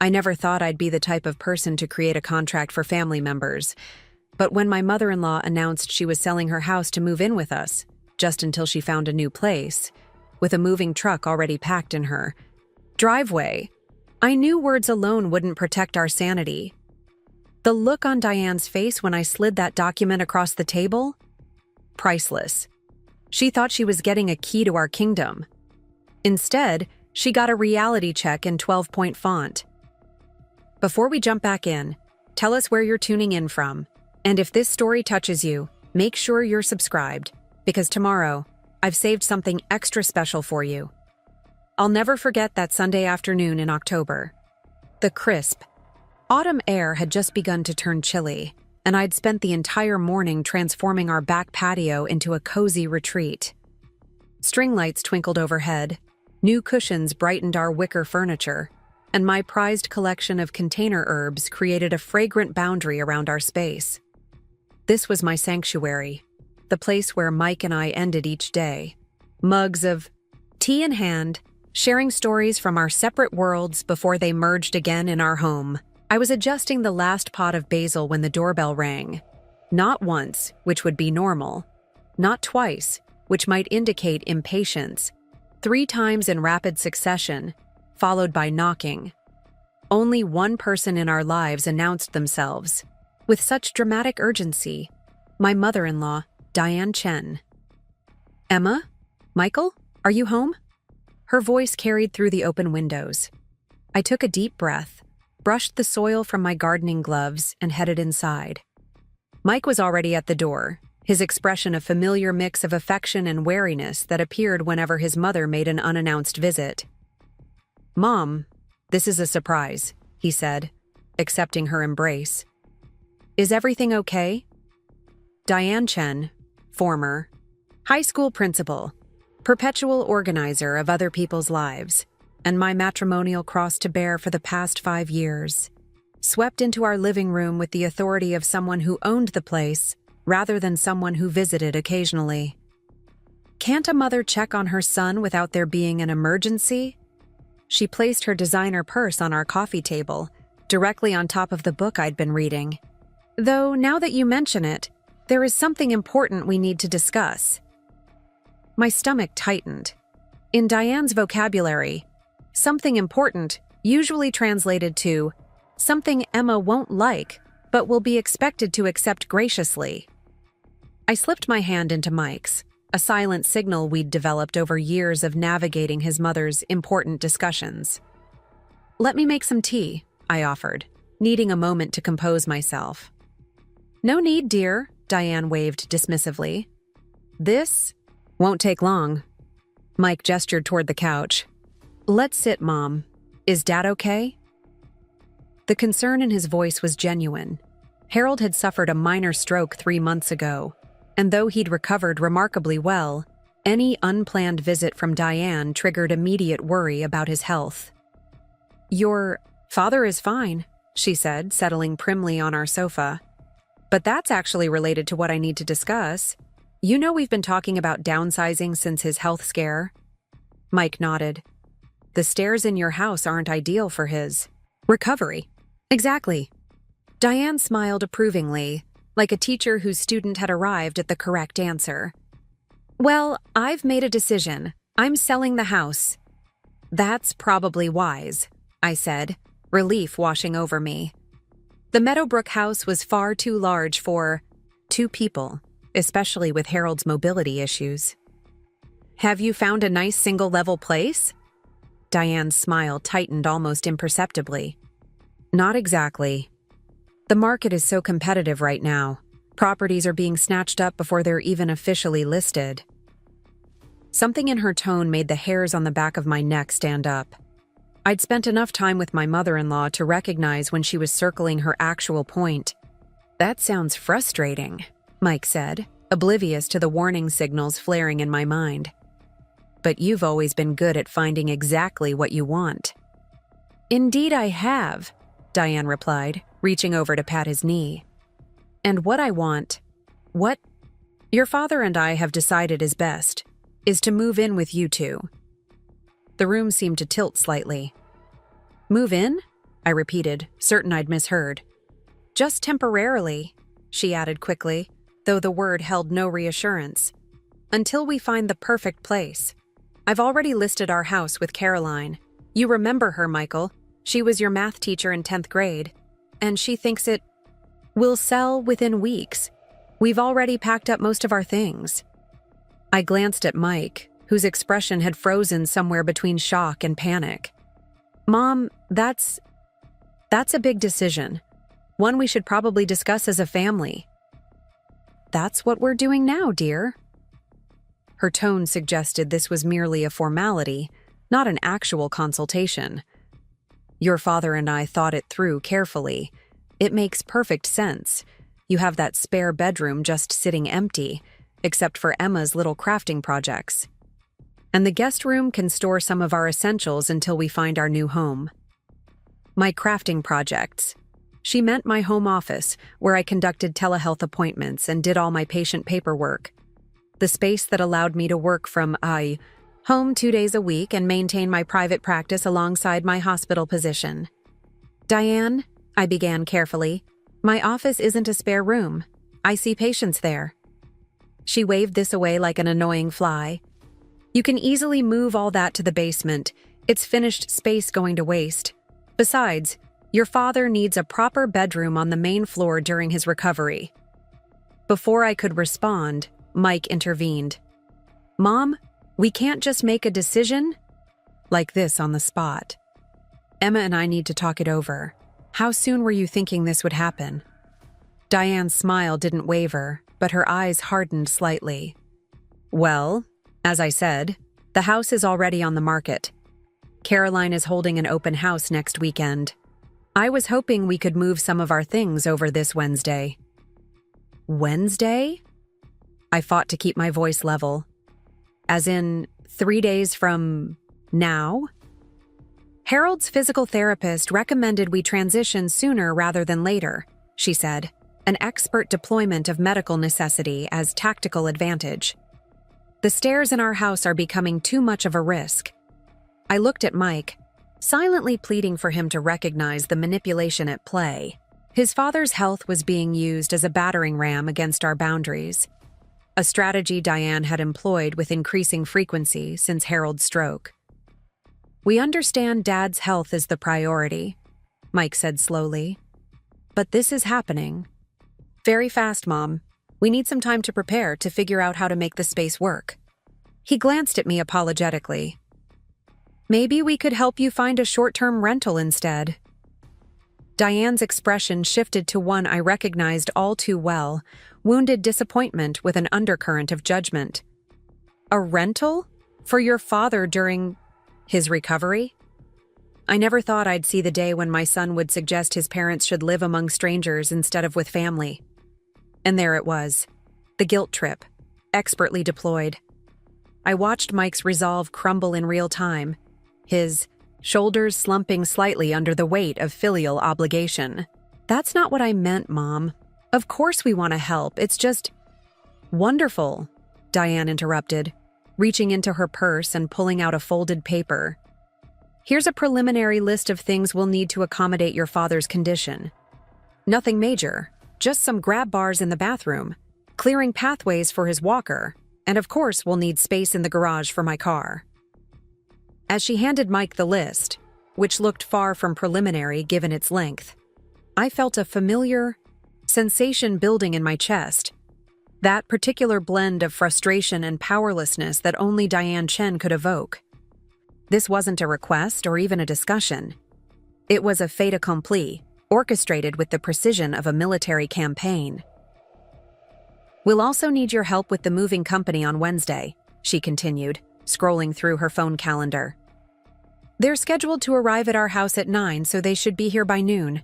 I never thought I'd be the type of person to create a contract for family members. But when my mother-in-law announced she was selling her house to move in with us, just until she found a new place, with a moving truck already packed in her driveway, I knew words alone wouldn't protect our sanity. The look on Diane's face when I slid that document across the table? Priceless. She thought she was getting a key to our kingdom. Instead, she got a reality check in 12-point font. Before we jump back in, tell us where you're tuning in from. And if this story touches you, make sure you're subscribed, because tomorrow, I've saved something extra special for you. I'll never forget that Sunday afternoon in October. The crisp, autumn air had just begun to turn chilly, and I'd spent the entire morning transforming our back patio into a cozy retreat. String lights twinkled overhead, new cushions brightened our wicker furniture, and my prized collection of container herbs created a fragrant boundary around our space. This was my sanctuary, the place where Mike and I ended each day, mugs of tea in hand, sharing stories from our separate worlds before they merged again in our home. I was adjusting the last pot of basil when the doorbell rang. Not once, which would be normal. Not twice, which might indicate impatience. 3 times in rapid succession, followed by knocking. Only one person in our lives announced themselves, with such dramatic urgency, my mother-in-law, Diane Chen. "Emma? Michael? Are you home?" Her voice carried through the open windows. I took a deep breath, brushed the soil from my gardening gloves, and headed inside. Mike was already at the door, his expression a familiar mix of affection and wariness that appeared whenever his mother made an unannounced visit. "Mom, this is a surprise," he said, accepting her embrace. "Is everything okay?" Diane Chen, former high school principal, perpetual organizer of other people's lives, and my matrimonial cross to bear for the past 5 years, swept into our living room with the authority of someone who owned the place rather than someone who visited occasionally. Can't a mother check on her son without there being an emergency? She placed her designer purse on our coffee table, directly on top of the book I'd been reading. Though, now that you mention it, there is something important we need to discuss. My stomach tightened. In Diane's vocabulary, something important usually translated to something Emma won't like, but will be expected to accept graciously. I slipped my hand into Mike's, a silent signal we'd developed over years of navigating his mother's important discussions. "Let me make some tea," I offered, needing a moment to compose myself. "No need, dear," Diane waved dismissively. "This won't take long." Mike gestured toward the couch. "Let's sit, Mom. Is Dad okay?" The concern in his voice was genuine. Harold had suffered a minor stroke 3 months ago, and though he'd recovered remarkably well, any unplanned visit from Diane triggered immediate worry about his health. "Your father is fine," she said, settling primly on our sofa. "But that's actually related to what I need to discuss. You know we've been talking about downsizing since his health scare." Mike nodded. "The stairs in your house aren't ideal for his recovery." "Exactly." Diane smiled approvingly, like a teacher whose student had arrived at the correct answer. "Well, I've made a decision. I'm selling the house." "That's probably wise," I said, relief washing over me. The Meadowbrook house was far too large for 2 people, especially with Harold's mobility issues. "Have you found a nice single-level place?" Diane's smile tightened almost imperceptibly. "Not exactly. The market is so competitive right now. Properties are being snatched up before they're even officially listed." Something in her tone made the hairs on the back of my neck stand up. I'd spent enough time with my mother-in-law to recognize when she was circling her actual point. "That sounds frustrating," Mike said, oblivious to the warning signals flaring in my mind. "But you've always been good at finding exactly what you want." "Indeed I have," Diane replied, reaching over to pat his knee. "And what I want, what your father and I have decided is best, is to move in with you two." The room seemed to tilt slightly. "Move in?" I repeated, certain I'd misheard. Just temporarily, she added quickly, though the word held no reassurance. Until we find the perfect place. I've already listed our house with Caroline. You remember her, Michael. She was your math teacher in 10th grade. And she thinks it will sell within weeks. We've already packed up most of our things. I glanced at Mike, whose expression had frozen somewhere between shock and panic. Mom, that's a big decision. One we should probably discuss as a family. That's what we're doing now, dear. Her tone suggested this was merely a formality, not an actual consultation. Your father and I thought it through carefully. It makes perfect sense. You have that spare bedroom just sitting empty, except for Emma's little crafting projects. And the guest room can store some of our essentials until we find our new home. My crafting projects. She meant my home office, where I conducted telehealth appointments and did all my patient paperwork. The space that allowed me to work from home 2 days a week and maintain my private practice alongside my hospital position. Diane, I began carefully, my office isn't a spare room. I see patients there. She waved this away like an annoying fly. You can easily move all that to the basement. It's finished space going to waste. Besides, your father needs a proper bedroom on the main floor during his recovery. Before I could respond, Mike intervened. Mom, we can't just make a decision like this on the spot. Emma and I need to talk it over. How soon were you thinking this would happen? Diane's smile didn't waver, but her eyes hardened slightly. Well, as I said, the house is already on the market. Caroline is holding an open house next weekend. I was hoping we could move some of our things over this Wednesday. Wednesday? I fought to keep my voice level. As in, 3 days from now? Harold's physical therapist recommended we transition sooner rather than later, she said, an expert deployment of medical necessity as tactical advantage. The stairs in our house are becoming too much of a risk. I looked at Mike, silently pleading for him to recognize the manipulation at play. His father's health was being used as a battering ram against our boundaries, a strategy Diane had employed with increasing frequency since Harold's stroke. We understand Dad's health is the priority, Mike said slowly. But this is happening. Very fast, Mom. We need some time to prepare to figure out how to make the space work. He glanced at me apologetically. Maybe we could help you find a short-term rental instead. Diane's expression shifted to one I recognized all too well, wounded disappointment with an undercurrent of judgment. A rental? For your father during his recovery? I never thought I'd see the day when my son would suggest his parents should live among strangers instead of with family. And there it was, the guilt trip, expertly deployed. I watched Mike's resolve crumble in real time, his shoulders slumping slightly under the weight of filial obligation. That's not what I meant, Mom. Of course we want to help, it's just… Wonderful, Diane interrupted, reaching into her purse and pulling out a folded paper. Here's a preliminary list of things we'll need to accommodate your father's condition. Nothing major, just some grab bars in the bathroom, clearing pathways for his walker, and of course we'll need space in the garage for my car. As she handed Mike the list, which looked far from preliminary given its length, I felt a familiar sensation building in my chest. That particular blend of frustration and powerlessness that only Diane Chen could evoke. This wasn't a request or even a discussion. It was a fait accompli, orchestrated with the precision of a military campaign. We'll also need your help with the moving company on Wednesday, she continued, scrolling through her phone calendar. They're scheduled to arrive at our house at 9, so they should be here by noon.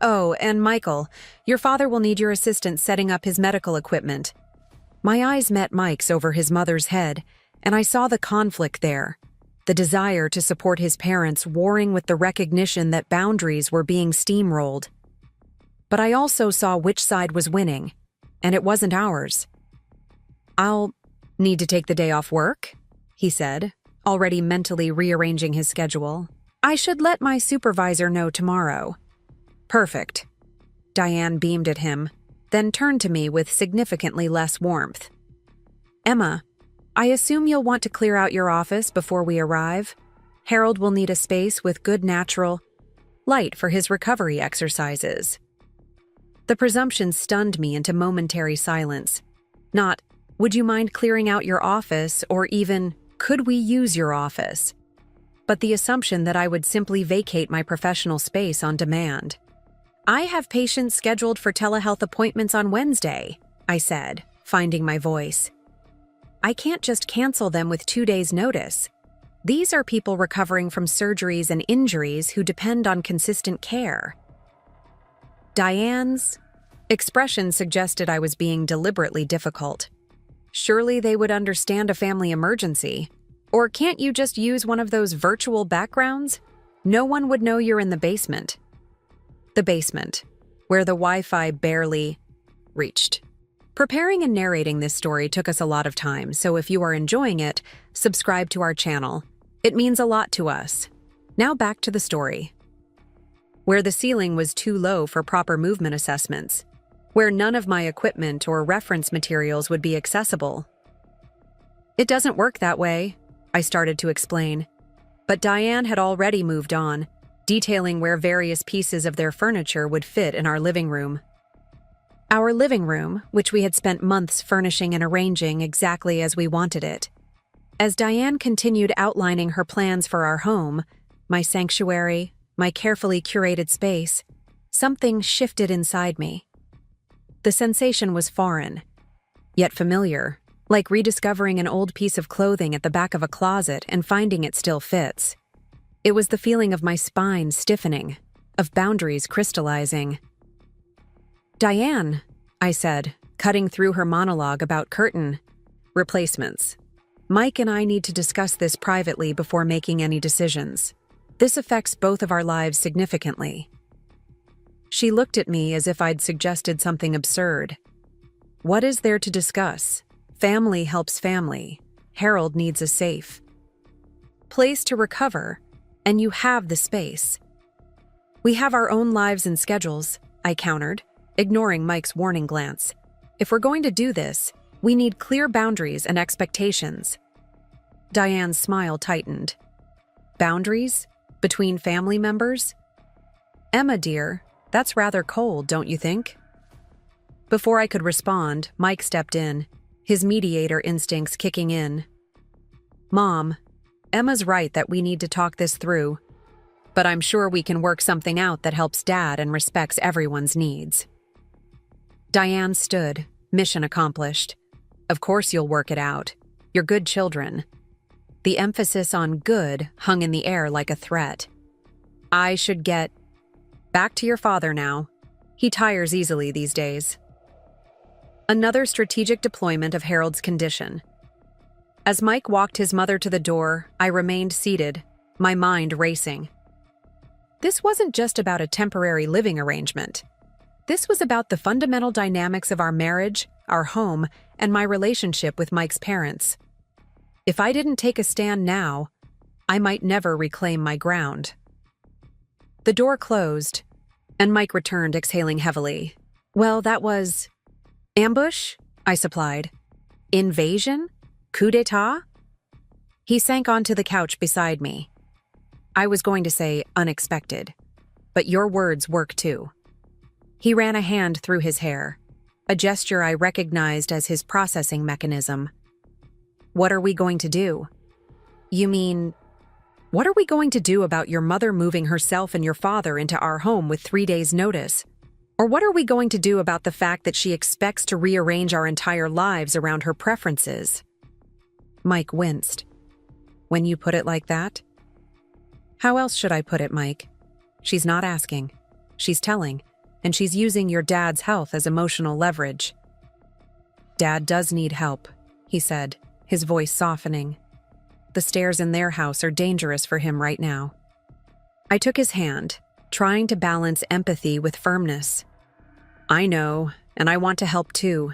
Oh, and Michael, your father will need your assistance setting up his medical equipment. My eyes met Mike's over his mother's head, and I saw the conflict there, the desire to support his parents warring with the recognition that boundaries were being steamrolled. But I also saw which side was winning, and it wasn't ours. I'll need to take the day off work, he said, already mentally rearranging his schedule. I should let my supervisor know tomorrow. Perfect. Diane beamed at him, then turned to me with significantly less warmth. Emma, I assume you'll want to clear out your office before we arrive. Harold will need a space with good natural light for his recovery exercises. The presumption stunned me into momentary silence. Not, would you mind clearing out your office, or even, could we use your office? But the assumption that I would simply vacate my professional space on demand. I have patients scheduled for telehealth appointments on Wednesday, I said, finding my voice. I can't just cancel them with 2 days' notice. These are people recovering from surgeries and injuries who depend on consistent care. Diane's expression suggested I was being deliberately difficult. Surely they would understand a family emergency. Or can't you just use one of those virtual backgrounds? No one would know you're in the basement. The basement, where the Wi-Fi barely reached. Preparing and narrating this story took us a lot of time, so if you are enjoying it, subscribe to our channel. It means a lot to us. Now back to the story. Where the ceiling was too low for proper movement assessments. Where none of my equipment or reference materials would be accessible. It doesn't work that way, I started to explain. But Diane had already moved on, detailing where various pieces of their furniture would fit in our living room. Our living room, which we had spent months furnishing and arranging exactly as we wanted it. As Diane continued outlining her plans for our home, my sanctuary, my carefully curated space, something shifted inside me. The sensation was foreign, yet familiar, like rediscovering an old piece of clothing at the back of a closet and finding it still fits. It was the feeling of my spine stiffening, of boundaries crystallizing. Diane, I said, cutting through her monologue about curtain replacements. Mike and I need to discuss this privately before making any decisions. This affects both of our lives significantly. She looked at me as if I'd suggested something absurd. What is there to discuss? Family helps family. Harold needs a safe place to recover, and you have the space. We have our own lives and schedules, I countered, ignoring Mike's warning glance. If we're going to do this, we need clear boundaries and expectations. Diane's smile tightened. Boundaries? Between family members? Emma, dear, that's rather cold, don't you think? Before I could respond, Mike stepped in, his mediator instincts kicking in. Mom, Emma's right that we need to talk this through, but I'm sure we can work something out that helps Dad and respects everyone's needs. Diane stood, mission accomplished. Of course you'll work it out. You're good children. The emphasis on good hung in the air like a threat. I should get back to your father now. He tires easily these days. Another strategic deployment of Harold's condition. As Mike walked his mother to the door, I remained seated, my mind racing. This wasn't just about a temporary living arrangement. This was about the fundamental dynamics of our marriage, our home, and my relationship with Mike's parents. If I didn't take a stand now, I might never reclaim my ground. The door closed, and Mike returned, exhaling heavily. Well, that was ambush, I supplied. Invasion? Coup d'etat? He sank onto the couch beside me. I was going to say unexpected, but your words work too. He ran a hand through his hair, a gesture I recognized as his processing mechanism. What are we going to do? You mean, what are we going to do about your mother moving herself and your father into our home with 3 days' notice? Or what are we going to do about the fact that she expects to rearrange our entire lives around her preferences? Mike winced. When you put it like that? How else should I put it, Mike? She's not asking. She's telling, and she's using your dad's health as emotional leverage. Dad does need help, he said, his voice softening. The stairs in their house are dangerous for him right now. I took his hand, trying to balance empathy with firmness. I know, and I want to help too.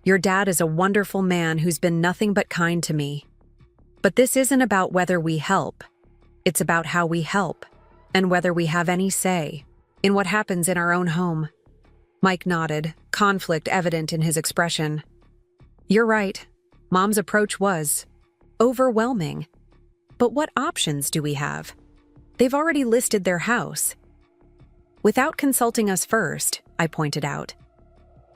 Your dad is a wonderful man who's been nothing but kind to me. But this isn't about whether we help. It's about how we help and whether we have any say in what happens in our own home. Mike nodded, conflict evident in his expression. You're right. Mom's approach was overwhelming. But what options do we have? They've already listed their house. Without consulting us first, I pointed out.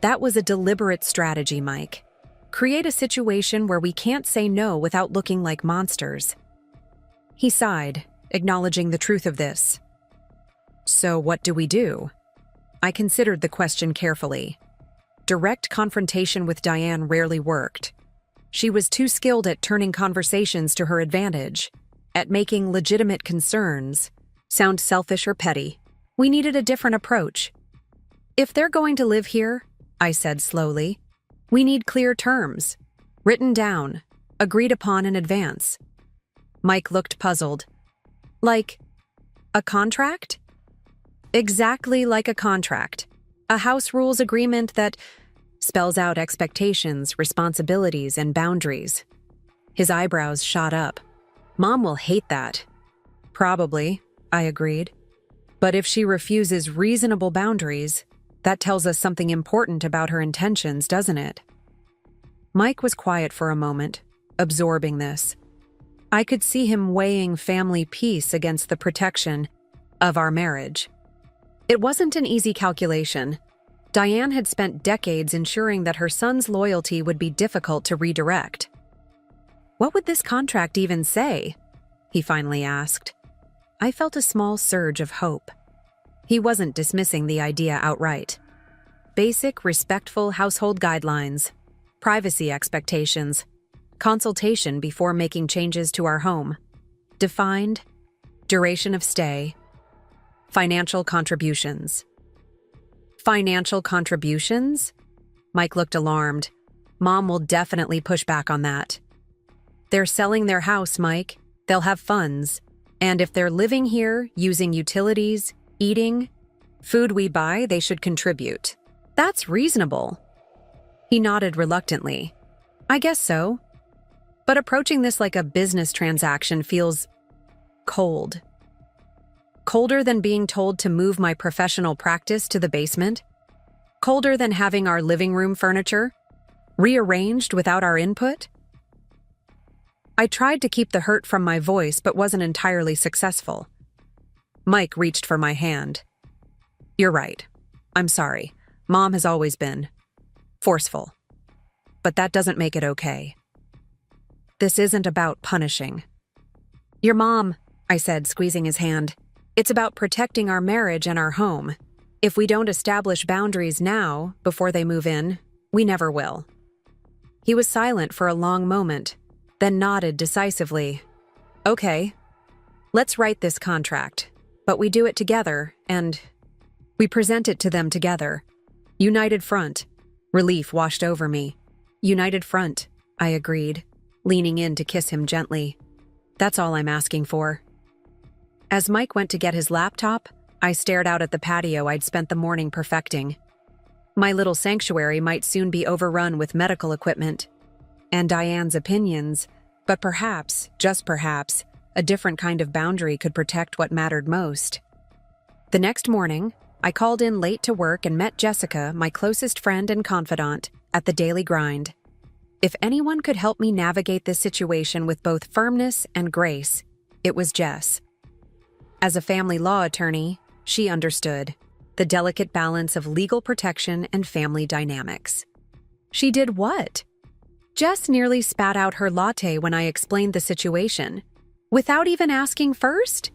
That was a deliberate strategy, Mike. Create a situation where we can't say no without looking like monsters. He sighed, acknowledging the truth of this. So what do we do? I considered the question carefully. Direct confrontation with Diane rarely worked. She was too skilled at turning conversations to her advantage, at making legitimate concerns sound selfish or petty. We needed a different approach. If they're going to live here, I said slowly, we need clear terms, written down, agreed upon in advance. Mike looked puzzled. Like a contract? Exactly like a contract. A house rules agreement that spells out expectations, responsibilities, and boundaries. His eyebrows shot up. Mom will hate that. Probably, I agreed. But if she refuses reasonable boundaries, that tells us something important about her intentions, doesn't it? Mike was quiet for a moment, absorbing this. I could see him weighing family peace against the protection of our marriage. It wasn't an easy calculation. Diane had spent decades ensuring that her son's loyalty would be difficult to redirect. What would this contract even say? He finally asked. I felt a small surge of hope. He wasn't dismissing the idea outright. Basic, respectful household guidelines, privacy expectations, consultation before making changes to our home, defined, duration of stay, financial contributions. Financial contributions? Mike looked alarmed. Mom will definitely push back on that. They're selling their house, Mike. They'll have funds. And if they're living here, using utilities, eating, food we buy, they should contribute. That's reasonable. He nodded reluctantly. I guess so. But approaching this like a business transaction feels cold. Colder than being told to move my professional practice to the basement? Colder than having our living room furniture rearranged without our input? I tried to keep the hurt from my voice but wasn't entirely successful. Mike reached for my hand. You're right. I'm sorry. Mom has always been forceful. But that doesn't make it okay. This isn't about punishing. Your mom, I said, squeezing his hand. It's about protecting our marriage and our home. If we don't establish boundaries now, before they move in, we never will. He was silent for a long moment, then nodded decisively. Okay, let's write this contract, but we do it together, and we present it to them together. United front. Relief washed over me. United front, I agreed, leaning in to kiss him gently. That's all I'm asking for. As Mike went to get his laptop, I stared out at the patio I'd spent the morning perfecting. My little sanctuary might soon be overrun with medical equipment and Diane's opinions, but perhaps, just perhaps, a different kind of boundary could protect what mattered most. The next morning, I called in late to work and met Jessica, my closest friend and confidant, at the daily grind. If anyone could help me navigate this situation with both firmness and grace, it was Jess. As a family law attorney, she understood the delicate balance of legal protection and family dynamics. She did what? Jess nearly spat out her latte when I explained the situation. Without even asking first?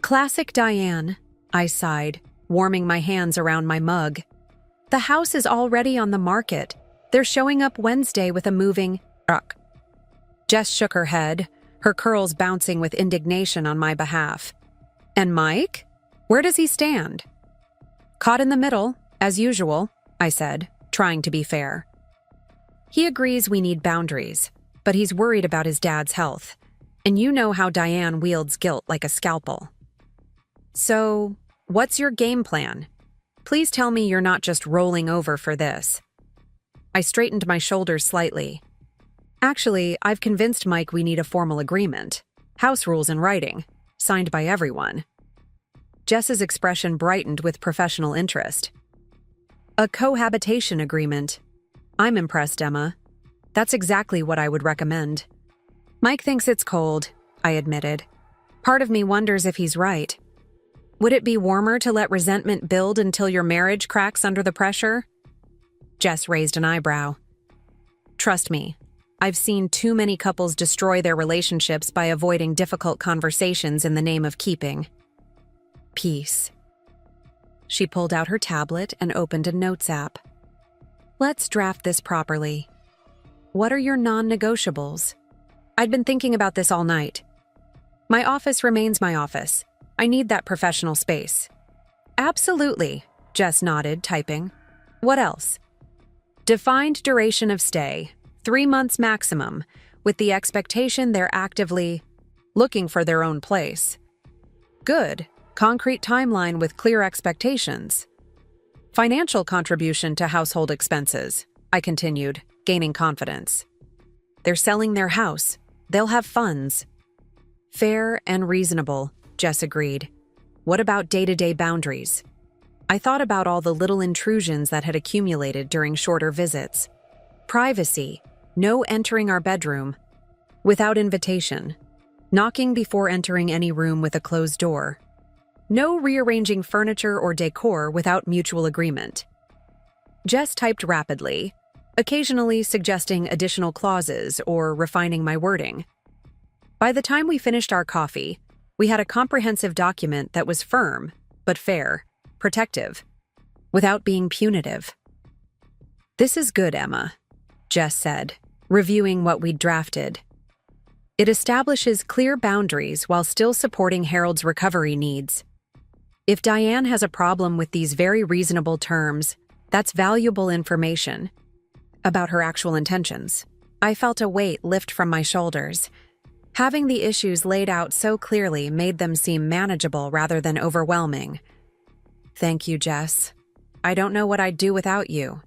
Classic Diane, I sighed, warming my hands around my mug. The house is already on the market. They're showing up Wednesday with a moving truck. Jess shook her head, her curls bouncing with indignation on my behalf. And Mike? Where does he stand? Caught in the middle, as usual, I said, trying to be fair. He agrees we need boundaries, but he's worried about his dad's health. And you know how Diane wields guilt like a scalpel. So, what's your game plan? Please tell me you're not just rolling over for this. I straightened my shoulders slightly. Actually, I've convinced Mike we need a formal agreement. House rules in writing. signed by everyone. Jess's expression brightened with professional interest. A cohabitation agreement. I'm impressed, Emma. That's exactly what I would recommend. Mike thinks it's cold, I admitted. Part of me wonders if he's right. Would it be warmer to let resentment build until your marriage cracks under the pressure? Jess raised an eyebrow. Trust me, I've seen too many couples destroy their relationships by avoiding difficult conversations in the name of keeping peace. She pulled out her tablet and opened a notes app. Let's draft this properly. What are your non-negotiables? I'd been thinking about this all night. My office remains my office. I need that professional space. Absolutely, Jess nodded, typing. What else? Defined duration of stay, 3 months maximum, with the expectation they're actively looking for their own place. Good. Concrete timeline with clear expectations. Financial contribution to household expenses, I continued, gaining confidence. They're selling their house. They'll have funds. Fair and reasonable, Jess agreed. What about day-to-day boundaries? I thought about all the little intrusions that had accumulated during shorter visits. Privacy, no entering our bedroom, without invitation, knocking before entering any room with a closed door, no rearranging furniture or decor without mutual agreement. Jess typed rapidly, occasionally suggesting additional clauses or refining my wording. By the time we finished our coffee, we had a comprehensive document that was firm, but fair, protective, without being punitive. This is good, Emma, Jess said, reviewing what we'd drafted. It establishes clear boundaries while still supporting Harold's recovery needs. If Diane has a problem with these very reasonable terms, that's valuable information about her actual intentions. I felt a weight lift from my shoulders. Having the issues laid out so clearly made them seem manageable rather than overwhelming. Thank you, Jess. I don't know what I'd do without you.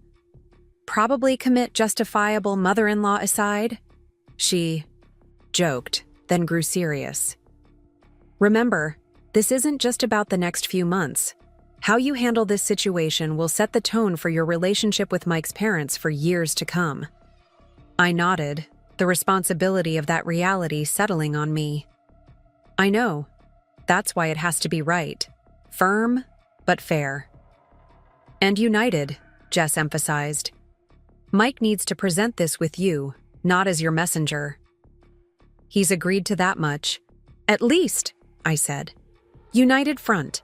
Probably commit justifiable mother-in-law aside? She joked, then grew serious. Remember, this isn't just about the next few months. How you handle this situation will set the tone for your relationship with Mike's parents for years to come. I nodded, the responsibility of that reality settling on me. I know. That's why it has to be right. Firm, but fair. And united, Jess emphasized. Mike needs to present this with you, not as your messenger. He's agreed to that much. At least, I said. United front.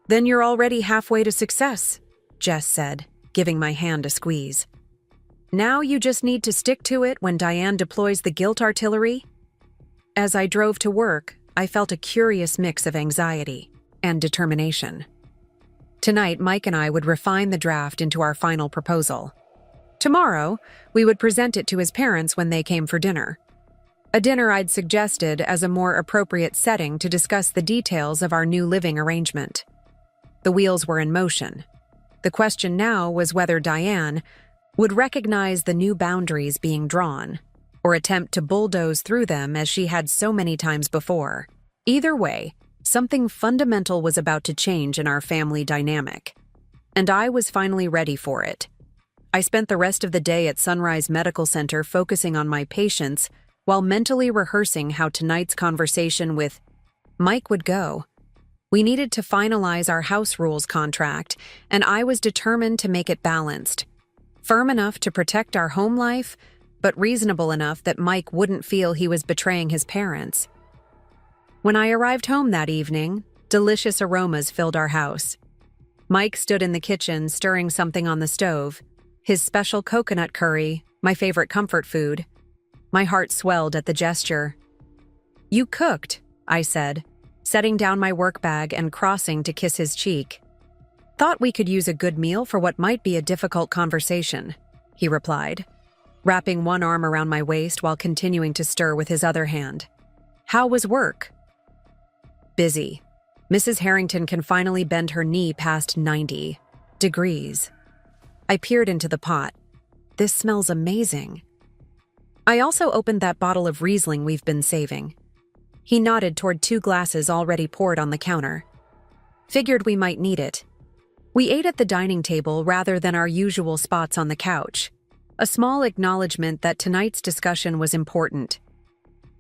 Then you're already halfway to success, Jess said, giving my hand a squeeze. Now you just need to stick to it when Diane deploys the guilt artillery? As I drove to work, I felt a curious mix of anxiety and determination. Tonight, Mike and I would refine the draft into our final proposal. Tomorrow, we would present it to his parents when they came for dinner. A dinner I'd suggested as a more appropriate setting to discuss the details of our new living arrangement. The wheels were in motion. The question now was whether Diane would recognize the new boundaries being drawn, or attempt to bulldoze through them as she had so many times before. Either way, something fundamental was about to change in our family dynamic, and I was finally ready for it. I spent the rest of the day at Sunrise Medical Center focusing on my patients while mentally rehearsing how tonight's conversation with Mike would go. We needed to finalize our house rules contract, and I was determined to make it balanced. Firm enough to protect our home life, but reasonable enough that Mike wouldn't feel he was betraying his parents. When I arrived home that evening, delicious aromas filled our house. Mike stood in the kitchen stirring something on the stove, his special coconut curry, my favorite comfort food. My heart swelled at the gesture. You cooked, I said, setting down my work bag and crossing to kiss his cheek. Thought we could use a good meal for what might be a difficult conversation, he replied, wrapping one arm around my waist while continuing to stir with his other hand. How was work? Busy. Mrs. Harrington can finally bend her knee past 90 degrees. I peered into the pot. This smells amazing. I also opened that bottle of Riesling we've been saving. He nodded toward 2 glasses already poured on the counter. Figured we might need it. We ate at the dining table rather than our usual spots on the couch. A small acknowledgement that tonight's discussion was important.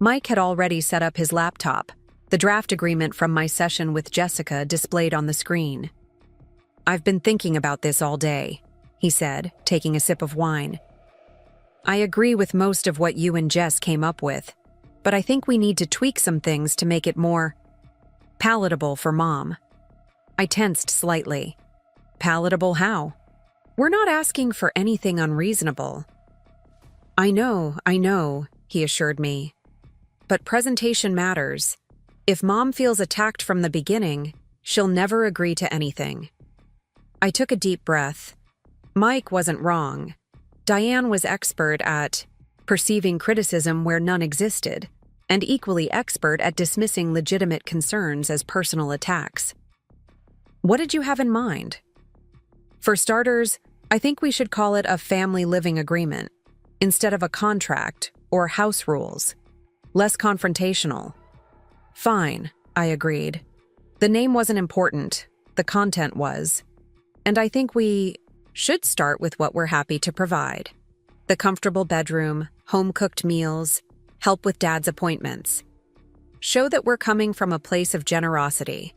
Mike had already set up his laptop, the draft agreement from my session with Jessica displayed on the screen. "I've been thinking about this all day," he said, taking a sip of wine. "I agree with most of what you and Jess came up with, but I think we need to tweak some things to make it more palatable for Mom." I tensed slightly. Palatable how? We're not asking for anything unreasonable. I know, he assured me. But presentation matters. If Mom feels attacked from the beginning, she'll never agree to anything. I took a deep breath. Mike wasn't wrong. Diane was expert at perceiving criticism where none existed, and equally expert at dismissing legitimate concerns as personal attacks. What did you have in mind? For starters, I think we should call it a family living agreement, instead of a contract or house rules. Less confrontational. Fine, I agreed. The name wasn't important, the content was. And I think we should start with what we're happy to provide. The comfortable bedroom, home-cooked meals, help with Dad's appointments. Show that we're coming from a place of generosity.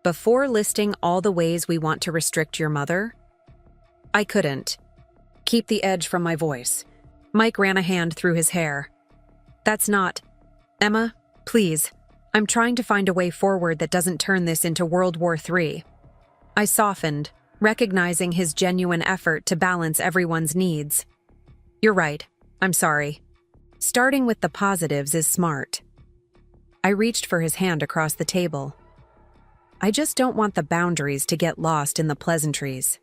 Before listing all the ways we want to restrict your mother, I couldn't keep the edge from my voice. Mike ran a hand through his hair. That's not... Emma, please. I'm trying to find a way forward that doesn't turn this into World War III. I softened, recognizing his genuine effort to balance everyone's needs. You're right. I'm sorry. Starting with the positives is smart. I reached for his hand across the table. I just don't want the boundaries to get lost in the pleasantries.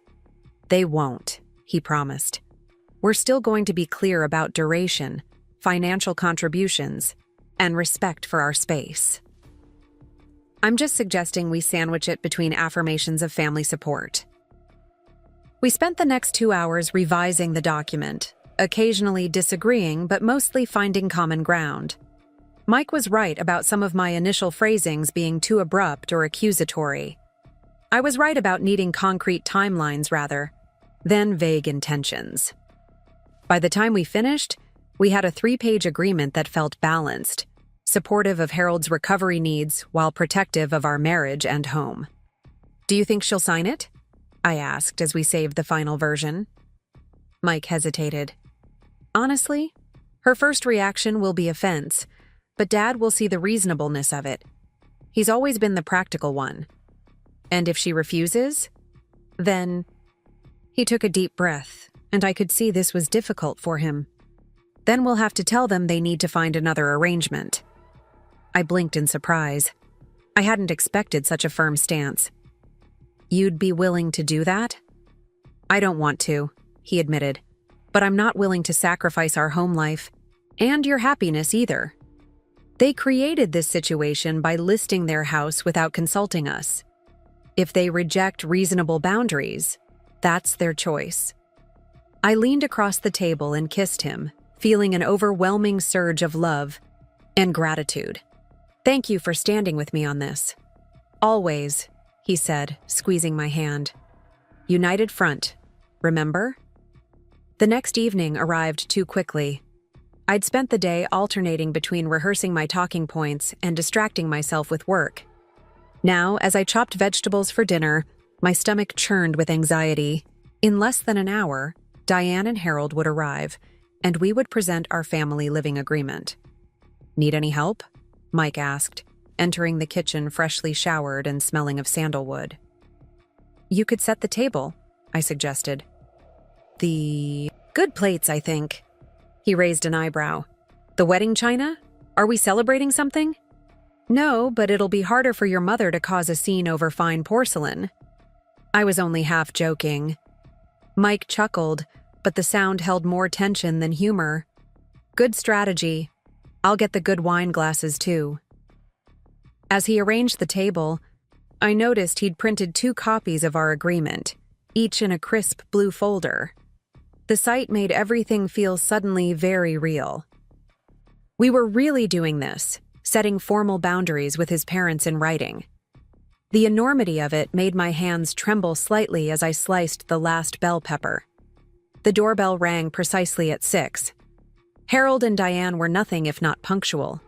They won't, he promised. We're still going to be clear about duration, financial contributions, and respect for our space. I'm just suggesting we sandwich it between affirmations of family support. We spent the next 2 hours revising the document, occasionally disagreeing but mostly finding common ground. Mike was right about some of my initial phrasings being too abrupt or accusatory. I was right about needing concrete timelines rather than vague intentions. By the time we finished, we had a 3-page agreement that felt balanced, supportive of Harold's recovery needs while protective of our marriage and home. Do you think she'll sign it? I asked as we saved the final version. Mike hesitated. Honestly, her first reaction will be offense, but Dad will see the reasonableness of it. He's always been the practical one. And if she refuses, then... He took a deep breath, and I could see this was difficult for him. Then we'll have to tell them they need to find another arrangement. I blinked in surprise. I hadn't expected such a firm stance. You'd be willing to do that? I don't want to, he admitted, but I'm not willing to sacrifice our home life, and your happiness either. They created this situation by listing their house without consulting us. If they reject reasonable boundaries, that's their choice. I leaned across the table and kissed him, feeling an overwhelming surge of love and gratitude. Thank you for standing with me on this. Always, he said, squeezing my hand. United front, remember? The next evening arrived too quickly. I'd spent the day alternating between rehearsing my talking points and distracting myself with work. Now, as I chopped vegetables for dinner, my stomach churned with anxiety. In less than an hour, Diane and Harold would arrive, and we would present our family living agreement. Need any help? Mike asked, entering the kitchen freshly showered and smelling of sandalwood. You could set the table, I suggested. The good plates, I think. He raised an eyebrow. The wedding china? Are we celebrating something? No, but it'll be harder for your mother to cause a scene over fine porcelain. I was only half joking. Mike chuckled, but the sound held more tension than humor. Good strategy. I'll get the good wine glasses too. As he arranged the table, I noticed he'd printed 2 copies of our agreement, each in a crisp blue folder. The sight made everything feel suddenly very real. We were really doing this, setting formal boundaries with his parents in writing. The enormity of it made my hands tremble slightly as I sliced the last bell pepper. The doorbell rang precisely at 6. Harold and Diane were nothing if not punctual.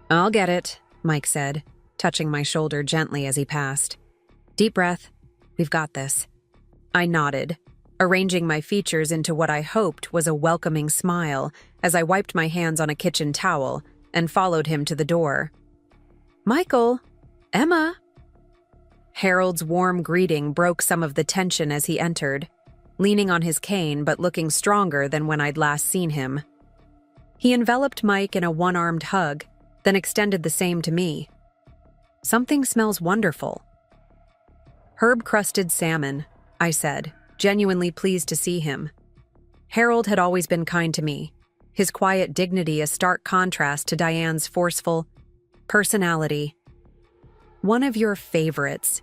"I'll get it," Mike said, touching my shoulder gently as he passed. "Deep breath. We've got this." I nodded, arranging my features into what I hoped was a welcoming smile as I wiped my hands on a kitchen towel and followed him to the door. "Michael! Emma!" Harold's warm greeting broke some of the tension as he entered, leaning on his cane but looking stronger than when I'd last seen him. He enveloped Mike in a one-armed hug, then extended the same to me. "Something smells wonderful." "Herb-crusted salmon," I said, genuinely pleased to see him. Harold had always been kind to me, his quiet dignity a stark contrast to Diane's forceful personality. "One of your favorites."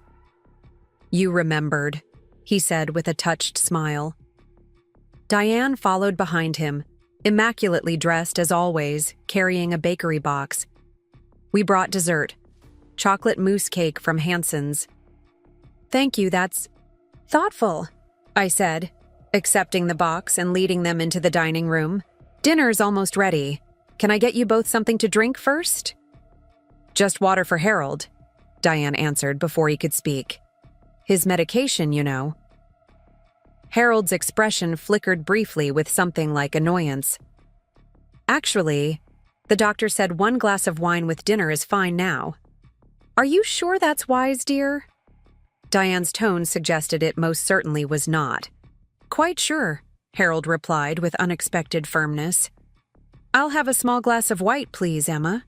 "You remembered," he said with a touched smile. Diane followed behind him, immaculately dressed as always, carrying a bakery box. We brought dessert, chocolate mousse cake from Hanson's. "Thank you, that's thoughtful," I said, accepting the box and leading them into the dining room. "Dinner's almost ready. Can I get you both something to drink first?" "Just water for Harold," Diane answered before he could speak. "His medication, you know." Harold's expression flickered briefly with something like annoyance. "Actually, the doctor said 1 glass of wine with dinner is fine now." "Are you sure that's wise, dear?" Diane's tone suggested it most certainly was not. "Quite sure," Harold replied with unexpected firmness. "I'll have a small glass of white, please, Emma."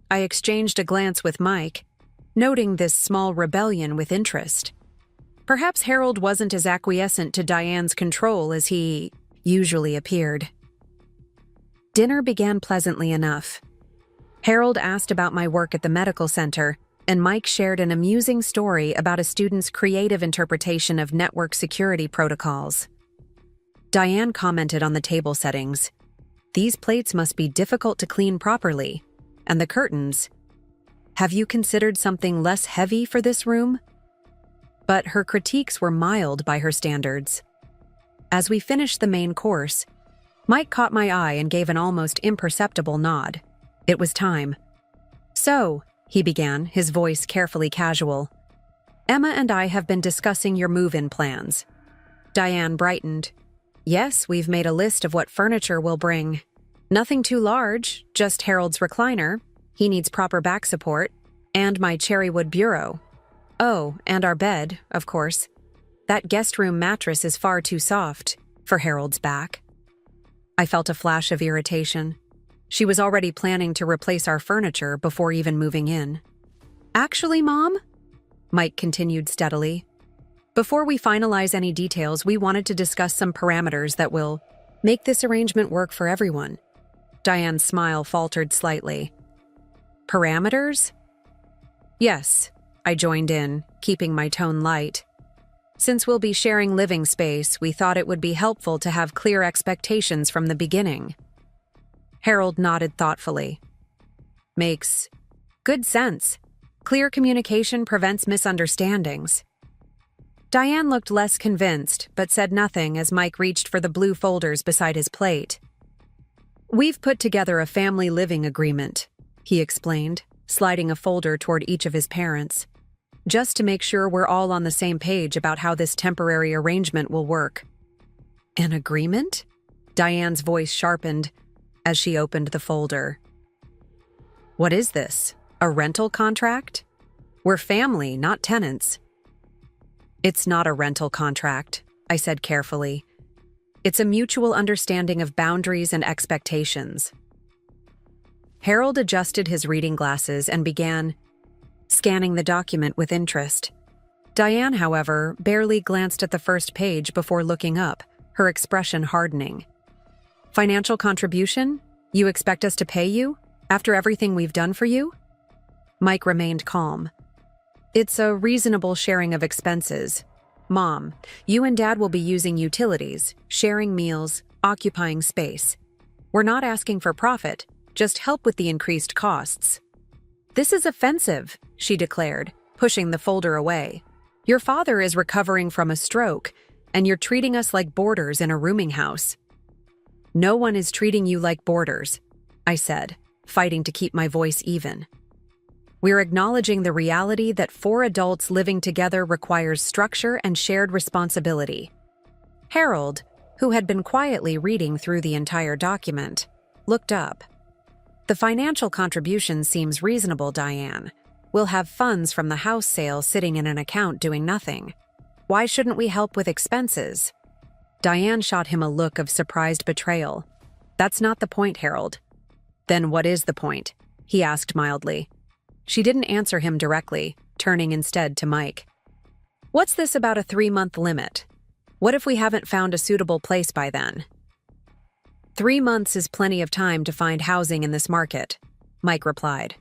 I exchanged a glance with Mike, noting this small rebellion with interest. Perhaps Harold wasn't as acquiescent to Diane's control as he usually appeared. Dinner began pleasantly enough. Harold asked about my work at the medical center, and Mike shared an amusing story about a student's creative interpretation of network security protocols. Diane commented on the table settings. "These plates must be difficult to clean properly. And the curtains. Have you considered something less heavy for this room?" But her critiques were mild by her standards. As we finished the main course, Mike caught my eye and gave an almost imperceptible nod. It was time. "So," he began, his voice carefully casual, "Emma and I have been discussing your move-in plans." Diane brightened. "Yes, we've made a list of what furniture we'll bring. Nothing too large, just Harold's recliner. He needs proper back support. And my cherrywood bureau. Oh, and our bed, of course. That guest room mattress is far too soft for Harold's back." I felt a flash of irritation. She was already planning to replace our furniture before even moving in. "Actually, Mom," Mike continued steadily, "before we finalize any details, we wanted to discuss some parameters that will make this arrangement work for everyone." Diane's smile faltered slightly. "Parameters?" "Yes," I joined in, keeping my tone light. "Since we'll be sharing living space, we thought it would be helpful to have clear expectations from the beginning." Harold nodded thoughtfully. "Makes good sense. Clear communication prevents misunderstandings." Diane looked less convinced, but said nothing as Mike reached for the blue folders beside his plate. "We've put together a family living agreement," he explained, sliding a folder toward each of his parents, "just to make sure we're all on the same page about how this temporary arrangement will work." "An agreement?" Diane's voice sharpened as she opened the folder. "What is this? A rental contract? We're family, not tenants." "It's not a rental contract," I said carefully. "It's a mutual understanding of boundaries and expectations." Harold adjusted his reading glasses and began scanning the document with interest. Diane, however, barely glanced at the first page before looking up, her expression hardening. "Financial contribution? You expect us to pay you? After everything we've done for you?" Mike remained calm. "It's a reasonable sharing of expenses. Mom, you and Dad will be using utilities, sharing meals, occupying space. We're not asking for profit, just help with the increased costs." "This is offensive," she declared, pushing the folder away. "Your father is recovering from a stroke, and you're treating us like boarders in a rooming house." "No one is treating you like boarders," I said, fighting to keep my voice even. "We're acknowledging the reality that 4 adults living together requires structure and shared responsibility." Harold, who had been quietly reading through the entire document, looked up. "The financial contribution seems reasonable, Diane. We'll have funds from the house sale sitting in an account doing nothing. Why shouldn't we help with expenses?" Diane shot him a look of surprised betrayal. "That's not the point, Harold." "Then what is the point?" he asked mildly. She didn't answer him directly, turning instead to Mike. "What's this about a 3-month limit? What if we haven't found a suitable place by then?" 3 months is plenty of time to find housing in this market," Mike replied.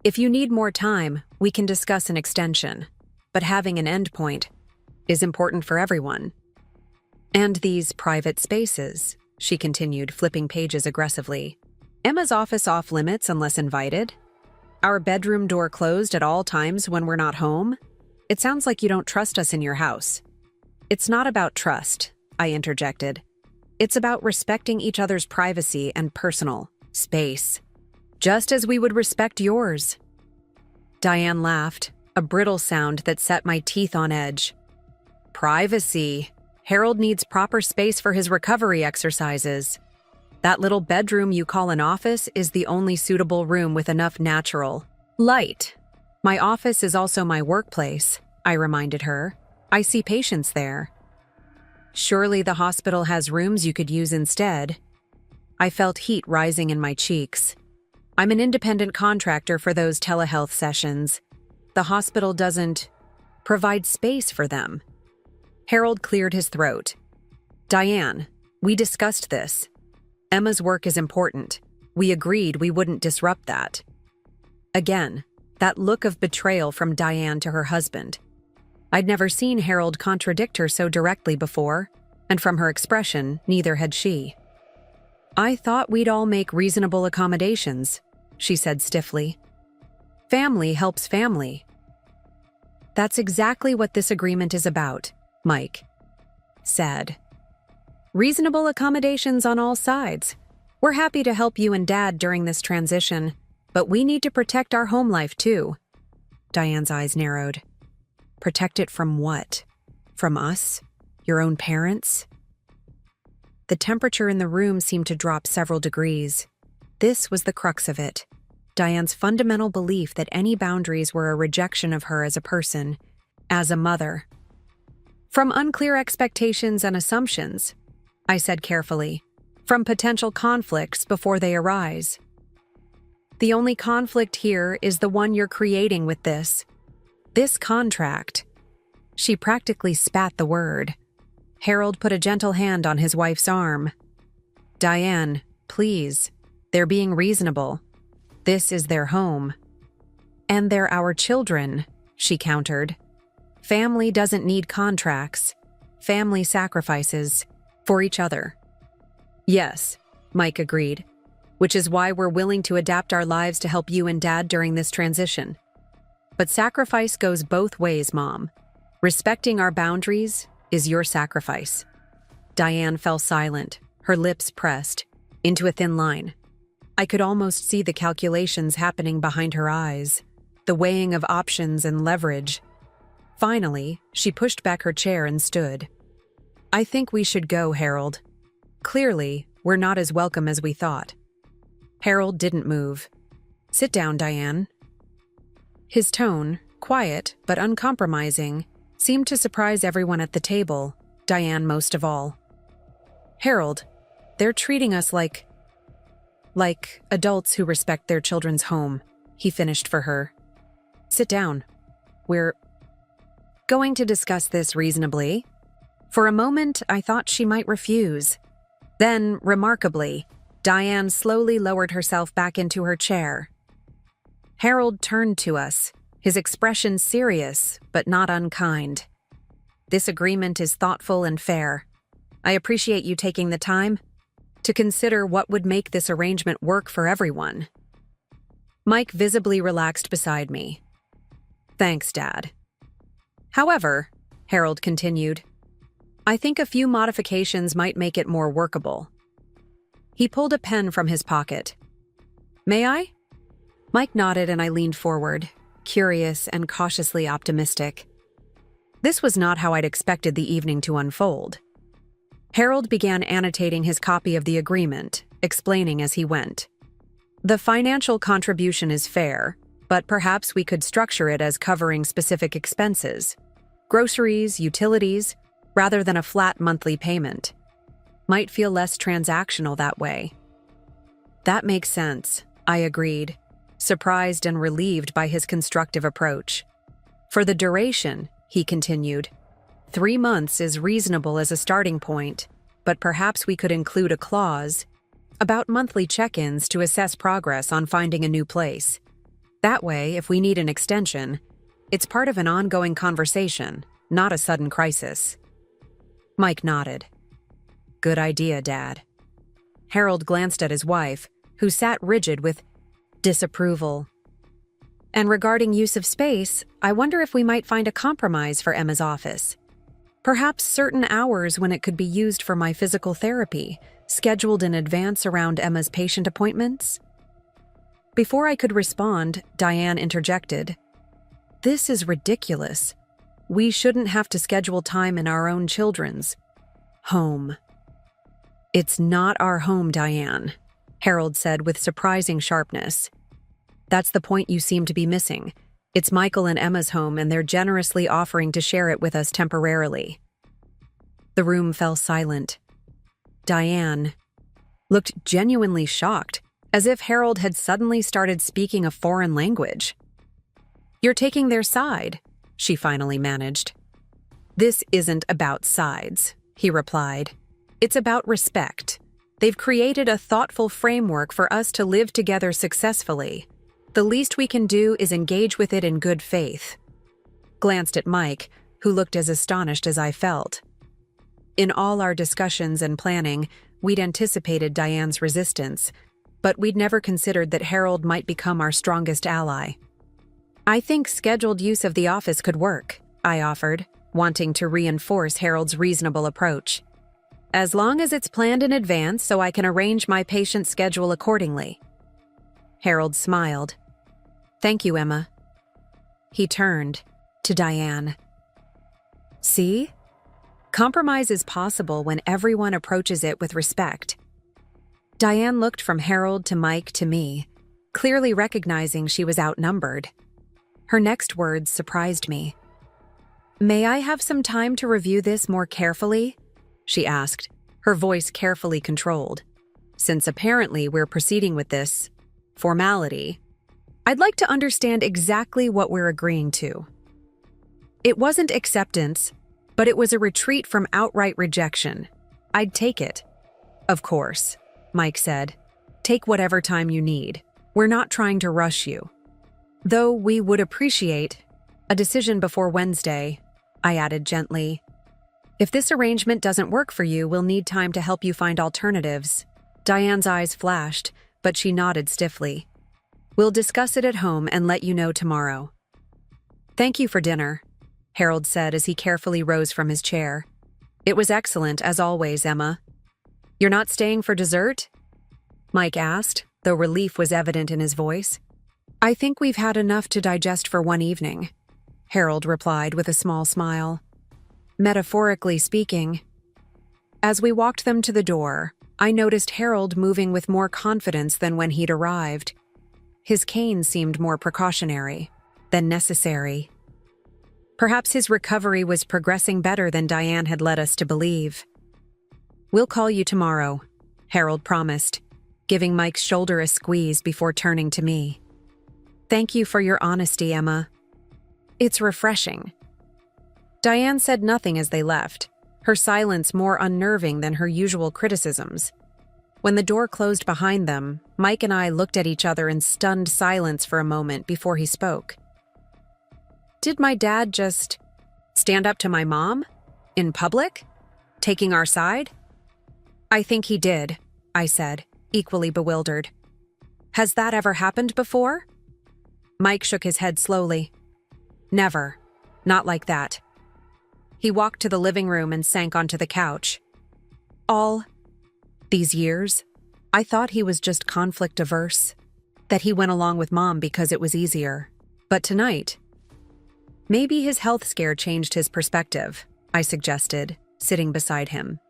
"If you need more time, we can discuss an extension. But having an endpoint is important for everyone." "And these private spaces," she continued, flipping pages aggressively. "Emma's office off limits unless invited? Our bedroom door closed at all times when we're not home? It sounds like you don't trust us in your house." "It's not about trust," I interjected. "It's about respecting each other's privacy and personal space, just as we would respect yours." Diane laughed, a brittle sound that set my teeth on edge. "Privacy. Harold needs proper space for his recovery exercises. That little bedroom you call an office is the only suitable room with enough natural light. My office is also my workplace," I reminded her. "I see patients there." "Surely the hospital has rooms you could use instead." I felt heat rising in my cheeks. "I'm an independent contractor for those telehealth sessions. The hospital doesn't provide space for them." Harold cleared his throat. "Diane, we discussed this. Emma's work is important. We agreed we wouldn't disrupt that." Again, that look of betrayal from Diane to her husband. I'd never seen Harold contradict her so directly before, and from her expression, neither had she. "I thought we'd all make reasonable accommodations," she said stiffly. "Family helps family." "That's exactly what this agreement is about," Mike said. "Reasonable accommodations on all sides. We're happy to help you and Dad during this transition, but we need to protect our home life too." Diane's eyes narrowed. "Protect it from what? From us? Your own parents?" The temperature in the room seemed to drop several degrees. This was the crux of it. Diane's fundamental belief that any boundaries were a rejection of her as a person, as a mother. "From unclear expectations and assumptions," I said carefully. "From potential conflicts before they arise. The only conflict here is the one you're creating with this contract." She practically spat the word. Harold put a gentle hand on his wife's arm. "Diane, please. They're being reasonable. This is their home." "And they're our children," she countered. "Family doesn't need contracts. Family sacrifices for each other." "Yes," Mike agreed, "which is why we're willing to adapt our lives to help you and Dad during this transition. But sacrifice goes both ways, Mom. Respecting our boundaries is your sacrifice." Diane fell silent, her lips pressed into a thin line. I could almost see the calculations happening behind her eyes, the weighing of options and leverage. Finally, she pushed back her chair and stood. "I think we should go, Harold. Clearly, we're not as welcome as we thought." Harold didn't move. "Sit down, Diane." His tone, quiet but uncompromising, seemed to surprise everyone at the table, Diane most of all. "Harold, they're treating us like adults who respect their children's home," he finished for her. "Sit down. We're going to discuss this reasonably." For a moment, I thought she might refuse. Then, remarkably, Diane slowly lowered herself back into her chair. Harold turned to us, his expression serious but not unkind. "This agreement is thoughtful and fair. I appreciate you taking the time to consider what would make this arrangement work for everyone." Mike visibly relaxed beside me. Thanks, Dad. However, Harold continued, I think a few modifications might make it more workable. He pulled a pen from his pocket. May I? Mike nodded and I leaned forward, curious and cautiously optimistic. This was not how I'd expected the evening to unfold. Harold began annotating his copy of the agreement, explaining as he went. The financial contribution is fair, but perhaps we could structure it as covering specific expenses, groceries, utilities, rather than a flat monthly payment. Might feel less transactional that way. That makes sense, I agreed, surprised and relieved by his constructive approach. For the duration, he continued, 3 months is reasonable as a starting point, but perhaps we could include a clause about monthly check-ins to assess progress on finding a new place. That way, if we need an extension, it's part of an ongoing conversation, not a sudden crisis. Mike nodded. Good idea, Dad. Harold glanced at his wife, who sat rigid with disapproval. And regarding use of space, I wonder if we might find a compromise for Emma's office. Perhaps certain hours when it could be used for my physical therapy, scheduled in advance around Emma's patient appointments? Before I could respond, Diane interjected. This is ridiculous. We shouldn't have to schedule time in our own children's home. It's not our home, Diane, Harold said with surprising sharpness. That's the point you seem to be missing. It's Michael and Emma's home, and they're generously offering to share it with us temporarily. The room fell silent. Diane looked genuinely shocked, as if Harold had suddenly started speaking a foreign language. You're taking their side, she finally managed. This isn't about sides, he replied. It's about respect. They've created a thoughtful framework for us to live together successfully. The least we can do is engage with it in good faith. Glanced at Mike, who looked as astonished as I felt. In all our discussions and planning, we'd anticipated Diane's resistance, but we'd never considered that Harold might become our strongest ally. I think scheduled use of the office could work, I offered, wanting to reinforce Harold's reasonable approach. As long as it's planned in advance so I can arrange my patient's schedule accordingly. Harold smiled. Thank you, Emma. He turned to Diane. See? Compromise is possible when everyone approaches it with respect. Diane looked from Harold to Mike to me, clearly recognizing she was outnumbered. Her next words surprised me. May I have some time to review this more carefully? She asked, her voice carefully controlled. Since apparently we're proceeding with this formality, I'd like to understand exactly what we're agreeing to. It wasn't acceptance, but it was a retreat from outright rejection. I'd take it. Of course, Mike said. Take whatever time you need. We're not trying to rush you. Though we would appreciate a decision before Wednesday, I added gently. If this arrangement doesn't work for you, we'll need time to help you find alternatives. Diane's eyes flashed, but she nodded stiffly. We'll discuss it at home and let you know tomorrow. Thank you for dinner, Harold said as he carefully rose from his chair. It was excellent, as always, Emma. You're not staying for dessert? Mike asked, though relief was evident in his voice. I think we've had enough to digest for one evening, Harold replied with a small smile. Metaphorically speaking. As we walked them to the door, I noticed Harold moving with more confidence than when he'd arrived. His cane seemed more precautionary than necessary. Perhaps his recovery was progressing better than Diane had led us to believe. We'll call you tomorrow, Harold promised, giving Mike's shoulder a squeeze before turning to me. Thank you for your honesty, Emma. It's refreshing. Diane said nothing as they left, her silence more unnerving than her usual criticisms. When the door closed behind them, Mike and I looked at each other in stunned silence for a moment before he spoke. Did my dad just stand up to my mom? In public? Taking our side? I think he did, I said, equally bewildered. Has that ever happened before? Mike shook his head slowly. Never. Not like that. He walked to the living room and sank onto the couch. All these years, I thought he was just conflict averse, that he went along with Mom because it was easier. But tonight, maybe his health scare changed his perspective, I suggested, sitting beside him.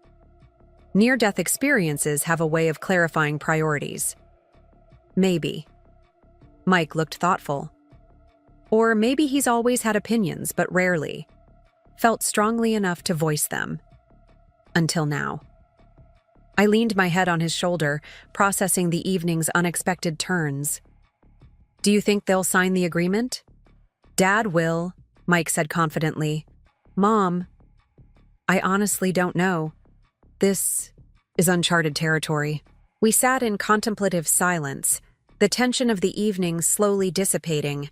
Near-death experiences have a way of clarifying priorities. Maybe. Mike looked thoughtful. Or maybe he's always had opinions, but rarely felt strongly enough to voice them. Until now. I leaned my head on his shoulder, processing the evening's unexpected turns. Do you think they'll sign the agreement? Dad will, Mike said confidently. Mom, I honestly don't know. This is uncharted territory. We sat in contemplative silence, the tension of the evening slowly dissipating.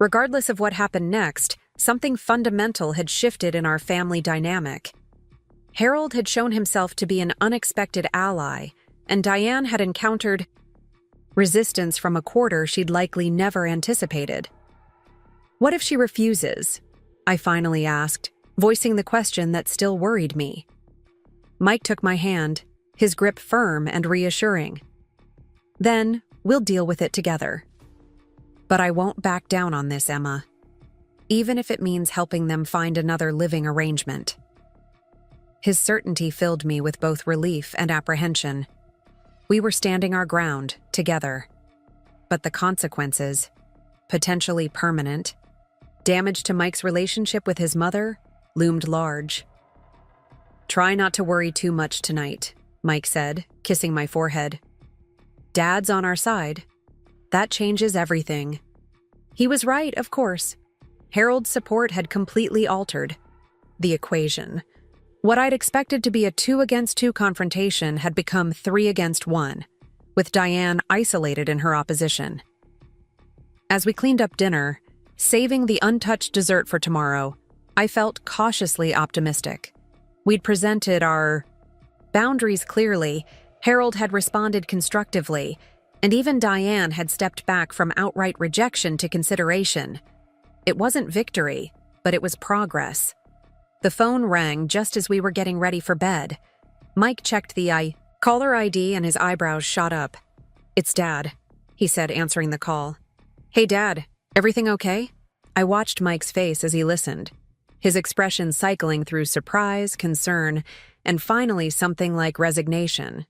Regardless of what happened next, something fundamental had shifted in our family dynamic. Harold had shown himself to be an unexpected ally, and Diane had encountered resistance from a quarter she'd likely never anticipated. What if she refuses? I finally asked, voicing the question that still worried me. Mike took my hand, his grip firm and reassuring. Then, we'll deal with it together. But I won't back down on this, Emma. Even if it means helping them find another living arrangement. His certainty filled me with both relief and apprehension. We were standing our ground, together. But the consequences, potentially permanent, damage to Mike's relationship with his mother, loomed large. Try not to worry too much tonight, Mike said, kissing my forehead. Dad's on our side. That changes everything. He was right, of course. Harold's support had completely altered the equation. What I'd expected to be a 2-against-2 confrontation had become 3-against-1, with Diane isolated in her opposition. As we cleaned up dinner, saving the untouched dessert for tomorrow, I felt cautiously optimistic. We'd presented our boundaries clearly, Harold had responded constructively, and even Diane had stepped back from outright rejection to consideration. It wasn't victory, but it was progress. The phone rang just as we were getting ready for bed. Mike checked the caller ID and his eyebrows shot up. It's Dad, he said, answering the call. Hey, Dad, everything okay? I watched Mike's face as he listened, his expression cycling through surprise, concern, and finally something like resignation.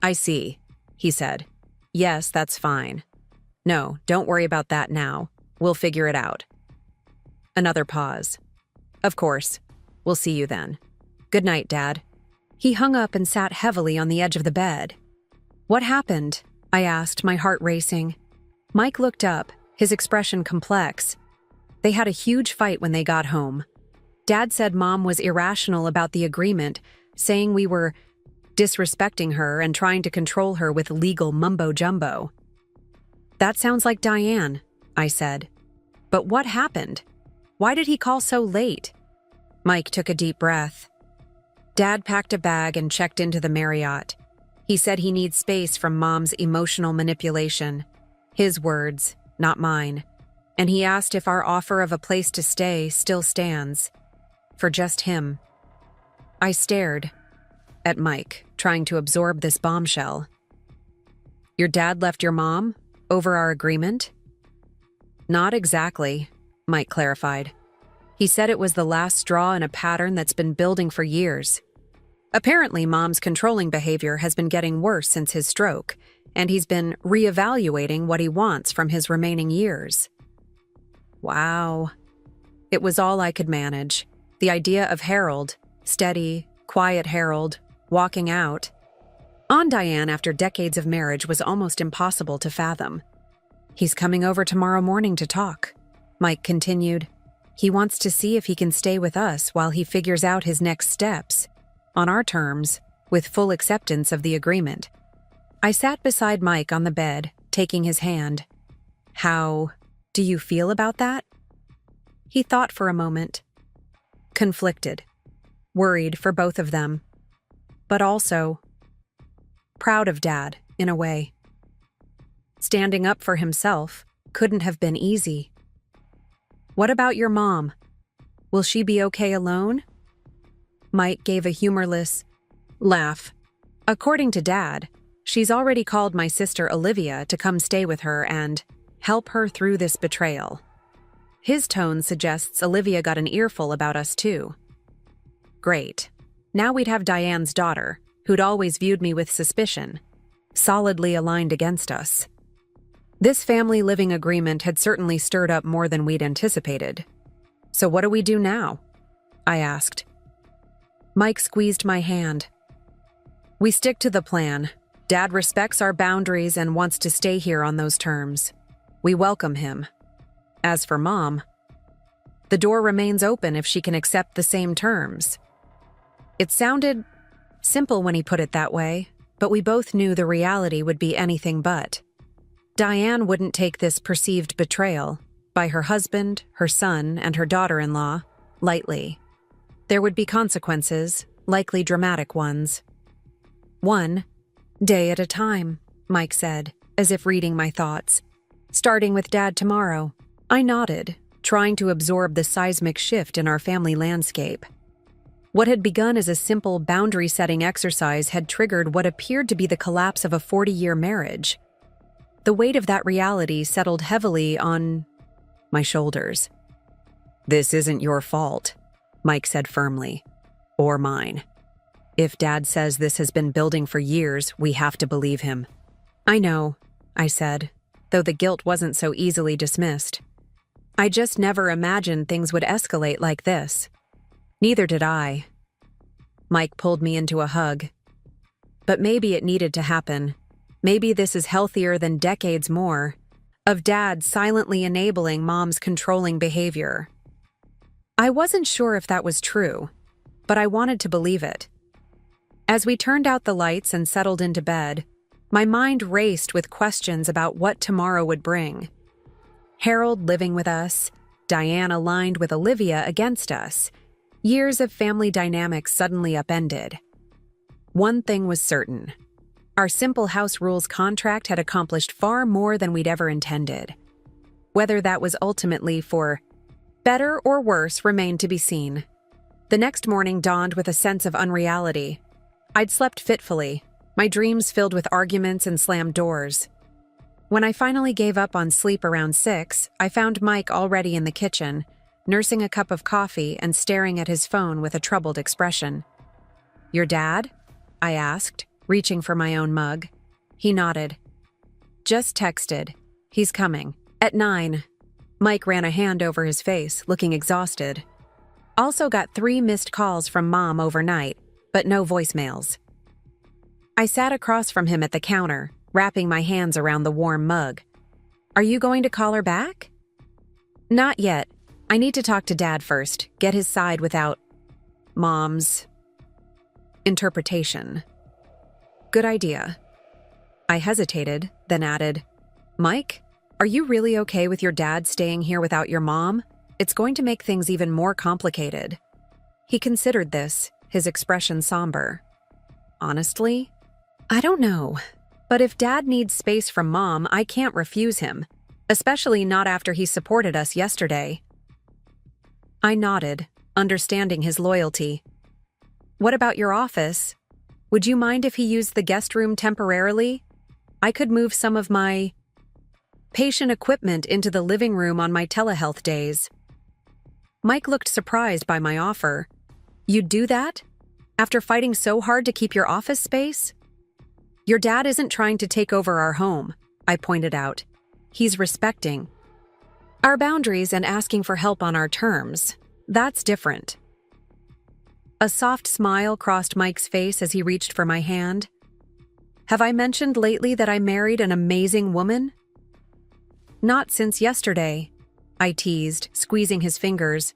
I see, he said. Yes, that's fine. No, don't worry about that now. We'll figure it out. Another pause. Of course. We'll see you then. Good night, Dad. He hung up and sat heavily on the edge of the bed. What happened? I asked, my heart racing. Mike looked up, his expression complex. They had a huge fight when they got home. Dad said Mom was irrational about the agreement, saying we were disrespecting her and trying to control her with legal mumbo-jumbo. That sounds like Diane, I said. But what happened? Why did he call so late? Mike took a deep breath. Dad packed a bag and checked into the Marriott. He said he needs space from Mom's emotional manipulation. His words, not mine. And he asked if our offer of a place to stay still stands. For just him. I stared at Mike, trying to absorb this bombshell. Your dad left your mom over our agreement? Not exactly, Mike clarified. He said it was the last straw in a pattern that's been building for years. Apparently, Mom's controlling behavior has been getting worse since his stroke, and he's been reevaluating what he wants from his remaining years. Wow. It was all I could manage. The idea of Harold, steady, quiet Harold, walking out on Diane after decades of marriage was almost impossible to fathom. He's coming over tomorrow morning to talk, Mike continued. He wants to see if he can stay with us while he figures out his next steps, on our terms, with full acceptance of the agreement. I sat beside Mike on the bed, taking his hand. How do you feel about that? He thought for a moment. Conflicted, worried for both of them, but also proud of Dad, in a way. Standing up for himself, couldn't have been easy. What about your mom? Will she be okay alone? Mike gave a humorless laugh. According to Dad, she's already called my sister Olivia to come stay with her and help her through this betrayal. His tone suggests Olivia got an earful about us too. Great. Now we'd have Diane's daughter, who'd always viewed me with suspicion, solidly aligned against us. This family living agreement had certainly stirred up more than we'd anticipated. So what do we do now? I asked. Mike squeezed my hand. We stick to the plan. Dad respects our boundaries and wants to stay here on those terms. We welcome him. As for Mom, the door remains open if she can accept the same terms. It sounded simple when he put it that way, but we both knew the reality would be anything but. Diane wouldn't take this perceived betrayal by her husband, her son, and her daughter-in-law lightly. There would be consequences, likely dramatic ones. One day at a time, Mike said, as if reading my thoughts. Starting with Dad tomorrow. I nodded, trying to absorb the seismic shift in our family landscape. What had begun as a simple boundary-setting exercise had triggered what appeared to be the collapse of a 40-year marriage. The weight of that reality settled heavily on my shoulders. This isn't your fault, Mike said firmly. Or mine. If Dad says this has been building for years, we have to believe him. I know, I said, though the guilt wasn't so easily dismissed. I just never imagined things would escalate like this. Neither did I. Mike pulled me into a hug. But maybe it needed to happen. Maybe this is healthier than decades more of Dad silently enabling Mom's controlling behavior. I wasn't sure if that was true, but I wanted to believe it. As we turned out the lights and settled into bed, my mind raced with questions about what tomorrow would bring. Harold living with us, Diane aligned with Olivia against us. Years of family dynamics suddenly upended. One thing was certain. Our simple house rules contract had accomplished far more than we'd ever intended. Whether that was ultimately for better or worse remained to be seen. The next morning dawned with a sense of unreality. I'd slept fitfully, my dreams filled with arguments and slammed doors. When I finally gave up on sleep around 6, I found Mike already in the kitchen, nursing a cup of coffee and staring at his phone with a troubled expression. "Your dad?" I asked, reaching for my own mug. He nodded. "Just texted. He's coming. At 9. Mike ran a hand over his face, looking exhausted. Also got 3 missed calls from Mom overnight, but no voicemails. I sat across from him at the counter, wrapping my hands around the warm mug. "Are you going to call her back?" "Not yet. I need to talk to Dad first, get his side without Mom's interpretation." "Good idea." I hesitated, then added, "Mike, are you really okay with your dad staying here without your mom? It's going to make things even more complicated." He considered this, his expression somber. "Honestly, I don't know. But if Dad needs space from Mom, I can't refuse him, especially not after he supported us yesterday." I nodded, understanding his loyalty. "What about your office? Would you mind if he used the guest room temporarily? I could move some of my patient equipment into the living room on my telehealth days." Mike looked surprised by my offer. "You'd do that? After fighting so hard to keep your office space?" "Your dad isn't trying to take over our home," I pointed out. "He's respecting our boundaries and asking for help on our terms. That's different." A soft smile crossed Mike's face as he reached for my hand. "Have I mentioned lately that I married an amazing woman?" "Not since yesterday," I teased, squeezing his fingers.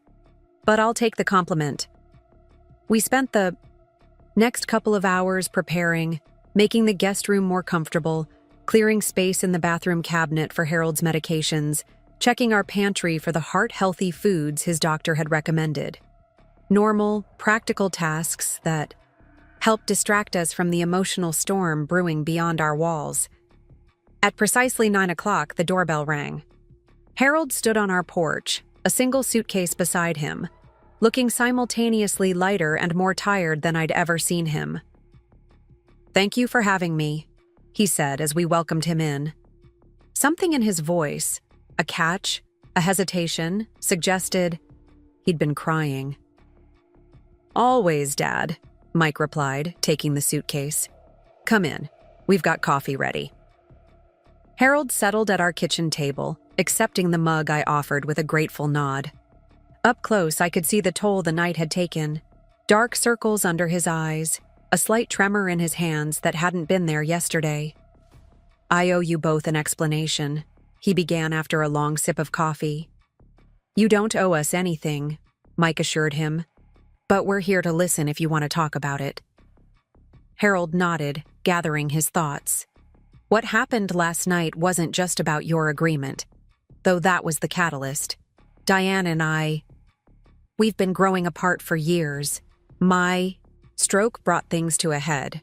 "But I'll take the compliment." We spent the next couple of hours preparing, making the guest room more comfortable, clearing space in the bathroom cabinet for Harold's medications, checking our pantry for the heart-healthy foods his doctor had recommended. Normal, practical tasks that helped distract us from the emotional storm brewing beyond our walls. At precisely 9 o'clock, the doorbell rang. Harold stood on our porch, a single suitcase beside him, looking simultaneously lighter and more tired than I'd ever seen him. "Thank you for having me," he said as we welcomed him in. Something in his voice, a catch, a hesitation, suggested he'd been crying. "Always, Dad," Mike replied, taking the suitcase. "Come in. We've got coffee ready." Harold settled at our kitchen table, accepting the mug I offered with a grateful nod. Up close, I could see the toll the night had taken. Dark circles under his eyes, a slight tremor in his hands that hadn't been there yesterday. "I owe you both an explanation," he began after a long sip of coffee. "You don't owe us anything," Mike assured him. "But we're here to listen if you want to talk about it." Harold nodded, gathering his thoughts. "What happened last night wasn't just about your agreement, though that was the catalyst. Diane and we've been growing apart for years. My stroke brought things to a head."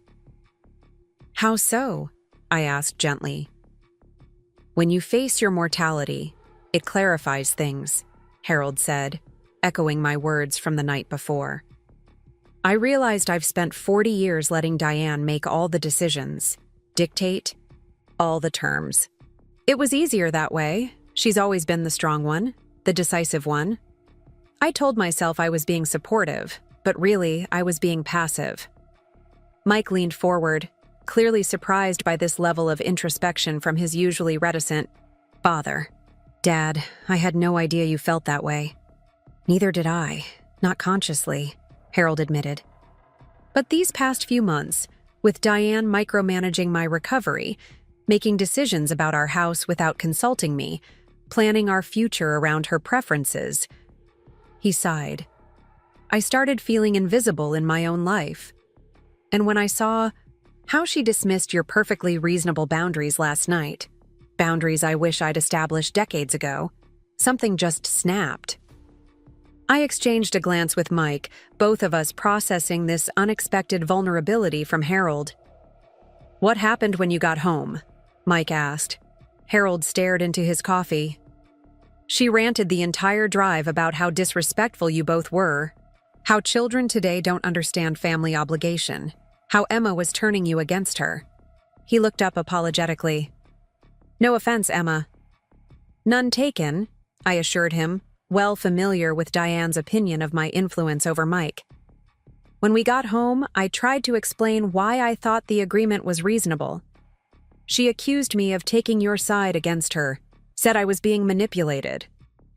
"How so?" I asked gently. "When you face your mortality, it clarifies things," Harold said, echoing my words from the night before. "I realized I've spent 40 years letting Diane make all the decisions, dictate all the terms. It was easier that way. She's always been the strong one, the decisive one. I told myself I was being supportive, but really, I was being passive." Mike leaned forward, clearly surprised by this level of introspection from his usually reticent father. "Dad, I had no idea you felt that way." "Neither did I, not consciously," Harold admitted. "But these past few months, with Diane micromanaging my recovery, making decisions about our house without consulting me, planning our future around her preferences," he sighed. "I started feeling invisible in my own life. And when I saw how she dismissed your perfectly reasonable boundaries last night, boundaries I wish I'd established decades ago, something just snapped." I exchanged a glance with Mike, both of us processing this unexpected vulnerability from Harold. "What happened when you got home?" Mike asked. Harold stared into his coffee. "She ranted the entire drive about how disrespectful you both were, how children today don't understand family obligation, how Emma was turning you against her." He looked up apologetically. "No offense, Emma." "None taken," I assured him, well familiar with Diane's opinion of my influence over Mike. "When we got home, I tried to explain why I thought the agreement was reasonable. She accused me of taking your side against her, said I was being manipulated.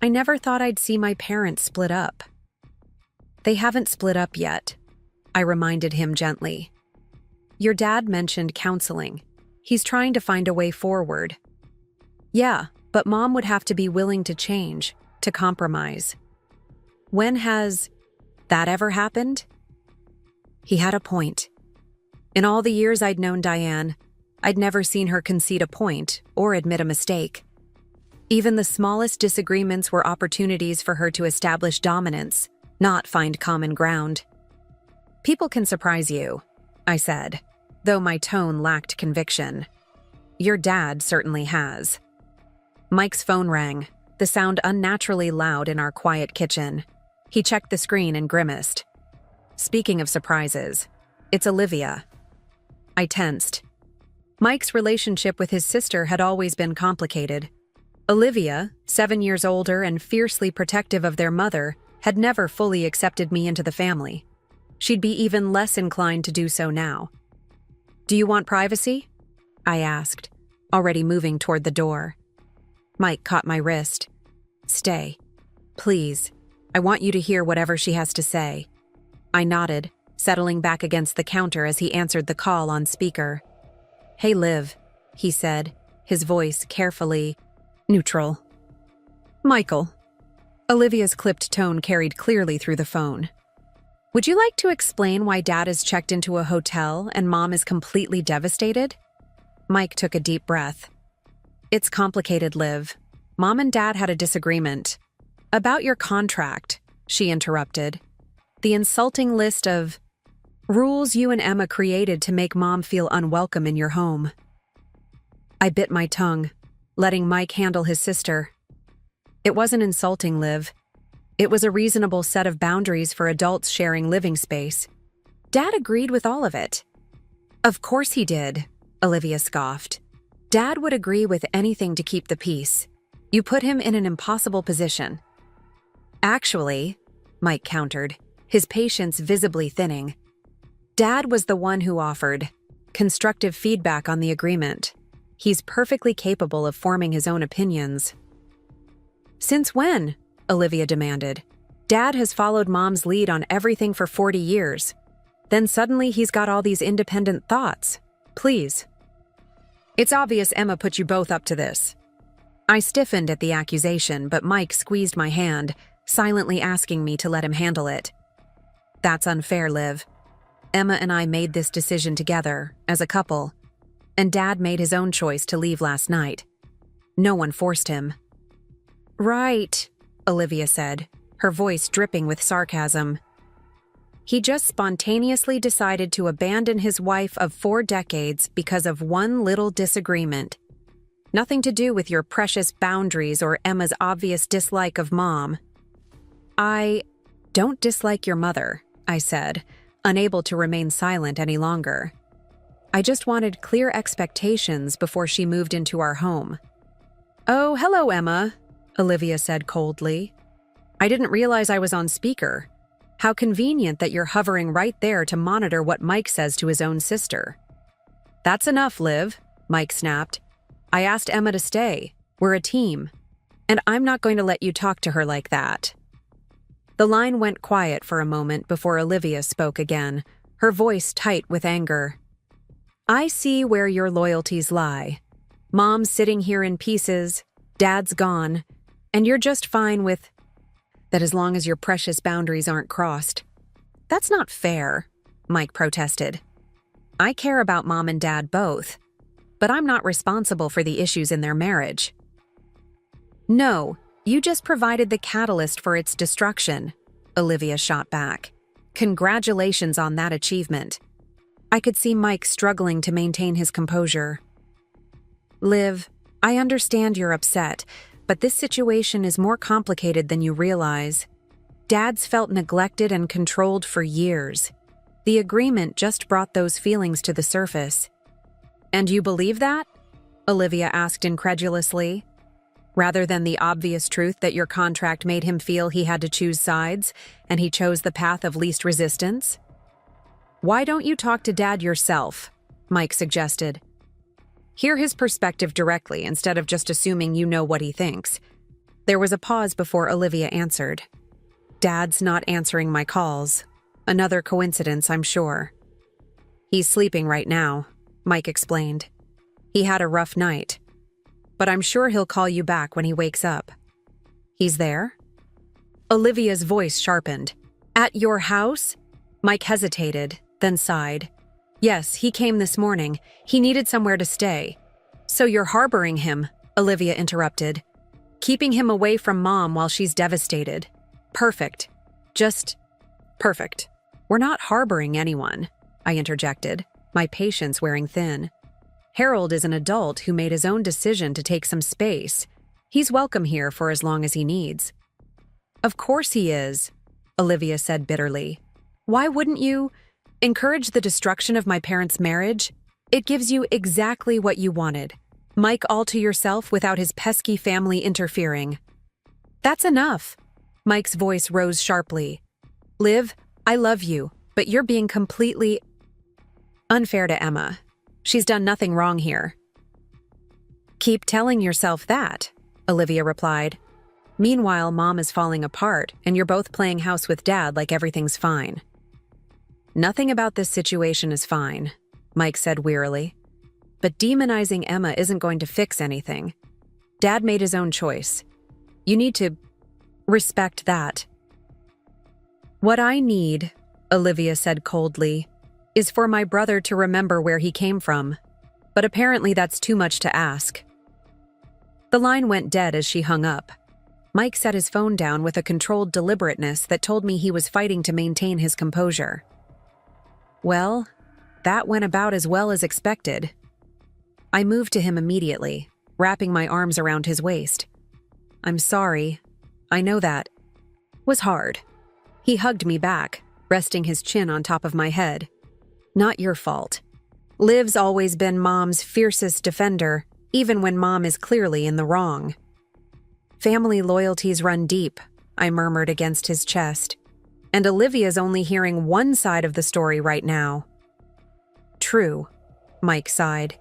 I never thought I'd see my parents split up." "They haven't split up yet," I reminded him gently. "Your dad mentioned counseling. He's trying to find a way forward." "Yeah, but Mom would have to be willing to change, to compromise." "When has that ever happened?" He had a point. In all the years I'd known Diane, I'd never seen her concede a point or admit a mistake. Even the smallest disagreements were opportunities for her to establish dominance, not find common ground. "People can surprise you," I said, though my tone lacked conviction. "Your dad certainly has." Mike's phone rang, the sound unnaturally loud in our quiet kitchen. He checked the screen and grimaced. "Speaking of surprises, it's Olivia." I tensed. Mike's relationship with his sister had always been complicated. Olivia, 7 years older and fiercely protective of their mother, had never fully accepted me into the family. She'd be even less inclined to do so now. "Do you want privacy?" I asked, already moving toward the door. Mike caught my wrist. "Stay. Please. I want you to hear whatever she has to say." I nodded, settling back against the counter as he answered the call on speaker. "Hey, Liv," he said, his voice carefully neutral. "Michael." Olivia's clipped tone carried clearly through the phone. "Would you like to explain why Dad is checked into a hotel and Mom is completely devastated?" Mike took a deep breath. "It's complicated, Liv. Mom and Dad had a disagreement. About your contract," she interrupted. "The insulting list of rules you and Emma created to make Mom feel unwelcome in your home." I bit my tongue, letting Mike handle his sister. It wasn't insulting, Liv. It was a reasonable set of boundaries for adults sharing living space. Dad agreed with all of it. Of course he did, Olivia scoffed. Dad would agree with anything to keep the peace. You put him in an impossible position. Actually, Mike countered, his patience visibly thinning. Dad was the one who offered constructive feedback on the agreement. He's perfectly capable of forming his own opinions. Since when? Olivia demanded. Dad has followed Mom's lead on everything for 40 years. Then suddenly he's got all these independent thoughts. Please. It's obvious Emma put you both up to this. I stiffened at the accusation, but Mike squeezed my hand, silently asking me to let him handle it. That's unfair, Liv. Emma and I made this decision together, as a couple, and Dad made his own choice to leave last night. No one forced him. Right, Olivia said, her voice dripping with sarcasm. He just spontaneously decided to abandon his wife of 4 decades because of one little disagreement. Nothing to do with your precious boundaries or Emma's obvious dislike of Mom. I don't dislike your mother, I said, unable to remain silent any longer. I just wanted clear expectations before she moved into our home. Oh, hello, Emma, Olivia said coldly. I didn't realize I was on speaker. How convenient that you're hovering right there to monitor what Mike says to his own sister. That's enough, Liv, Mike snapped. I asked Emma to stay. We're a team. And I'm not going to let you talk to her like that. The line went quiet for a moment before Olivia spoke again, her voice tight with anger. I see where your loyalties lie. Mom's sitting here in pieces, Dad's gone, and you're just fine with that as long as your precious boundaries aren't crossed. That's not fair, Mike protested. I care about Mom and Dad both, but I'm not responsible for the issues in their marriage. No, you just provided the catalyst for its destruction, Olivia shot back. Congratulations on that achievement. I could see Mike struggling to maintain his composure. Liv, I understand you're upset, but this situation is more complicated than you realize. Dad's felt neglected and controlled for years. The agreement just brought those feelings to the surface. And you believe that? Olivia asked incredulously. Rather than the obvious truth that your contract made him feel he had to choose sides, and he chose the path of least resistance? Why don't you talk to Dad yourself? Mike suggested. Hear his perspective directly instead of just assuming you know what he thinks. There was a pause before Olivia answered. Dad's not answering my calls. Another coincidence, I'm sure. He's sleeping right now, Mike explained. He had a rough night. But I'm sure he'll call you back when he wakes up. He's there? Olivia's voice sharpened. At your house? Mike hesitated, then sighed. Yes, he came this morning. He needed somewhere to stay. So you're harboring him, Olivia interrupted. Keeping him away from Mom while she's devastated. Perfect. Just perfect. We're not harboring anyone, I interjected, my patience wearing thin. Harold is an adult who made his own decision to take some space. He's welcome here for as long as he needs. Of course he is, Olivia said bitterly. Why wouldn't you encourage the destruction of my parents' marriage? It gives you exactly what you wanted. Mike all to yourself without his pesky family interfering. That's enough. Mike's voice rose sharply. Liv, I love you, but you're being completely unfair to Emma. She's done nothing wrong here. Keep telling yourself that, Olivia replied. Meanwhile, Mom is falling apart, and you're both playing house with Dad like everything's fine. Nothing about this situation is fine, Mike said wearily. But demonizing Emma isn't going to fix anything. Dad made his own choice. You need to respect that. What I need, Olivia said coldly, is for my brother to remember where he came from. But apparently that's too much to ask. The line went dead as she hung up. Mike set his phone down with a controlled deliberateness that told me he was fighting to maintain his composure. Well, that went about as well as expected. I moved to him immediately, wrapping my arms around his waist. I'm sorry. I know that was hard. He hugged me back, resting his chin on top of my head. Not your fault. Liv's always been Mom's fiercest defender, even when Mom is clearly in the wrong. Family loyalties run deep, I murmured against his chest. And Olivia's only hearing one side of the story right now. True, Mike sighed.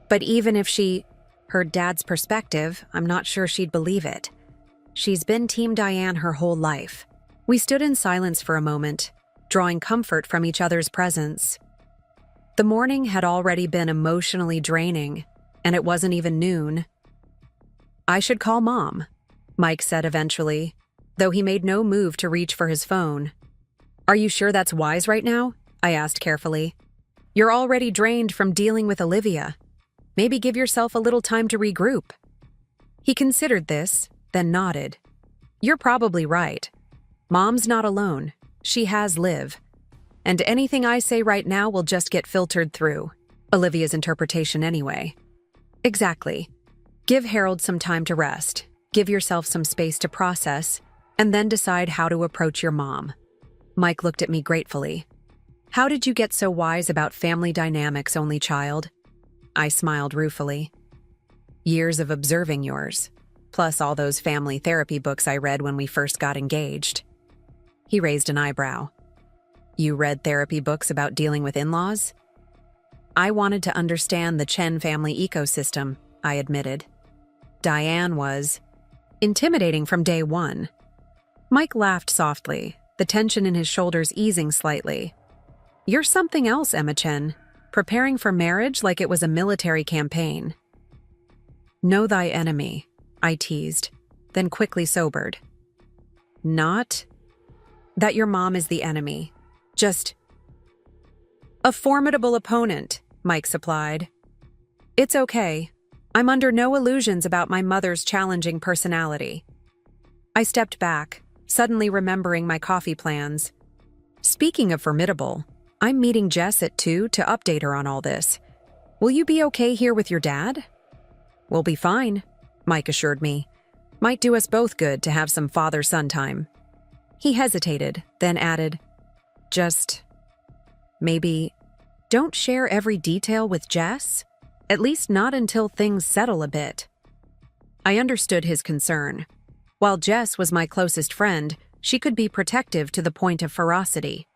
But even if she heard Dad's perspective, I'm not sure she'd believe it. She's been Team Diane her whole life. We stood in silence for a moment, drawing comfort from each other's presence. The morning had already been emotionally draining, and it wasn't even noon. I should call Mom, Mike said eventually, though he made no move to reach for his phone. Are you sure that's wise right now? I asked carefully. You're already drained from dealing with Olivia. Maybe give yourself a little time to regroup. He considered this, then nodded. You're probably right. Mom's not alone. She has Liv. And anything I say right now will just get filtered through. Olivia's interpretation anyway. Exactly. Give Harold some time to rest. Give yourself some space to process, and then decide how to approach your mom. Mike looked at me gratefully. How did you get so wise about family dynamics, only child? I smiled ruefully. Years of observing yours, plus all those family therapy books I read when we first got engaged. He raised an eyebrow. You read therapy books about dealing with in-laws? I wanted to understand the Chen family ecosystem, I admitted. Diane was intimidating from day one. Mike laughed softly, the tension in his shoulders easing slightly. You're something else, Emma Chen, preparing for marriage like it was a military campaign. Know thy enemy, I teased, then quickly sobered. Not that your mom is the enemy, just a formidable opponent, Mike supplied. It's okay. I'm under no illusions about my mother's challenging personality. I stepped back, suddenly remembering my coffee plans. Speaking of formidable, I'm meeting Jess at 2 to update her on all this. Will you be okay here with your dad? We'll be fine, Mike assured me. Might do us both good to have some father-son time. He hesitated, then added, just maybe don't share every detail with Jess? At least not until things settle a bit. I understood his concern. While Jess was my closest friend, she could be protective to the point of ferocity.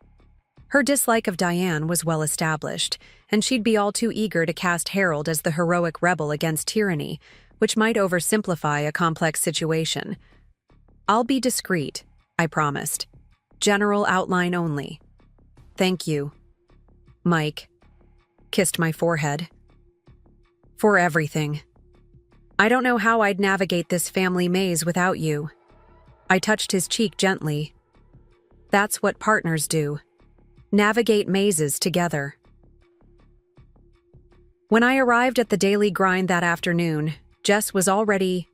Her dislike of Diane was well established, and she'd be all too eager to cast Harold as the heroic rebel against tyranny, which might oversimplify a complex situation. I'll be discreet, I promised. General outline only. Thank you. Mike kissed my forehead. For everything. I don't know how I'd navigate this family maze without you. I touched his cheek gently. That's what partners do. Navigate mazes together. When I arrived at the daily grind that afternoon, Jess was already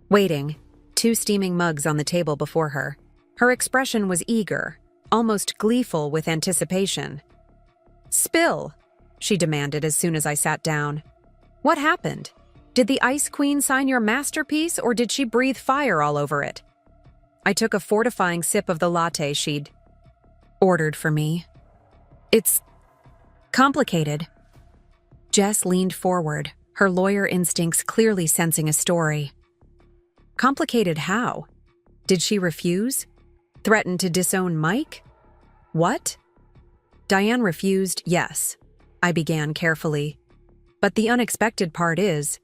waiting, 2 steaming mugs on the table before her. Her expression was eager, almost gleeful with anticipation. Spill, she demanded as soon as I sat down. What happened? Did the Ice Queen sign your masterpiece, or did she breathe fire all over it? I took a fortifying sip of the latte she'd ordered for me. It's complicated. Jess leaned forward, her lawyer instincts clearly sensing a story. Complicated how? Did she refuse? Threaten to disown Mike? What? Diane refused, yes, I began carefully. But the unexpected part is,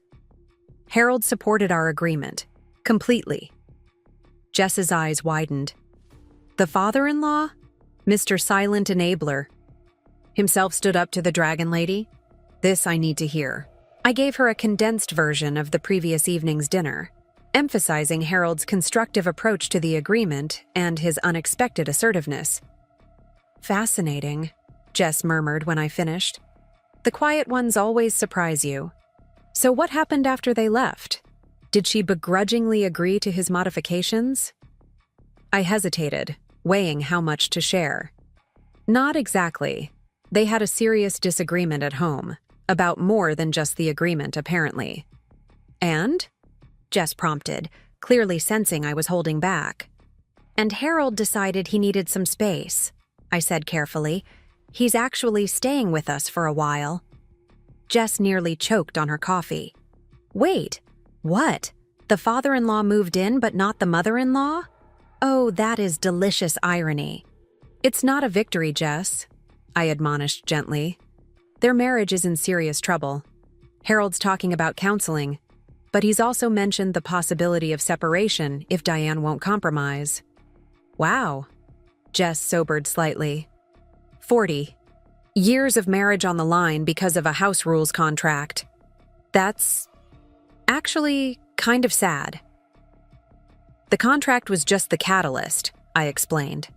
Harold supported our agreement, completely. Jess's eyes widened. The father-in-law? Mr. Silent Enabler. Himself stood up to the Dragon Lady? This I need to hear. I gave her a condensed version of the previous evening's dinner, emphasizing Harold's constructive approach to the agreement and his unexpected assertiveness. Fascinating, Jess murmured when I finished. The quiet ones always surprise you. So what happened after they left? Did she begrudgingly agree to his modifications? I hesitated, weighing how much to share. Not exactly. They had a serious disagreement at home, about more than just the agreement, apparently. And? Jess prompted, clearly sensing I was holding back. "And Harold decided he needed some space," I said carefully. "He's actually staying with us for a while." Jess nearly choked on her coffee. "Wait, what? The father-in-law moved in but not the mother-in-law? Oh, that is delicious irony." "It's not a victory, Jess," I admonished gently. "Their marriage is in serious trouble. Harold's talking about counseling, but he's also mentioned the possibility of separation if Diane won't compromise." "Wow." Jess sobered slightly. 40. Years of marriage on the line because of a house rules contract. That's actually kind of sad. "The contract was just the catalyst," I explained.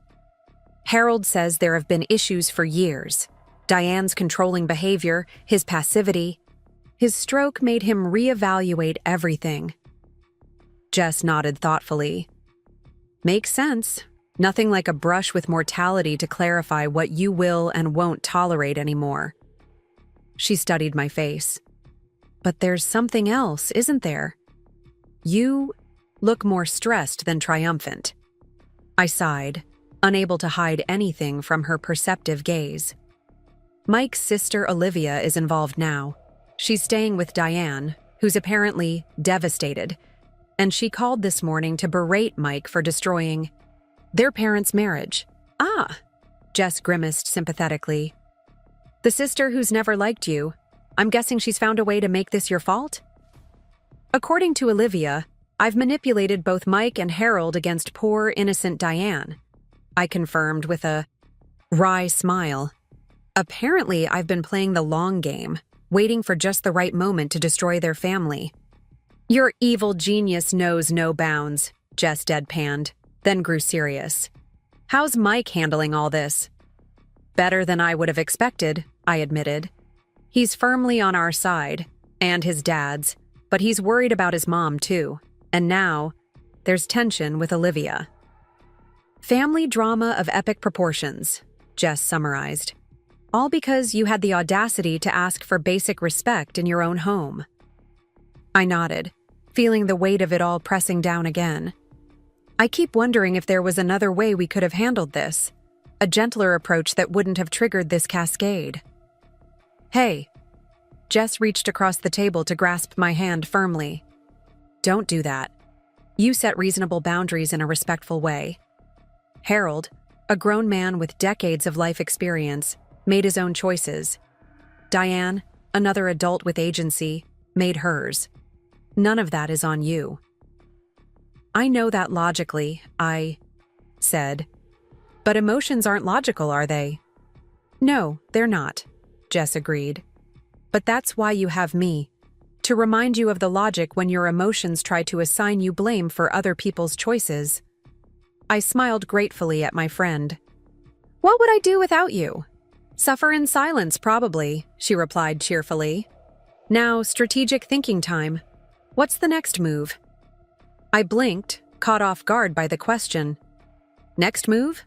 "Harold says there have been issues for years. Diane's controlling behavior, his passivity. His stroke made him reevaluate everything." Jess nodded thoughtfully. "Makes sense. Nothing like a brush with mortality to clarify what you will and won't tolerate anymore." She studied my face. "But there's something else, isn't there? You look more stressed than triumphant." I sighed, unable to hide anything from her perceptive gaze. "Mike's sister Olivia is involved now. She's staying with Diane, who's apparently devastated, and she called this morning to berate Mike for destroying their parents' marriage." "Ah," Jess grimaced sympathetically. "The sister who's never liked you. I'm guessing she's found a way to make this your fault?" "According to Olivia, I've manipulated both Mike and Harold against poor, innocent Diane," I confirmed with a wry smile. "Apparently, I've been playing the long game, waiting for just the right moment to destroy their family." "Your evil genius knows no bounds," Jess deadpanned, then grew serious. "How's Mike handling all this?" "Better than I would have expected," I admitted. "He's firmly on our side, and his dad's, but he's worried about his mom too. And now, there's tension with Olivia." "Family drama of epic proportions," Jess summarized. "All because you had the audacity to ask for basic respect in your own home." I nodded, feeling the weight of it all pressing down again. "I keep wondering if there was another way we could have handled this, a gentler approach that wouldn't have triggered this cascade." "Hey." Jess reached across the table to grasp my hand firmly. "Don't do that. You set reasonable boundaries in a respectful way. Harold, a grown man with decades of life experience, made his own choices. Diane, another adult with agency, made hers. None of that is on you." "I know that logically," I said. "But emotions aren't logical, are they?" "No, they're not," Jess agreed. "But that's why you have me, to remind you of the logic when your emotions try to assign you blame for other people's choices." I smiled gratefully at my friend. "What would I do without you?" "Suffer in silence, probably," she replied cheerfully. "Now, strategic thinking time. What's the next move?" I blinked, caught off guard by the question. "Next move?"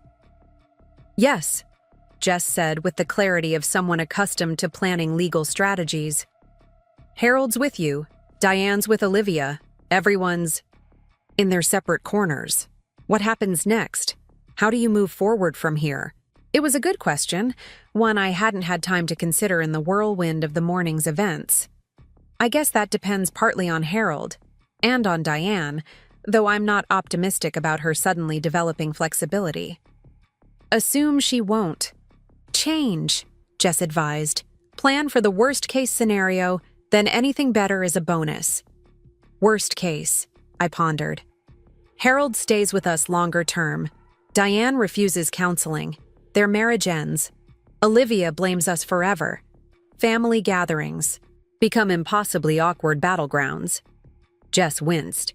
"Yes," Jess said with the clarity of someone accustomed to planning legal strategies. "Harold's with you, Diane's with Olivia, everyone's in their separate corners. What happens next? How do you move forward from here?" It was a good question, one I hadn't had time to consider in the whirlwind of the morning's events. I guess that depends partly on Harold, and on Diane, though I'm not optimistic about her suddenly developing flexibility. "Assume she won't. Change," Jess advised. "Plan for the worst-case scenario, then anything better is a bonus." "Worst case," I pondered. "Harold stays with us longer term. Diane refuses counseling. Their marriage ends. Olivia blames us forever. Family gatherings become impossibly awkward battlegrounds." Jess winced.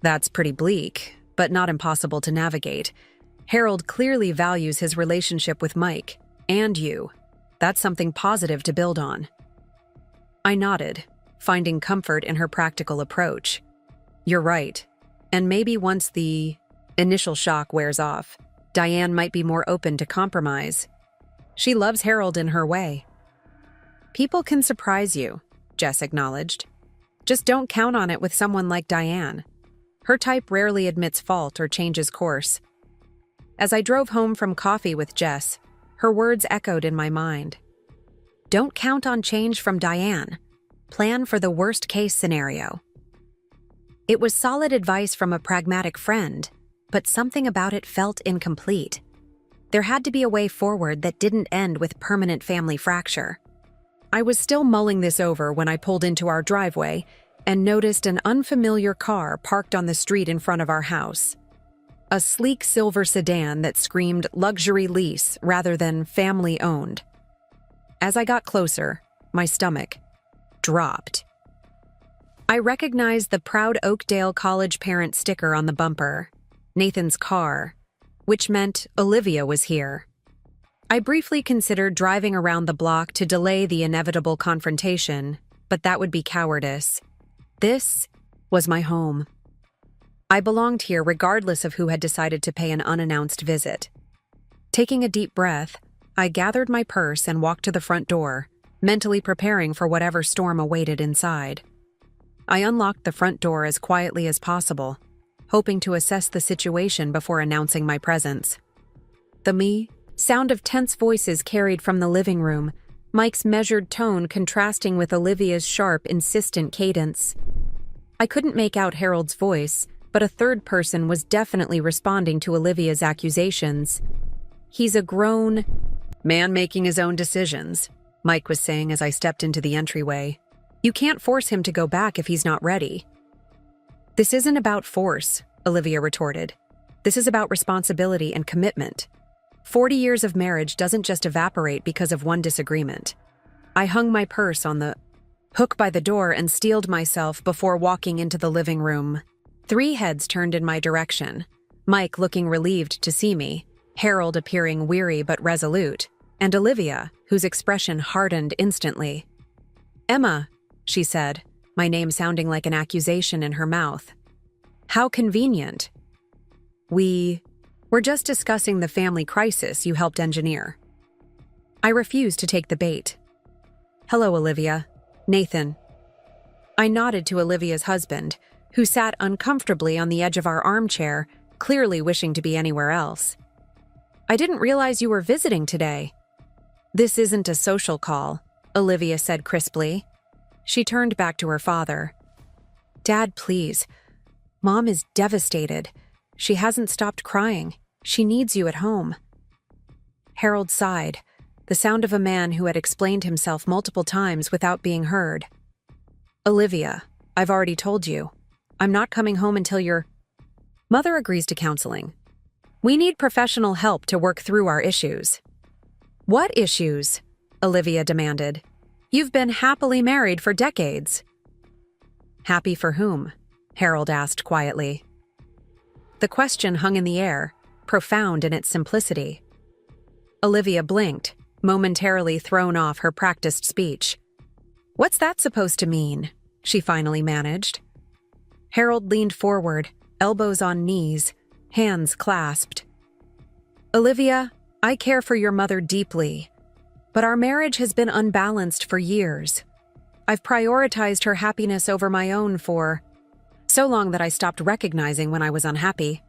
"That's pretty bleak, but not impossible to navigate. Harold clearly values his relationship with Mike, and you. That's something positive to build on." I nodded, finding comfort in her practical approach. "You're right, and maybe once the initial shock wears off, Diane might be more open to compromise. She loves Harold in her way." "People can surprise you," Jess acknowledged. "Just don't count on it with someone like Diane. Her type rarely admits fault or changes course. As I drove home from coffee with Jess, her words echoed in my mind. Don't count on change from Diane. Plan for the worst-case scenario. It was solid advice from a pragmatic friend, but something about it felt incomplete. There had to be a way forward that didn't end with permanent family fracture. I was still mulling this over when I pulled into our driveway and noticed an unfamiliar car parked on the street in front of our house. A sleek silver sedan that screamed luxury lease rather than family-owned. As I got closer, my stomach dropped. I recognized the proud Oakdale College parent sticker on the bumper, Nathan's car, which meant Olivia was here. I briefly considered driving around the block to delay the inevitable confrontation, but that would be cowardice. This was my home. I belonged here regardless of who had decided to pay an unannounced visit. Taking a deep breath, I gathered my purse and walked to the front door, mentally preparing for whatever storm awaited inside. I unlocked the front door as quietly as possible, hoping to assess the situation before announcing my presence. The sound of tense voices carried from the living room, Mike's measured tone contrasting with Olivia's sharp, insistent cadence. I couldn't make out Harold's voice, but a third person was definitely responding to Olivia's accusations. He's a grown man making his own decisions, Mike was saying as I stepped into the entryway. You can't force him to go back if he's not ready. This isn't about force, Olivia retorted. This is about responsibility and commitment. 40 years of marriage doesn't just evaporate because of one disagreement. I hung my purse on the hook by the door and steeled myself before walking into the living room. 3 heads turned in my direction, Mike looking relieved to see me, Harold appearing weary but resolute, and Olivia, whose expression hardened instantly. Emma, she said, my name sounding like an accusation in her mouth. How convenient. We're just discussing the family crisis you helped engineer. I refused to take the bait. Hello, Olivia. Nathan. I nodded to Olivia's husband, who sat uncomfortably on the edge of our armchair, clearly wishing to be anywhere else. I didn't realize you were visiting today. This isn't a social call, Olivia said crisply. She turned back to her father. Dad, please. Mom is devastated. She hasn't stopped crying. She needs you at home. Harold sighed, the sound of a man who had explained himself multiple times without being heard. Olivia, I've already told you. I'm not coming home until your mother agrees to counseling. We need professional help to work through our issues. What issues? Olivia demanded. You've been happily married for decades. Happy for whom? Harold asked quietly. The question hung in the air, profound in its simplicity. Olivia blinked, momentarily thrown off her practiced speech. What's that supposed to mean? She finally managed. Harold leaned forward, elbows on knees, hands clasped. Olivia, I care for your mother deeply, but our marriage has been unbalanced for years. I've prioritized her happiness over my own for so long that I stopped recognizing when I was unhappy.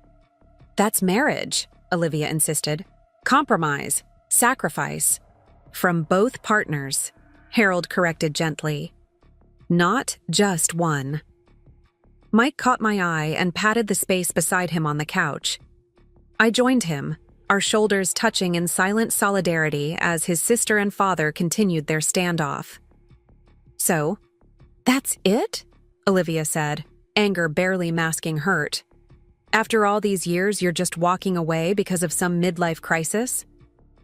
That's marriage, Olivia insisted. Compromise, sacrifice. From both partners, Harold corrected gently. Not just one. Mike caught my eye and patted the space beside him on the couch. I joined him, our shoulders touching in silent solidarity as his sister and father continued their standoff. So, that's it? Olivia said, anger barely masking hurt. After all these years, you're just walking away because of some midlife crisis?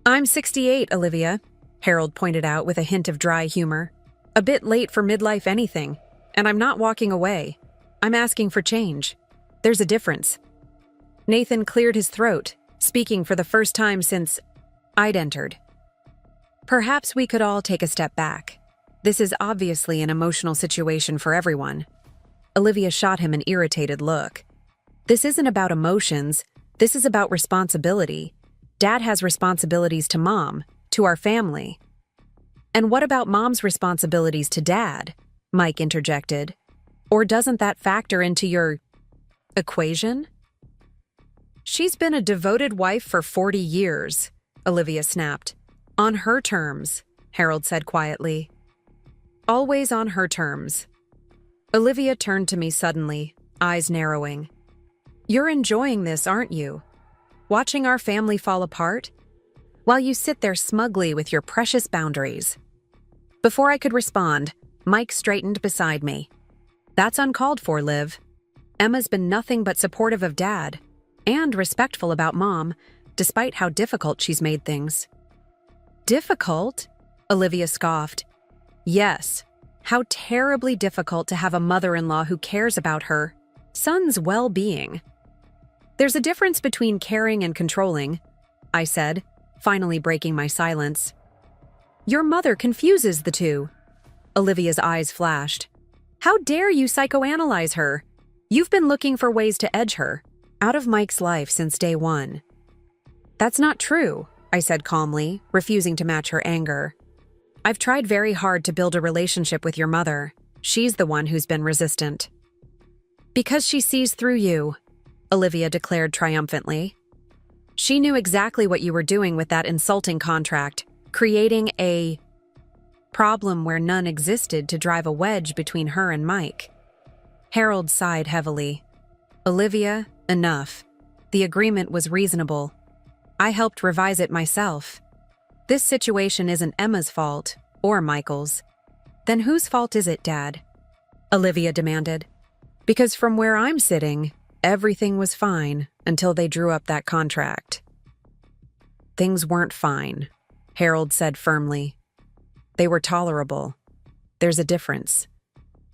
I'm 68, Olivia, Harold pointed out with a hint of dry humor. A bit late for midlife anything, and I'm not walking away. I'm asking for change. There's a difference. Nathan cleared his throat, speaking for the first time since I'd entered. Perhaps we could all take a step back. This is obviously an emotional situation for everyone. Olivia shot him an irritated look. This isn't about emotions. This is about responsibility. Dad has responsibilities to Mom, to our family. And what about Mom's responsibilities to Dad? Mike interjected. Or doesn't that factor into your Equation? She's been a devoted wife for 40 years, Olivia snapped. On her terms, Harold said quietly. Always on her terms. Olivia turned to me suddenly, eyes narrowing. You're enjoying this, aren't you? Watching our family fall apart? While you sit there smugly with your precious boundaries. Before I could respond, Mike straightened beside me. That's uncalled for, Liv. Emma's been nothing but supportive of Dad, and respectful about Mom, despite how difficult she's made things. Difficult? Olivia scoffed. Yes, how terribly difficult to have a mother-in-law who cares about her son's well-being. There's a difference between caring and controlling, I said, finally breaking my silence. Your mother confuses the two. Olivia's eyes flashed. How dare you psychoanalyze her? You've been looking for ways to edge her out of Mike's life since day one. That's not true, I said calmly, refusing to match her anger. I've tried very hard to build a relationship with your mother. She's the one who's been resistant. Because she sees through you, Olivia declared triumphantly. She knew exactly what you were doing with that insulting contract, creating a problem where none existed to drive a wedge between her and Mike. Harold sighed heavily. Olivia, enough. The agreement was reasonable. I helped revise it myself. This situation isn't Emma's fault, or Michael's. Then whose fault is it, Dad? Olivia demanded. Because from where I'm sitting, everything was fine until they drew up that contract. Things weren't fine, Harold said firmly. They were tolerable. There's a difference.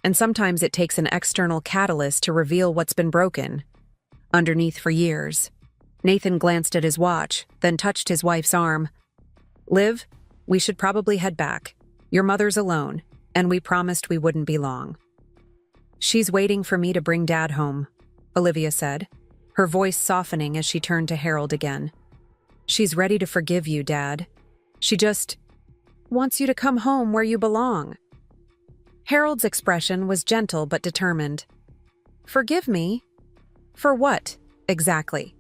And sometimes it takes an external catalyst to reveal what's been broken. Underneath for years. Nathan glanced at his watch, then touched his wife's arm. Liv, we should probably head back. Your mother's alone, and we promised we wouldn't be long. She's waiting for me to bring Dad home, Olivia said, her voice softening as she turned to Harold again. She's ready to forgive you, Dad. She just wants you to come home where you belong. Harold's expression was gentle but determined. Forgive me? For what, exactly?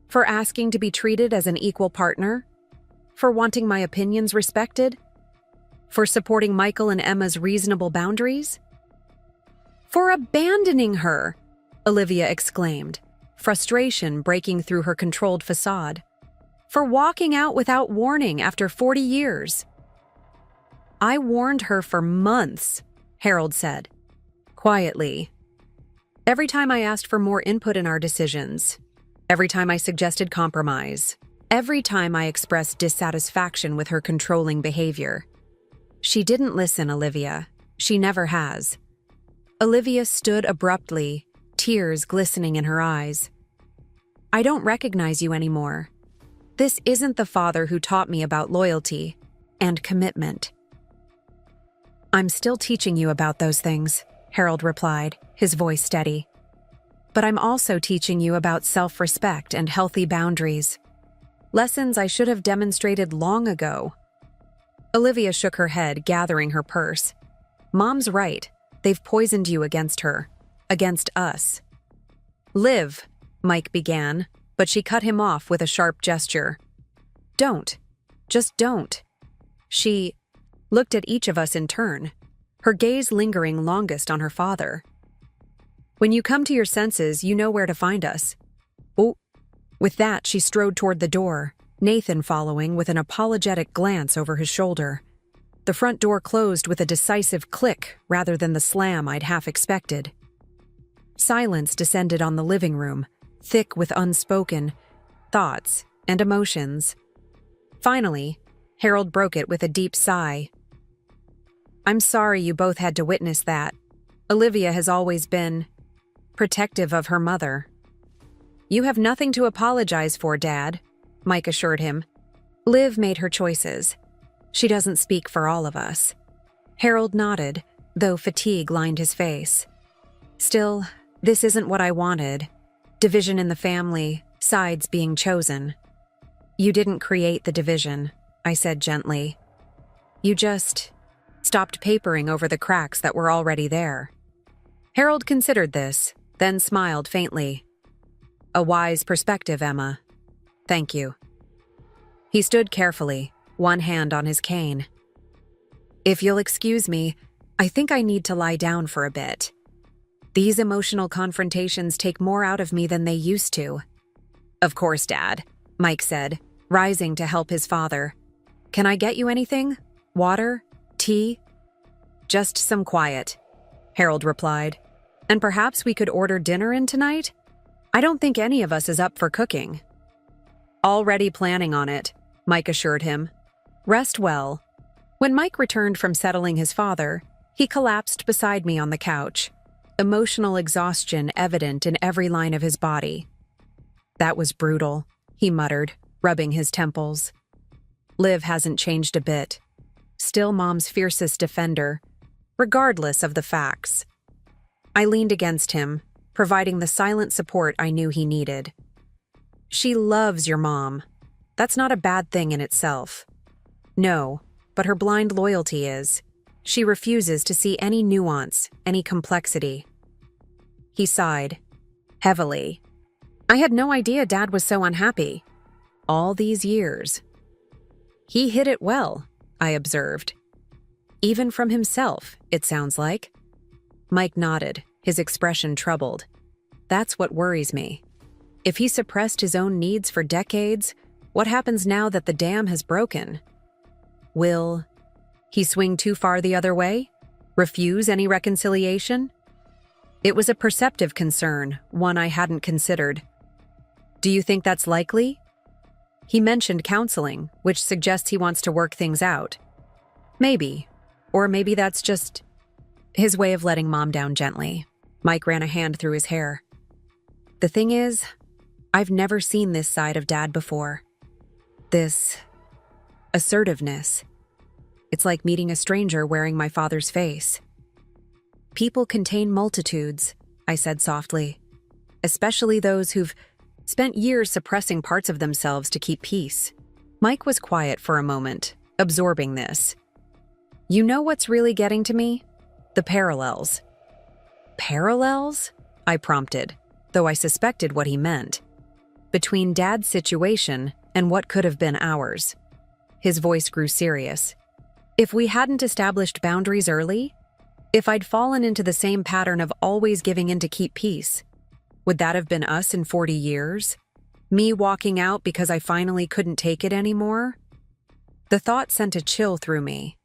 For asking to be treated as an equal partner? For wanting my opinions respected? For supporting Michael and Emma's reasonable boundaries? For abandoning her, Olivia exclaimed, frustration breaking through her controlled facade. For walking out without warning after 40 years. I warned her for months, Harold said, quietly. Every time I asked for more input in our decisions, every time I suggested compromise, every time I expressed dissatisfaction with her controlling behavior. She didn't listen, Olivia. She never has. Olivia stood abruptly, tears glistening in her eyes. I don't recognize you anymore. This isn't the father who taught me about loyalty and commitment. I'm still teaching you about those things, Harold replied, his voice steady. But I'm also teaching you about self-respect and healthy boundaries. Lessons I should have demonstrated long ago. Olivia shook her head, gathering her purse. Mom's right. They've poisoned you against her. Against us. Liv, Mike began, but she cut him off with a sharp gesture. Don't. Just don't. She looked at each of us in turn, her gaze lingering longest on her father. When you come to your senses, you know where to find us. Oh. With that, she strode toward the door, Nathan following with an apologetic glance over his shoulder. The front door closed with a decisive click rather than the slam I'd half expected. Silence descended on the living room, thick with unspoken thoughts and emotions. Finally, Harold broke it with a deep sigh. I'm sorry you both had to witness that. Olivia has always been protective of her mother. You have nothing to apologize for, Dad, Mike assured him. Liv made her choices. She doesn't speak for all of us. Harold nodded, though fatigue lined his face. Still, this isn't what I wanted. Division in the family, sides being chosen. You didn't create the division, I said gently. You just stopped papering over the cracks that were already there. Harold considered this, then smiled faintly. A wise perspective, Emma. Thank you. He stood carefully, one hand on his cane. If you'll excuse me, I think I need to lie down for a bit. These emotional confrontations take more out of me than they used to. Of course, Dad, Mike said, rising to help his father. Can I get you anything? Water? Tea? Just some quiet, Harold replied. And perhaps we could order dinner in tonight? I don't think any of us is up for cooking. Already planning on it, Mike assured him. Rest well. When Mike returned from settling his father, he collapsed beside me on the couch, emotional exhaustion evident in every line of his body. That was brutal, he muttered, rubbing his temples. Liv hasn't changed a bit. Still Mom's fiercest defender, regardless of the facts. I leaned against him, providing the silent support I knew he needed. She loves your mom. That's not a bad thing in itself. No, but her blind loyalty is. She refuses to see any nuance, any complexity. He sighed, heavily. I had no idea Dad was so unhappy. All these years. He hid it well, I observed. Even from himself, it sounds like. Mike nodded, his expression troubled. That's what worries me. If he suppressed his own needs for decades, what happens now that the dam has broken? Will he swing too far the other way? Refuse any reconciliation? It was a perceptive concern, one I hadn't considered. Do you think that's likely? He mentioned counseling, which suggests he wants to work things out. Maybe. Or maybe that's just his way of letting Mom down gently. Mike ran a hand through his hair. The thing is, I've never seen this side of Dad before. This assertiveness. It's like meeting a stranger wearing my father's face. People contain multitudes, I said softly, especially those who've spent years suppressing parts of themselves to keep peace. Mike was quiet for a moment, absorbing this. You know what's really getting to me? The parallels. Parallels? I prompted, though I suspected what he meant. Between Dad's situation and what could have been ours. His voice grew serious. If we hadn't established boundaries early, if I'd fallen into the same pattern of always giving in to keep peace, would that have been us in 40 years? Me walking out because I finally couldn't take it anymore? The thought sent a chill through me.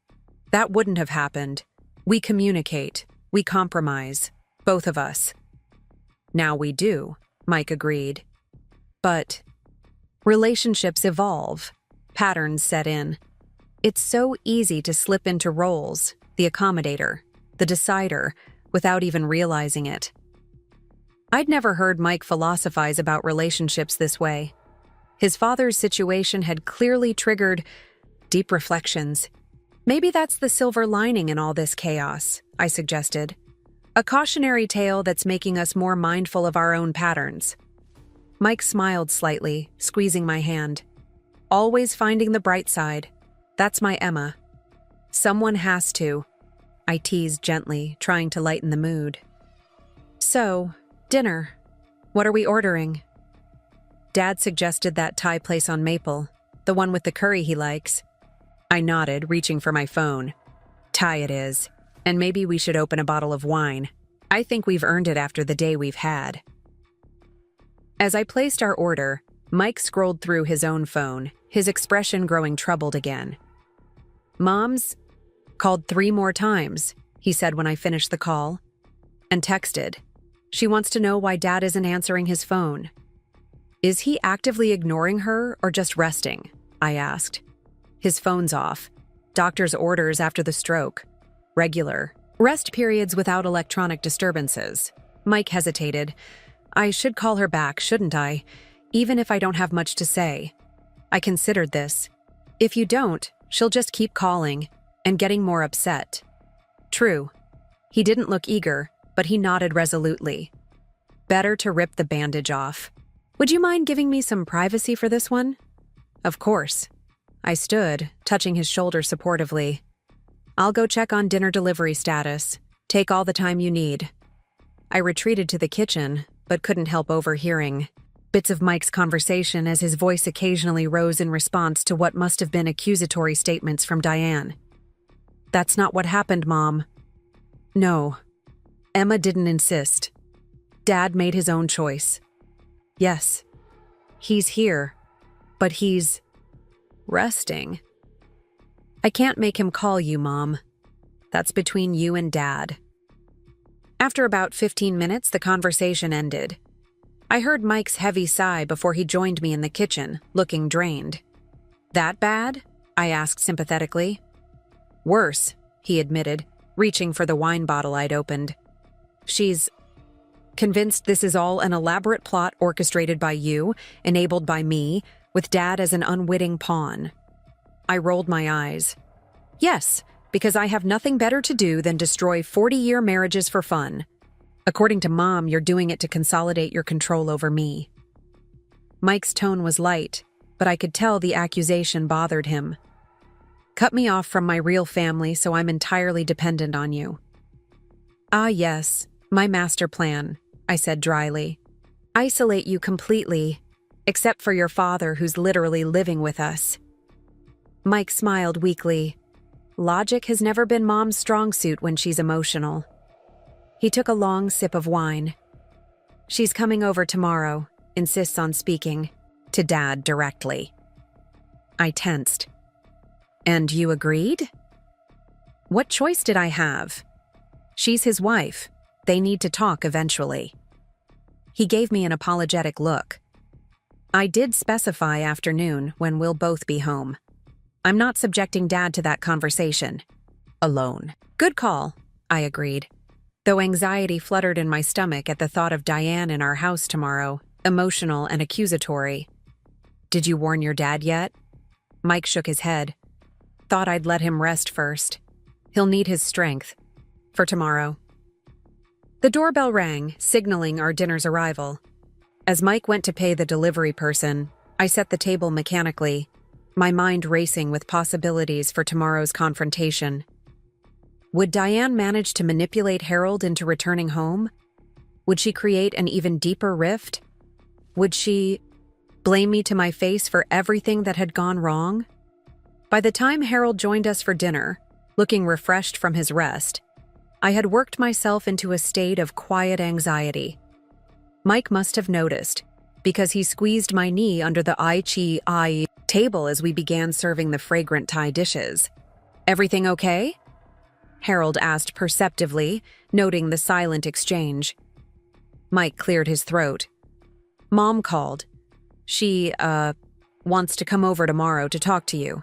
That wouldn't have happened. We communicate. We compromise. Both of us. Now we do, Mike agreed. But relationships evolve. Patterns set in. It's so easy to slip into roles, the accommodator, the decider, without even realizing it. I'd never heard Mike philosophize about relationships this way. His father's situation had clearly triggered deep reflections. Maybe that's the silver lining in all this chaos, I suggested. A cautionary tale that's making us more mindful of our own patterns. Mike smiled slightly, squeezing my hand. Always finding the bright side. That's my Emma. Someone has to. I teased gently, trying to lighten the mood. So, dinner. What are we ordering? Dad suggested that Thai place on Maple, the one with the curry he likes. I nodded, reaching for my phone. Thai it is, and maybe we should open a bottle of wine. I think we've earned it after the day we've had. As I placed our order, Mike scrolled through his own phone, his expression growing troubled again. Mom's called 3 more times, he said when I finished the call, and texted. She wants to know why Dad isn't answering his phone. Is he actively ignoring her or just resting? I asked. His phone's off. Doctor's orders after the stroke. Regular. Rest periods without electronic disturbances. Mike hesitated. I should call her back, shouldn't I? Even if I don't have much to say. I considered this. If you don't, she'll just keep calling and getting more upset. True. He didn't look eager, but he nodded resolutely. Better to rip the bandage off. Would you mind giving me some privacy for this one? Of course. I stood, touching his shoulder supportively. I'll go check on dinner delivery status. Take all the time you need. I retreated to the kitchen, but couldn't help overhearing bits of Mike's conversation as his voice occasionally rose in response to what must have been accusatory statements from Diane. "That's not what happened, Mom." "No." Emma didn't insist. "Dad made his own choice." "Yes. He's here, but he's resting." "I can't make him call you, Mom. That's between you and Dad." After about 15 minutes, the conversation ended. I heard Mike's heavy sigh before he joined me in the kitchen, looking drained. "That bad?" I asked sympathetically. "Worse," he admitted, reaching for the wine bottle I'd opened. "She's convinced this is all an elaborate plot orchestrated by you, enabled by me, with Dad as an unwitting pawn." I rolled my eyes. "Yes, because I have nothing better to do than destroy 40-year marriages for fun. According to Mom, you're doing it to consolidate your control over me." Mike's tone was light, but I could tell the accusation bothered him. "Cut me off from my real family so I'm entirely dependent on you." "Ah, yes, my master plan," I said dryly. "Isolate you completely, except for your father who's literally living with us." Mike smiled weakly. Logic has never been Mom's strong suit when she's emotional. He took a long sip of wine. "She's coming over tomorrow," insists on speaking to Dad directly. I tensed. "And you agreed?" "What choice did I have? She's his wife. They need to talk eventually." He gave me an apologetic look. "I did specify afternoon when we'll both be home. I'm not subjecting Dad to that conversation alone." "Good call," I agreed, though anxiety fluttered in my stomach at the thought of Diane in our house tomorrow, emotional and accusatory. "Did you warn your dad yet?" Mike shook his head. "Thought I'd let him rest first. He'll need his strength for tomorrow." The doorbell rang, signaling our dinner's arrival. As Mike went to pay the delivery person, I set the table mechanically, my mind racing with possibilities for tomorrow's confrontation. Would Diane manage to manipulate Harold into returning home? Would she create an even deeper rift? Would she blame me to my face for everything that had gone wrong? By the time Harold joined us for dinner, looking refreshed from his rest, I had worked myself into a state of quiet anxiety. Mike must have noticed, because he squeezed my knee under the I table as we began serving the fragrant Thai dishes. "Everything okay?" Harold asked perceptively, noting the silent exchange. Mike cleared his throat. "Mom called. She, wants to come over tomorrow to talk to you."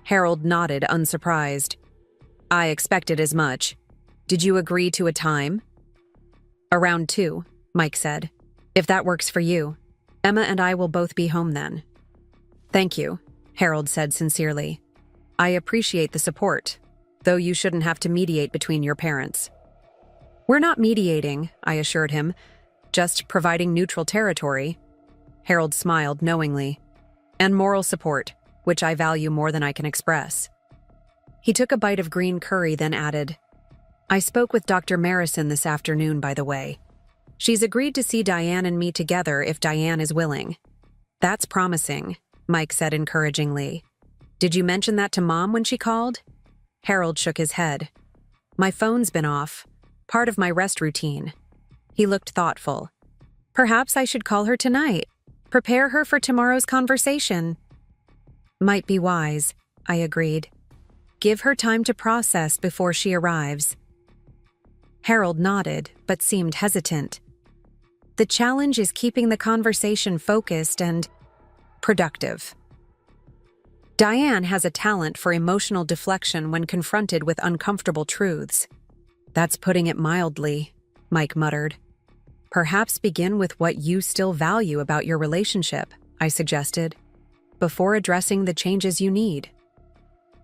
Harold nodded, unsurprised. "I expected as much. Did you agree to a time?" "Around 2, Mike said. "If that works for you. Emma and I will both be home then." "Thank you," Harold said sincerely. "I appreciate the support, though you shouldn't have to mediate between your parents." "We're not mediating," I assured him, "just providing neutral territory." Harold smiled knowingly. "And moral support, which I value more than I can express." He took a bite of green curry, then added, "I spoke with Dr. Marison this afternoon, by the way. She's agreed to see Diane and me together if Diane is willing." "That's promising," Mike said encouragingly. "Did you mention that to Mom when she called?" Harold shook his head. "My phone's been off, part of my rest routine." He looked thoughtful. "Perhaps I should call her tonight. Prepare her for tomorrow's conversation." "Might be wise," I agreed. "Give her time to process before she arrives." Harold nodded, but seemed hesitant. "The challenge is keeping the conversation focused and productive." Diane has a talent for emotional deflection when confronted with uncomfortable truths. "That's putting it mildly," Mike muttered. "Perhaps begin with what you still value about your relationship," I suggested, "before addressing the changes you need."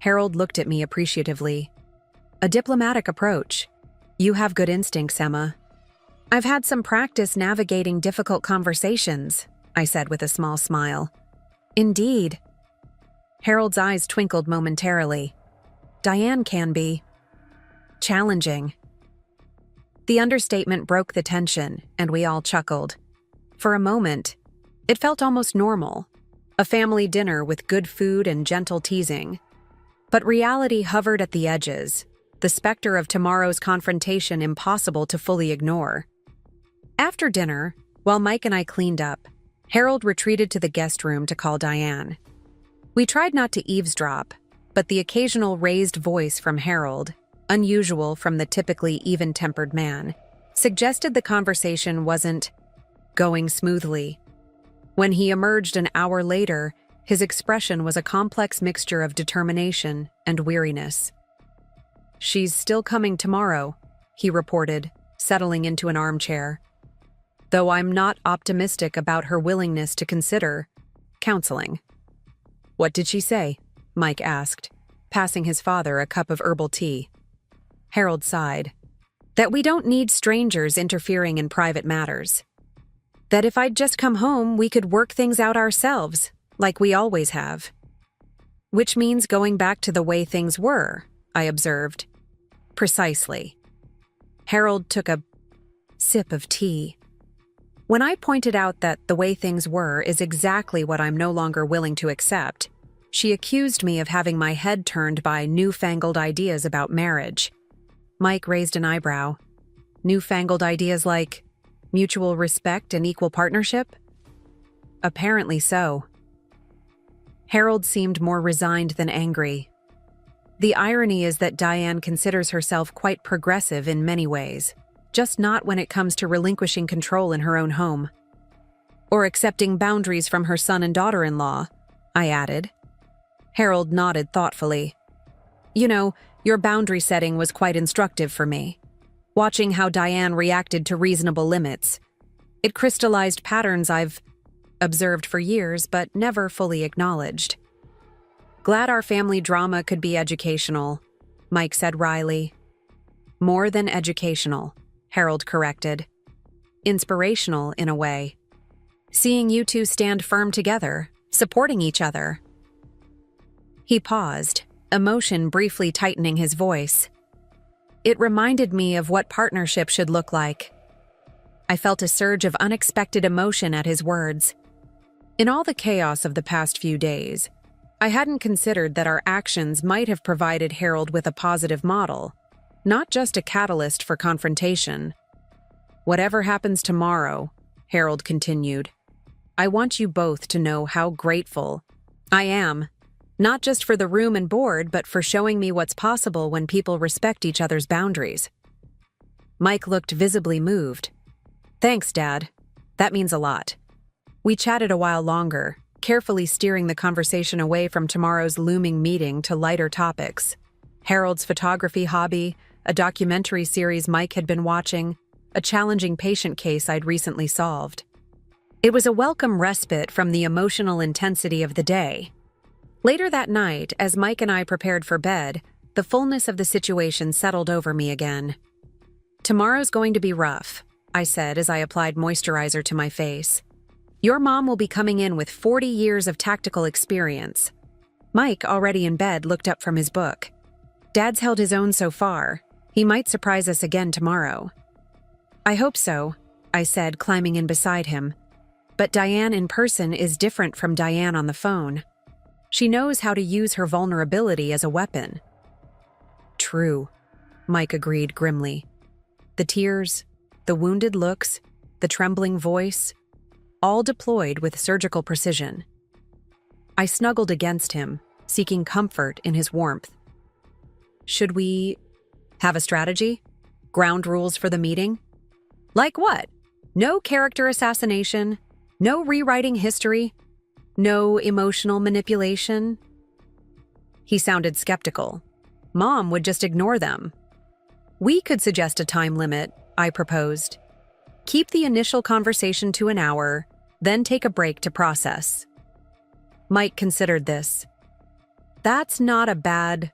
Harold looked at me appreciatively. "A diplomatic approach. You have good instincts, Emma." "I've had some practice navigating difficult conversations," I said with a small smile. "Indeed." Harold's eyes twinkled momentarily. "Diane can be challenging." The understatement broke the tension, and we all chuckled. For a moment, it felt almost normal. A family dinner with good food and gentle teasing. But reality hovered at the edges, the specter of tomorrow's confrontation impossible to fully ignore. After dinner, while Mike and I cleaned up, Harold retreated to the guest room to call Diane. We tried not to eavesdrop, but the occasional raised voice from Harold, unusual from the typically even-tempered man, suggested the conversation wasn't going smoothly. When he emerged an hour later, his expression was a complex mixture of determination and weariness. "She's still coming tomorrow," he reported, settling into an armchair. "Though I'm not optimistic about her willingness to consider counseling." "What did she say?" Mike asked, passing his father a cup of herbal tea. Harold sighed. "That we don't need strangers interfering in private matters. That if I'd just come home, we could work things out ourselves, like we always have." "Which means going back to the way things were," I observed. "Precisely." Harold took a sip of tea. When I pointed out that the way things were is exactly what I'm no longer willing to accept, she accused me of having my head turned by newfangled ideas about marriage. Mike raised an eyebrow. Newfangled ideas like mutual respect and equal partnership? Apparently so. Harold seemed more resigned than angry. The irony is that Diane considers herself quite progressive in many ways, just not when it comes to relinquishing control in her own home. Or accepting boundaries from her son and daughter-in-law, I added. Harold nodded thoughtfully. "You know, your boundary setting was quite instructive for me. Watching how Diane reacted to reasonable limits. It crystallized patterns I've observed for years but never fully acknowledged." "Glad our family drama could be educational," Mike said wryly. "More than educational," Harold corrected. "Inspirational, in a way. Seeing you two stand firm together, supporting each other." He paused, emotion briefly tightening his voice. It reminded me of what partnership should look like. I felt a surge of unexpected emotion at his words. In all the chaos of the past few days, I hadn't considered that our actions might have provided Harold with a positive model, not just a catalyst for confrontation. "Whatever happens tomorrow," Harold continued, "I want you both to know how grateful I am, not just for the room and board, but for showing me what's possible when people respect each other's boundaries." Mike looked visibly moved. "Thanks, Dad. That means a lot." We chatted a while longer, carefully steering the conversation away from tomorrow's looming meeting to lighter topics. Harold's photography hobby, a documentary series Mike had been watching, a challenging patient case I'd recently solved. It was a welcome respite from the emotional intensity of the day. Later that night, as Mike and I prepared for bed, the fullness of the situation settled over me again. "Tomorrow's going to be rough," I said as I applied moisturizer to my face. "Your mom will be coming in with 40 years of tactical experience." Mike, already in bed, looked up from his book. "Dad's held his own so far. He might surprise us again tomorrow." "I hope so," I said, climbing in beside him. "But Diane in person is different from Diane on the phone. She knows how to use her vulnerability as a weapon." "True," Mike agreed grimly. The tears, the wounded looks, the trembling voice, all deployed with surgical precision. I snuggled against him, seeking comfort in his warmth. "Should we have a strategy? Ground rules for the meeting?" "Like what? No character assassination, no rewriting history, no emotional manipulation?" He sounded skeptical. "Mom would just ignore them." "We could suggest a time limit," I proposed. "Keep the initial conversation to an hour, then take a break to process." Mike considered this. "That's not a bad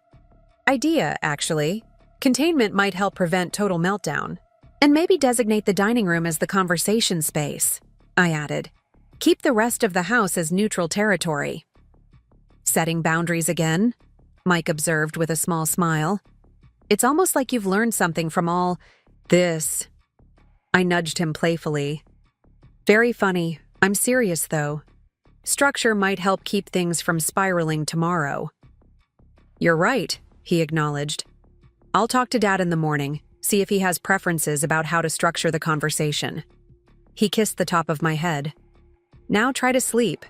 idea, actually. Containment might help prevent total meltdown. And maybe designate the dining room as the conversation space," I added. "Keep the rest of the house as neutral territory." "Setting boundaries again?" Mike observed with a small smile. "It's almost like you've learned something from all This. I nudged him playfully. Very funny. I'm serious, though. Structure might help keep things from spiraling tomorrow. You're right, he acknowledged. I'll talk to Dad in the morning, see if he has preferences about how to structure the conversation. He kissed the top of my head. Now try to sleep.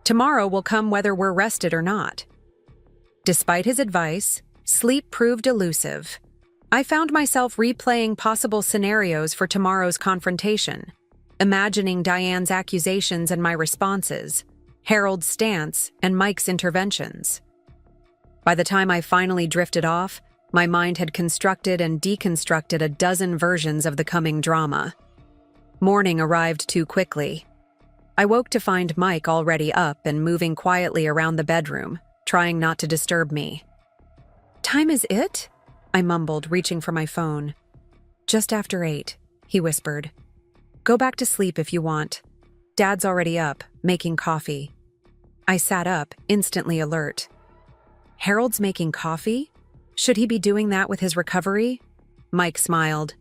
Tomorrow will come whether we're rested or not. Despite his advice, sleep proved elusive. I found myself replaying possible scenarios for tomorrow's confrontation, imagining Diane's accusations and my responses, Harold's stance, and Mike's interventions. By the time I finally drifted off, my mind had constructed and deconstructed a dozen versions of the coming drama. Morning arrived too quickly. I woke to find Mike already up and moving quietly around the bedroom, trying not to disturb me. "Time is it?" I mumbled, reaching for my phone. "Just after 8, he whispered. "Go back to sleep if you want. Dad's already up, making coffee." I sat up, instantly alert. Harold's making coffee? Should he be doing that with his recovery? Mike smiled.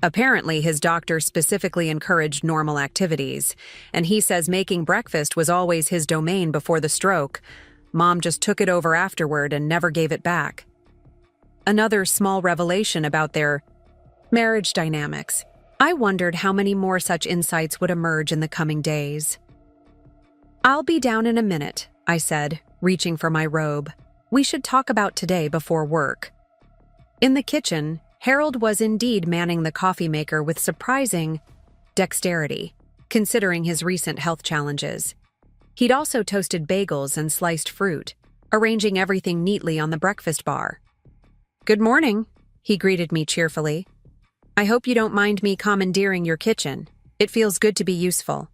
Apparently, his doctor specifically encouraged normal activities, and he says making breakfast was always his domain before the stroke. Mom just took it over afterward and never gave it back. Another small revelation about their marriage dynamics. I wondered how many more such insights would emerge in the coming days. "I'll be down in a minute," I said, reaching for my robe. "We should talk about today before work." In the kitchen, Harold was indeed manning the coffee maker with surprising dexterity, considering his recent health challenges. He'd also toasted bagels and sliced fruit, arranging everything neatly on the breakfast bar. "Good morning," he greeted me cheerfully. "I hope you don't mind me commandeering your kitchen. It feels good to be useful."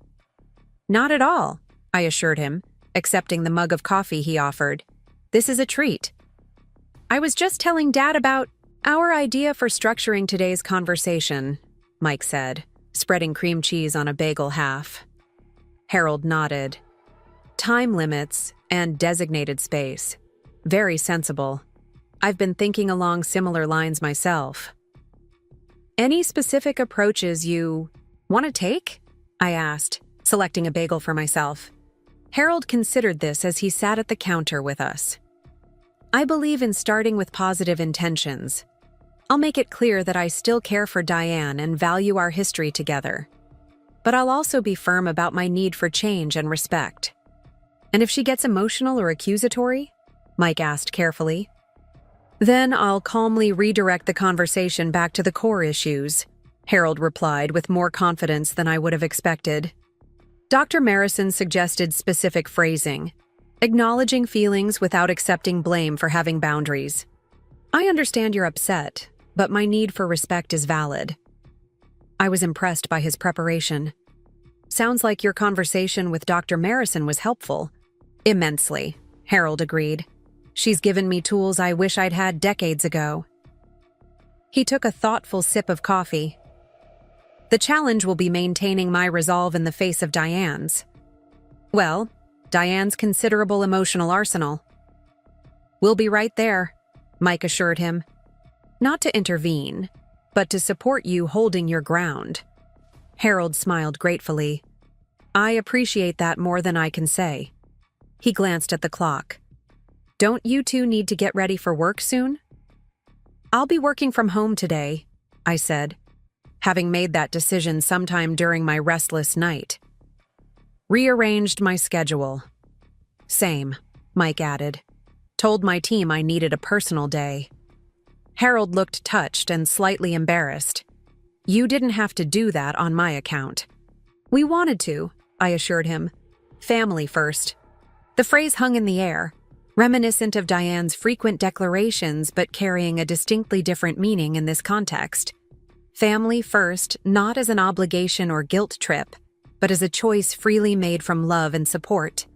"Not at all," I assured him, accepting the mug of coffee he offered. "This is a treat." "I was just telling Dad about our idea for structuring today's conversation," Mike said, spreading cream cheese on a bagel half. Harold nodded. Time limits and designated space. Very sensible. I've been thinking along similar lines myself. "Any specific approaches you want to take?" I asked, selecting a bagel for myself. Harold considered this as he sat at the counter with us. "I believe in starting with positive intentions. I'll make it clear that I still care for Diane and value our history together. But I'll also be firm about my need for change and respect." "And if she gets emotional or accusatory?" Mike asked carefully. "Then I'll calmly redirect the conversation back to the core issues," Harold replied with more confidence than I would have expected. Dr. Marison suggested specific phrasing, acknowledging feelings without accepting blame for having boundaries. "I understand you're upset, but my need for respect is valid." I was impressed by his preparation. "Sounds like your conversation with Dr. Marison was helpful." "Immensely," Harold agreed. "She's given me tools I wish I'd had decades ago." He took a thoughtful sip of coffee. "The challenge will be maintaining my resolve in the face of Diane's." "Well, Diane's considerable emotional arsenal." "We'll be right there," Mike assured him. "Not to intervene, but to support you holding your ground." Harold smiled gratefully. "I appreciate that more than I can say." He glanced at the clock. "Don't you two need to get ready for work soon?" "I'll be working from home today," I said, having made that decision sometime during my restless night. Rearranged my schedule. "Same," Mike added. "Told my team I needed a personal day." Harold looked touched and slightly embarrassed. "You didn't have to do that on my account." "We wanted to," I assured him. "Family first." The phrase hung in the air, reminiscent of Diane's frequent declarations but carrying a distinctly different meaning in this context. Family first, not as an obligation or guilt trip, but as a choice freely made from love and support.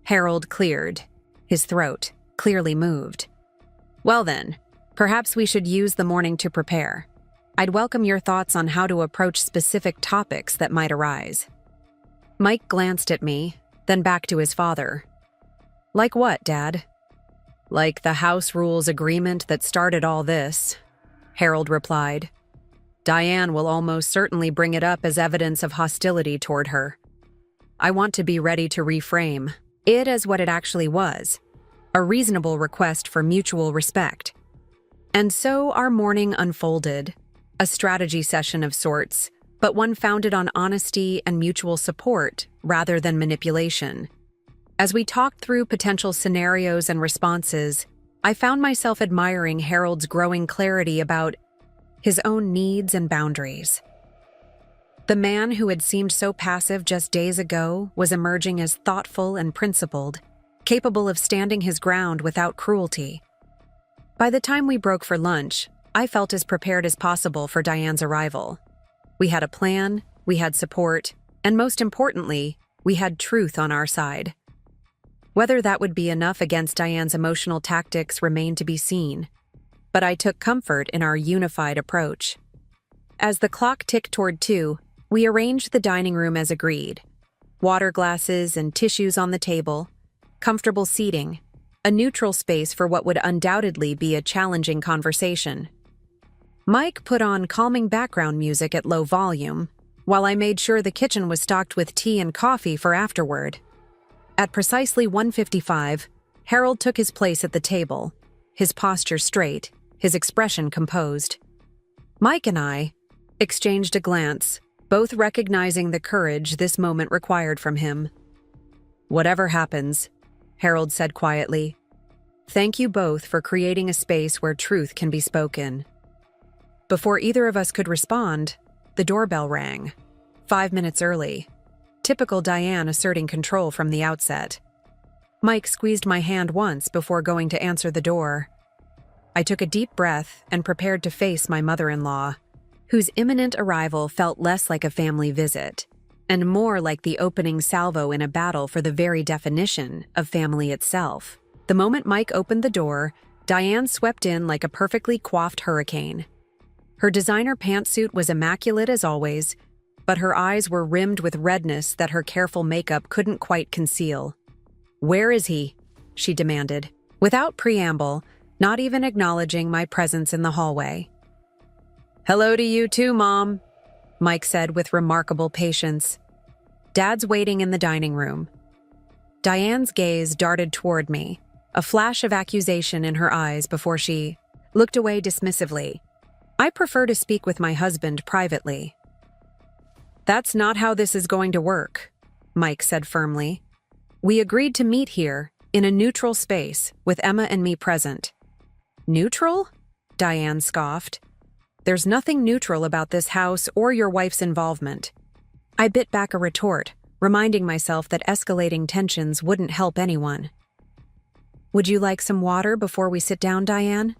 Harold cleared, his throat clearly moved. "Well then, perhaps we should use the morning to prepare. I'd welcome your thoughts on how to approach specific topics that might arise." Mike glanced at me, then back to his father. "Like what, Dad?" "Like the house rules agreement that started all this," Harold replied. Diane will almost certainly bring it up as evidence of hostility toward her. I want to be ready to reframe it as what it actually was, a reasonable request for mutual respect. And so our morning unfolded, a strategy session of sorts, but one founded on honesty and mutual support rather than manipulation. As we talked through potential scenarios and responses, I found myself admiring Harold's growing clarity about his own needs and boundaries. The man who had seemed so passive just days ago was emerging as thoughtful and principled, capable of standing his ground without cruelty. By the time we broke for lunch, I felt as prepared as possible for Diane's arrival. We had a plan, we had support, and most importantly, we had truth on our side. Whether that would be enough against Diane's emotional tactics remained to be seen, but I took comfort in our unified approach. As the clock ticked toward 2, we arranged the dining room as agreed. Water glasses and tissues on the table, comfortable seating, a neutral space for what would undoubtedly be a challenging conversation. Mike put on calming background music at low volume, while I made sure the kitchen was stocked with tea and coffee for afterward. At precisely 1:55, Harold took his place at the table, his posture straight, his expression composed. Mike and I exchanged a glance, both recognizing the courage this moment required from him. "Whatever happens," Harold said quietly, "thank you both for creating a space where truth can be spoken." Before either of us could respond, the doorbell rang. 5 minutes early. Typical Diane asserting control from the outset. Mike squeezed my hand once before going to answer the door. I took a deep breath and prepared to face my mother-in-law, whose imminent arrival felt less like a family visit, and more like the opening salvo in a battle for the very definition of family itself. The moment Mike opened the door, Diane swept in like a perfectly coiffed hurricane. Her designer pantsuit was immaculate as always, but her eyes were rimmed with redness that her careful makeup couldn't quite conceal. "Where is he?" she demanded, without preamble, not even acknowledging my presence in the hallway. "Hello to you too, Mom," Mike said with remarkable patience. "Dad's waiting in the dining room." Diane's gaze darted toward me, a flash of accusation in her eyes before she looked away dismissively. "I prefer to speak with my husband privately." "That's not how this is going to work," Mike said firmly. "We agreed to meet here, in a neutral space, with Emma and me present." "Neutral?" Diane scoffed. "There's nothing neutral about this house or your wife's involvement." I bit back a retort, reminding myself that escalating tensions wouldn't help anyone. "Would you like some water before we sit down, Diane?"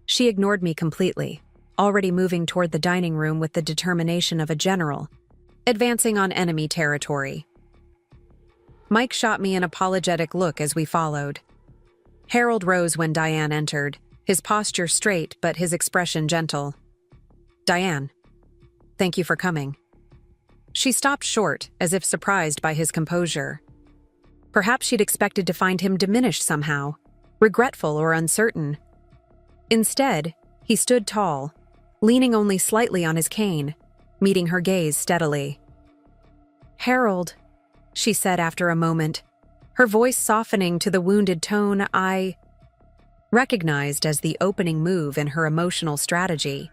She ignored me completely, already moving toward the dining room with the determination of a general, advancing on enemy territory. Mike shot me an apologetic look as we followed. Harold rose when Diane entered, his posture straight but his expression gentle. "Diane, thank you for coming." She stopped short, as if surprised by his composure. Perhaps she'd expected to find him diminished somehow, regretful or uncertain. Instead, he stood tall, leaning only slightly on his cane, meeting her gaze steadily. "Harold," she said after a moment, her voice softening to the wounded tone I recognized as the opening move in her emotional strategy.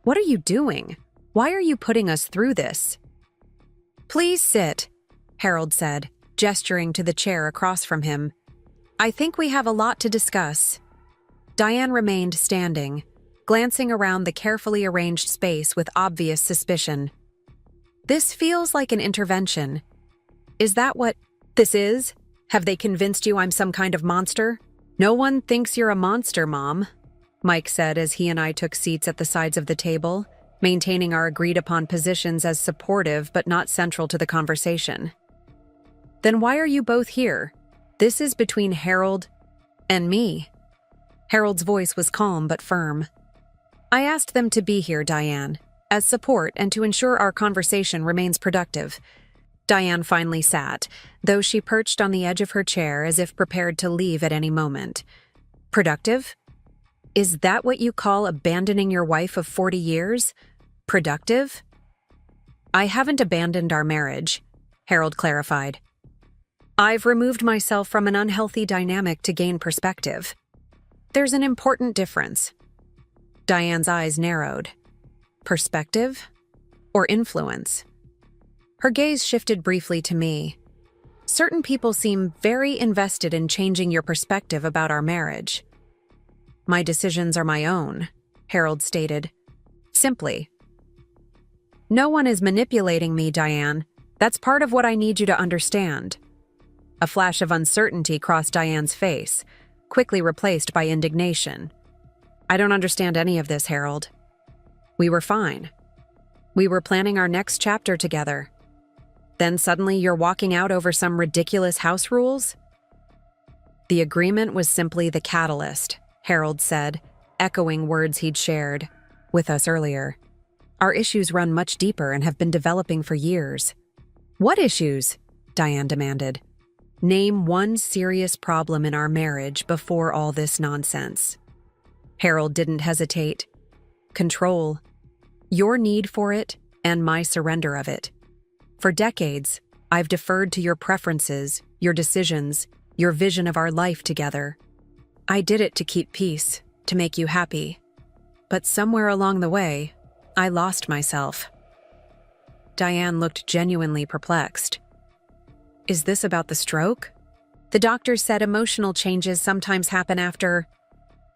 "What are you doing? Why are you putting us through this?" "Please sit," Harold said, gesturing to the chair across from him. "I think we have a lot to discuss." Diane remained standing, glancing around the carefully arranged space with obvious suspicion. "This feels like an intervention. Is that what this is? Have they convinced you I'm some kind of monster?" "No one thinks you're a monster, Mom," Mike said as he and I took seats at the sides of the table, maintaining our agreed-upon positions as supportive but not central to the conversation. "Then why are you both here? This is between Harold and me." Harold's voice was calm but firm. "I asked them to be here, Diane, as support and to ensure our conversation remains productive." Diane finally sat, though she perched on the edge of her chair as if prepared to leave at any moment. "Productive?" Is that what you call abandoning your wife of 40 years? Productive? I haven't abandoned our marriage, Harold clarified. I've removed myself from an unhealthy dynamic to gain perspective. There's an important difference. Diane's eyes narrowed. Perspective? Or influence? Her gaze shifted briefly to me. Certain people seem very invested in changing your perspective about our marriage. My decisions are my own, Harold stated. Simply. No one is manipulating me, Diane. That's part of what I need you to understand. A flash of uncertainty crossed Diane's face, quickly replaced by indignation. I don't understand any of this, Harold. We were fine. We were planning our next chapter together. Then suddenly you're walking out over some ridiculous house rules? The agreement was simply the catalyst, Harold said, echoing words he'd shared with us earlier. Our issues run much deeper and have been developing for years. What issues? Diane demanded. Name one serious problem in our marriage before all this nonsense. Harold didn't hesitate. Control. Your need for it and my surrender of it. For decades, I've deferred to your preferences, your decisions, your vision of our life together. I did it to keep peace, to make you happy. But somewhere along the way, I lost myself. Diane looked genuinely perplexed. Is this about the stroke? The doctor said emotional changes sometimes happen after.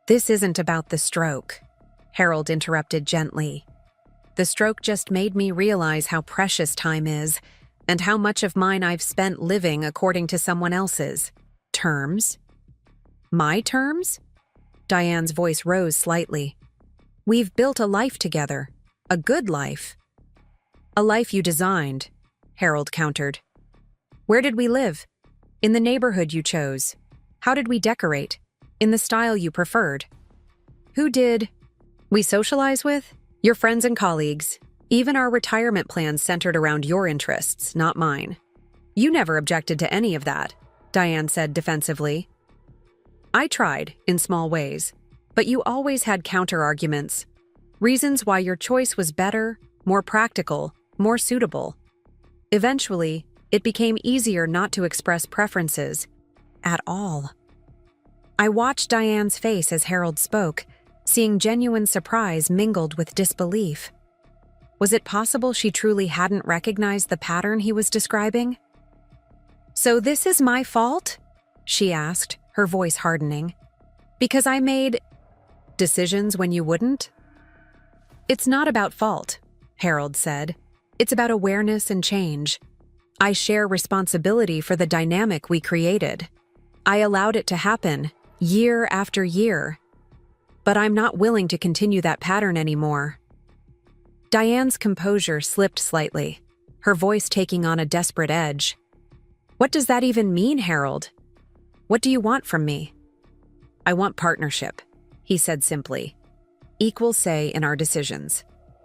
This isn't about the stroke, Harold interrupted gently. The stroke just made me realize how precious time is and how much of mine I've spent living according to someone else's terms. My terms? Diane's voice rose slightly. We've built a life together, a good life. A life you designed, Harold countered. Where did we live? In the neighborhood you chose. How did we decorate? In the style you preferred. Who did we socialize with? Your friends and colleagues. Even our retirement plans centered around your interests, not mine. You never objected to any of that, Diane said defensively. I tried, in small ways, but you always had counter-arguments. Reasons why your choice was better, more practical, more suitable. Eventually, it became easier not to express preferences at all. I watched Diane's face as Harold spoke, seeing genuine surprise mingled with disbelief. Was it possible she truly hadn't recognized the pattern he was describing? So this is my fault? She asked, her voice hardening. Because I made decisions when you wouldn't? It's not about fault, Harold said. It's about awareness and change. I share responsibility for the dynamic we created. I allowed it to happen, year after year. But I'm not willing to continue that pattern anymore. Diane's composure slipped slightly, her voice taking on a desperate edge. What does that even mean, Harold? What do you want from me? I want partnership, he said simply. Equal say in our decisions.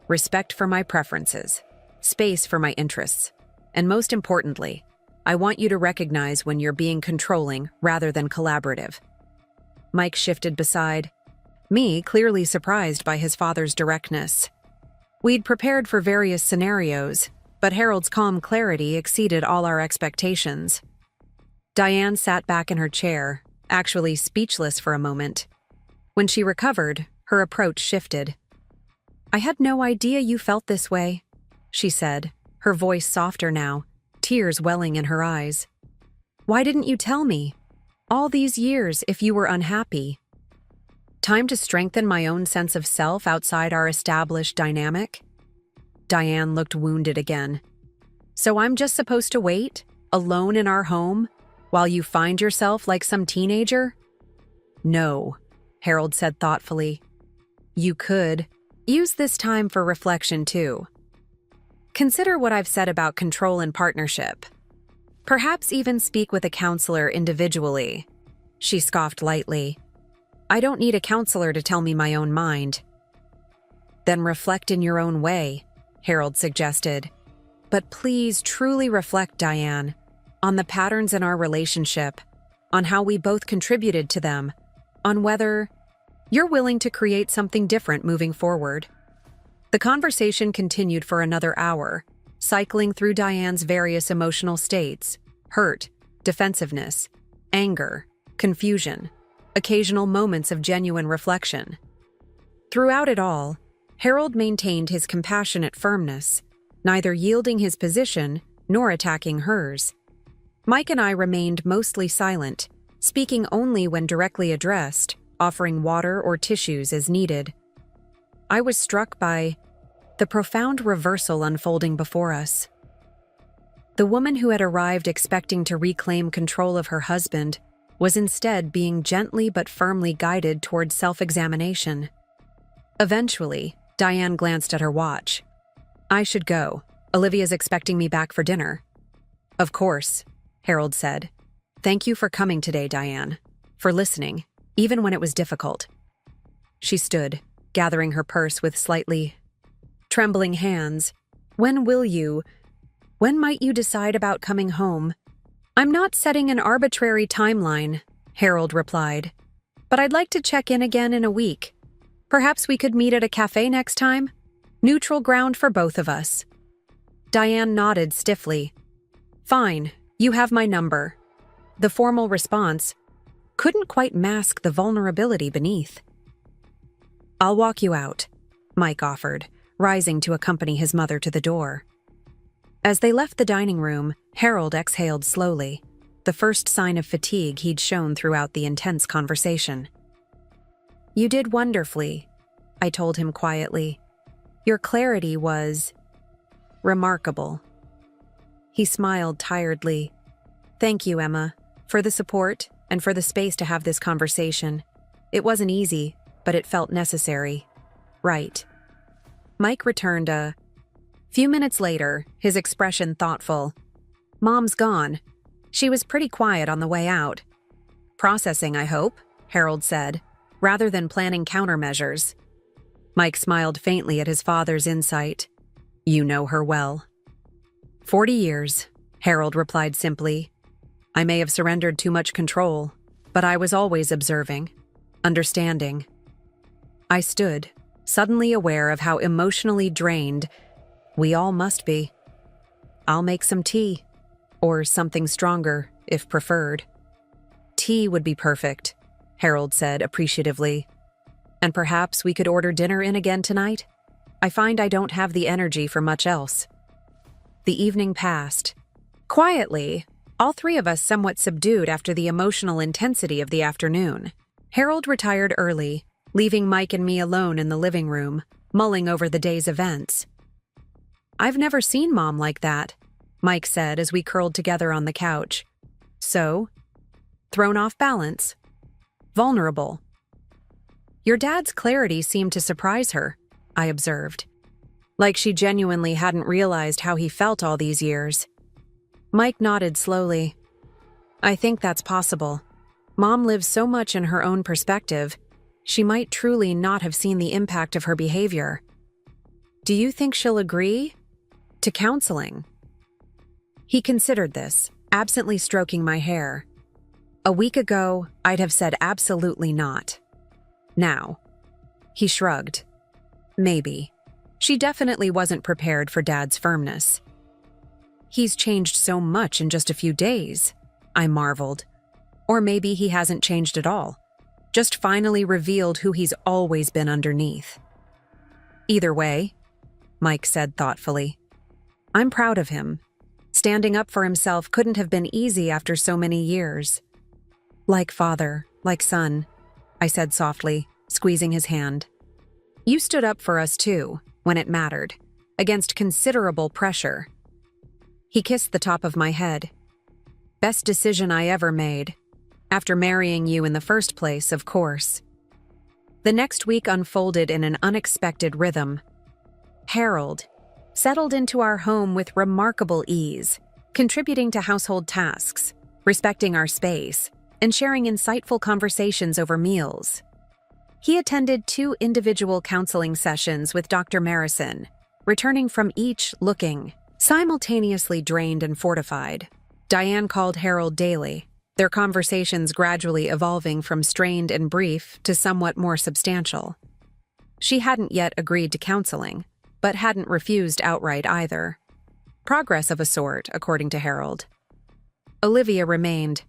Respect for my preferences. Space for my interests. And most importantly, I want you to recognize when you're being controlling rather than collaborative. Mike shifted beside me, clearly surprised by his father's directness. We'd prepared for various scenarios, but Harold's calm clarity exceeded all our expectations. Diane sat back in her chair, actually speechless for a moment. When she recovered, her approach shifted. I had no idea you felt this way, she said, her voice softer now, tears welling in her eyes. Why didn't you tell me? All these years if you were unhappy. Time to strengthen my own sense of self outside our established dynamic? Diane looked wounded again. So I'm just supposed to wait, alone in our home, while you find yourself like some teenager? No, Harold said thoughtfully. You could use this time for reflection too. Consider what I've said about control and partnership. Perhaps even speak with a counselor individually. She scoffed lightly. I don't need a counselor to tell me my own mind. Then reflect in your own way, Harold suggested. But please truly reflect, Diane, on the patterns in our relationship, on how we both contributed to them, on whether You're willing to create something different moving forward. The conversation continued for another hour, cycling through Diane's various emotional states: hurt, defensiveness, anger, confusion, occasional moments of genuine reflection. Throughout it all, Harold maintained his compassionate firmness, neither yielding his position nor attacking hers. Mike and I remained mostly silent, speaking only when directly addressed, offering water or tissues as needed. I was struck by the profound reversal unfolding before us. The woman who had arrived expecting to reclaim control of her husband was instead being gently but firmly guided towards self-examination. Eventually, Diane glanced at her watch. "I should go. Olivia's expecting me back for dinner." "Of course," Harold said. "Thank you for coming today, Diane. For listening, even when it was difficult." She stood, gathering her purse with slightly trembling hands. When might you decide about coming home?" "I'm not setting an arbitrary timeline," Harold replied. "But I'd like to check in again in a week. Perhaps we could meet at a cafe next time? Neutral ground for both of us." Diane nodded stiffly. "Fine, you have my number." The formal response couldn't quite mask the vulnerability beneath. "I'll walk you out," Mike offered, rising to accompany his mother to the door. As they left the dining room, Harold exhaled slowly, the first sign of fatigue he'd shown throughout the intense conversation. "You did wonderfully," I told him quietly. "Your clarity was remarkable." He smiled tiredly. "Thank you, Emma, for the support and for the space to have this conversation. It wasn't easy, but it felt necessary." "Right." Mike returned a few minutes later, his expression thoughtful. "Mom's gone. She was pretty quiet on the way out." "Processing, I hope," Harold said, rather than planning countermeasures. Mike smiled faintly at his father's insight. "You know her well." 40 years, Harold replied simply. "I may have surrendered too much control, but I was always observing, understanding." I stood, suddenly aware of how emotionally drained we all must be. "I'll make some tea, or something stronger, if preferred." "Tea would be perfect," Harold said appreciatively. "And perhaps we could order dinner in again tonight? I find I don't have the energy for much else." The evening passed. Quietly, all three of us somewhat subdued after the emotional intensity of the afternoon. Harold retired early, leaving Mike and me alone in the living room, mulling over the day's events. "I've never seen Mom like that," Mike said as we curled together on the couch. "So? Thrown off balance? Vulnerable?" "Your dad's clarity seemed to surprise her," I observed. "Like she genuinely hadn't realized how he felt all these years." Mike nodded slowly. "I think that's possible. Mom lives so much in her own perspective, she might truly not have seen the impact of her behavior." "Do you think she'll agree to counseling?" He considered this, absently stroking my hair. "A week ago, I'd have said absolutely not. Now." He shrugged. "Maybe. She definitely wasn't prepared for Dad's firmness." "He's changed so much in just a few days," I marveled. "Or maybe he hasn't changed at all, just finally revealed who he's always been underneath." "Either way," Mike said thoughtfully, "I'm proud of him. Standing up for himself couldn't have been easy after so many years." "Like father, like son," I said softly, squeezing his hand. "You stood up for us too, when it mattered, against considerable pressure." He kissed the top of my head. "Best decision I ever made. After marrying you in the first place, of course." The next week unfolded in an unexpected rhythm. Harold settled into our home with remarkable ease, contributing to household tasks, respecting our space, and sharing insightful conversations over meals. He attended 2 individual counseling sessions with Dr. Marison, returning from each looking simultaneously drained and fortified. Diane called Harold daily, their conversations gradually evolving from strained and brief to somewhat more substantial. She hadn't yet agreed to counseling, but hadn't refused outright either. Progress of a sort, according to Harold. Olivia remained,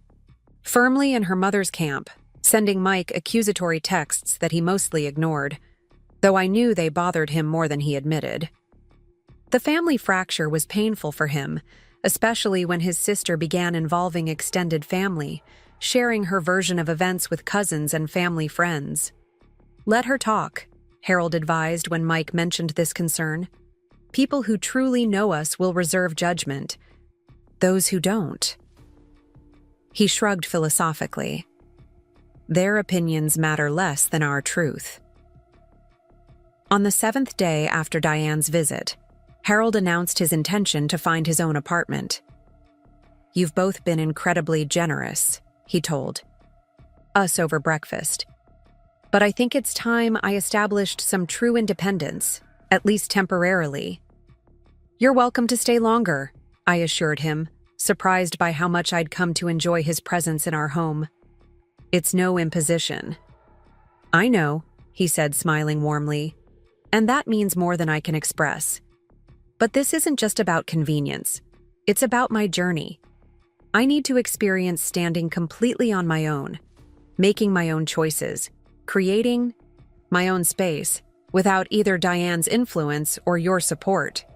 firmly in her mother's camp, sending Mike accusatory texts that he mostly ignored, though I knew they bothered him more than he admitted. The family fracture was painful for him, especially when his sister began involving extended family, sharing her version of events with cousins and family friends. "Let her talk," Harold advised when Mike mentioned this concern. "People who truly know us will reserve judgment. Those who don't." He shrugged philosophically. "Their opinions matter less than our truth." On the 7th day after Diane's visit, Harold announced his intention to find his own apartment. "You've both been incredibly generous," he told us over breakfast. "But I think it's time I established some true independence, at least temporarily." "You're welcome to stay longer," I assured him, surprised by how much I'd come to enjoy his presence in our home. "It's no imposition." "I know," he said, smiling warmly, "and that means more than I can express. But this isn't just about convenience. It's about my journey. I need to experience standing completely on my own, making my own choices, creating my own space, without either Diane's influence or your support."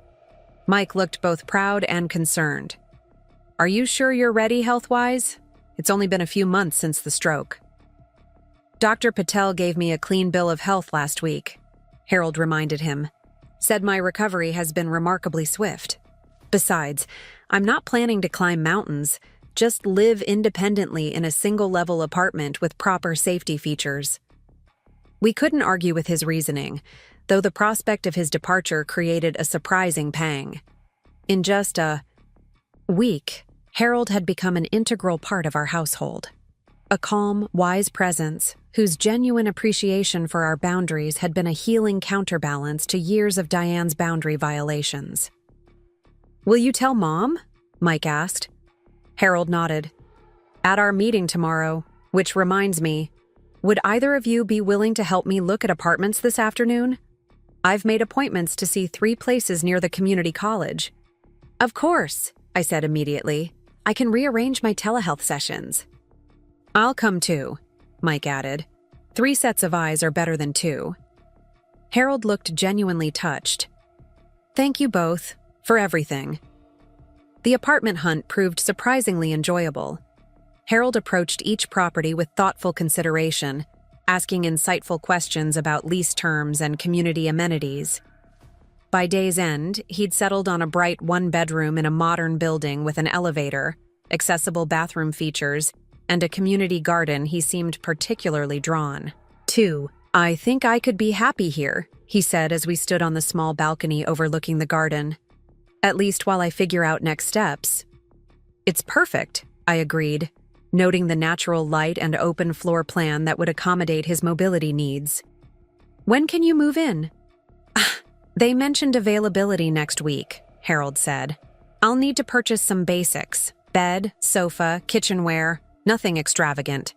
Mike looked both proud and concerned. "Are you sure you're ready health-wise? It's only been a few months since the stroke." "Dr. Patel gave me a clean bill of health last week," Harold reminded him. "Said my recovery has been remarkably swift. Besides, I'm not planning to climb mountains, just live independently in a single-level apartment with proper safety features." We couldn't argue with his reasoning, though the prospect of his departure created a surprising pang. In just a week, Harold had become an integral part of our household. A calm, wise presence, whose genuine appreciation for our boundaries had been a healing counterbalance to years of Diane's boundary violations. "Will you tell Mom?" Mike asked. Harold nodded. "At our meeting tomorrow, which reminds me, would either of you be willing to help me look at apartments this afternoon? I've made appointments to see 3 places near the community college." "Of course," I said immediately. "I can rearrange my telehealth sessions." "I'll come too," Mike added. 3 sets of eyes are better than 2. Harold looked genuinely touched. "Thank you both, for everything." The apartment hunt proved surprisingly enjoyable. Harold approached each property with thoughtful consideration, asking insightful questions about lease terms and community amenities. By day's end, he'd settled on a bright 1-bedroom in a modern building with an elevator, accessible bathroom features, and a community garden he seemed particularly drawn to. "I think I could be happy here," he said as we stood on the small balcony overlooking the garden. "At least while I figure out next steps." "It's perfect," I agreed, noting the natural light and open floor plan that would accommodate his mobility needs. "When can you move in?" "They mentioned availability next week," Harold said. "I'll need to purchase some basics: bed, sofa, kitchenware, nothing extravagant."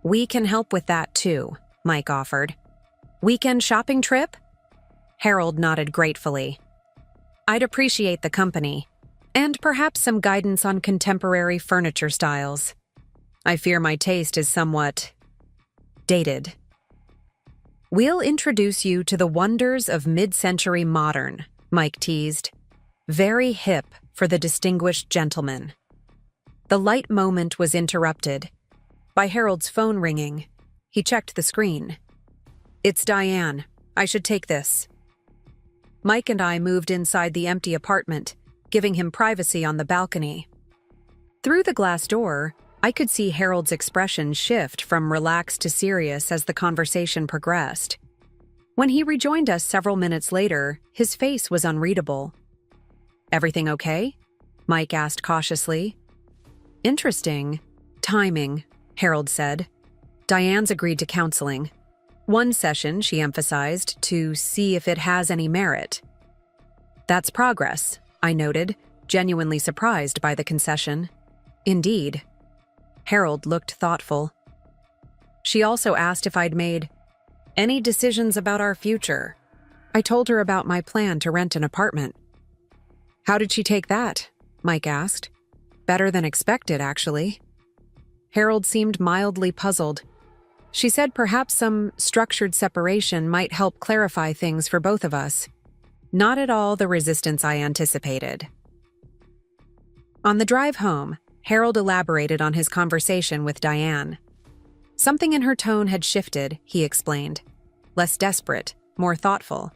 "We can help with that too," Mike offered. "Weekend shopping trip?" Harold nodded gratefully. "I'd appreciate the company, and perhaps some guidance on contemporary furniture styles. I fear my taste is somewhat dated." "We'll introduce you to the wonders of mid-century modern," Mike teased. "Very hip for the distinguished gentleman." The light moment was interrupted by Harold's phone ringing. He checked the screen. "It's Diane. I should take this." Mike and I moved inside the empty apartment, giving him privacy on the balcony. Through the glass door, I could see Harold's expression shift from relaxed to serious as the conversation progressed. When he rejoined us several minutes later, his face was unreadable. "Everything okay?" Mike asked cautiously. "Interesting timing," Harold said. "Diane's agreed to counseling. 1 session, she emphasized, to see if it has any merit." "That's progress," I noted, genuinely surprised by the concession. "Indeed." Harold looked thoughtful. She also asked if I'd made any decisions about our future. I told her about my plan to rent an apartment. How did she take that? Mike asked. Better than expected, actually. Harold seemed mildly puzzled. She said perhaps some structured separation might help clarify things for both of us. Not at all the resistance I anticipated. On the drive home, Harold elaborated on his conversation with Diane. Something in her tone had shifted, he explained. Less desperate, more thoughtful.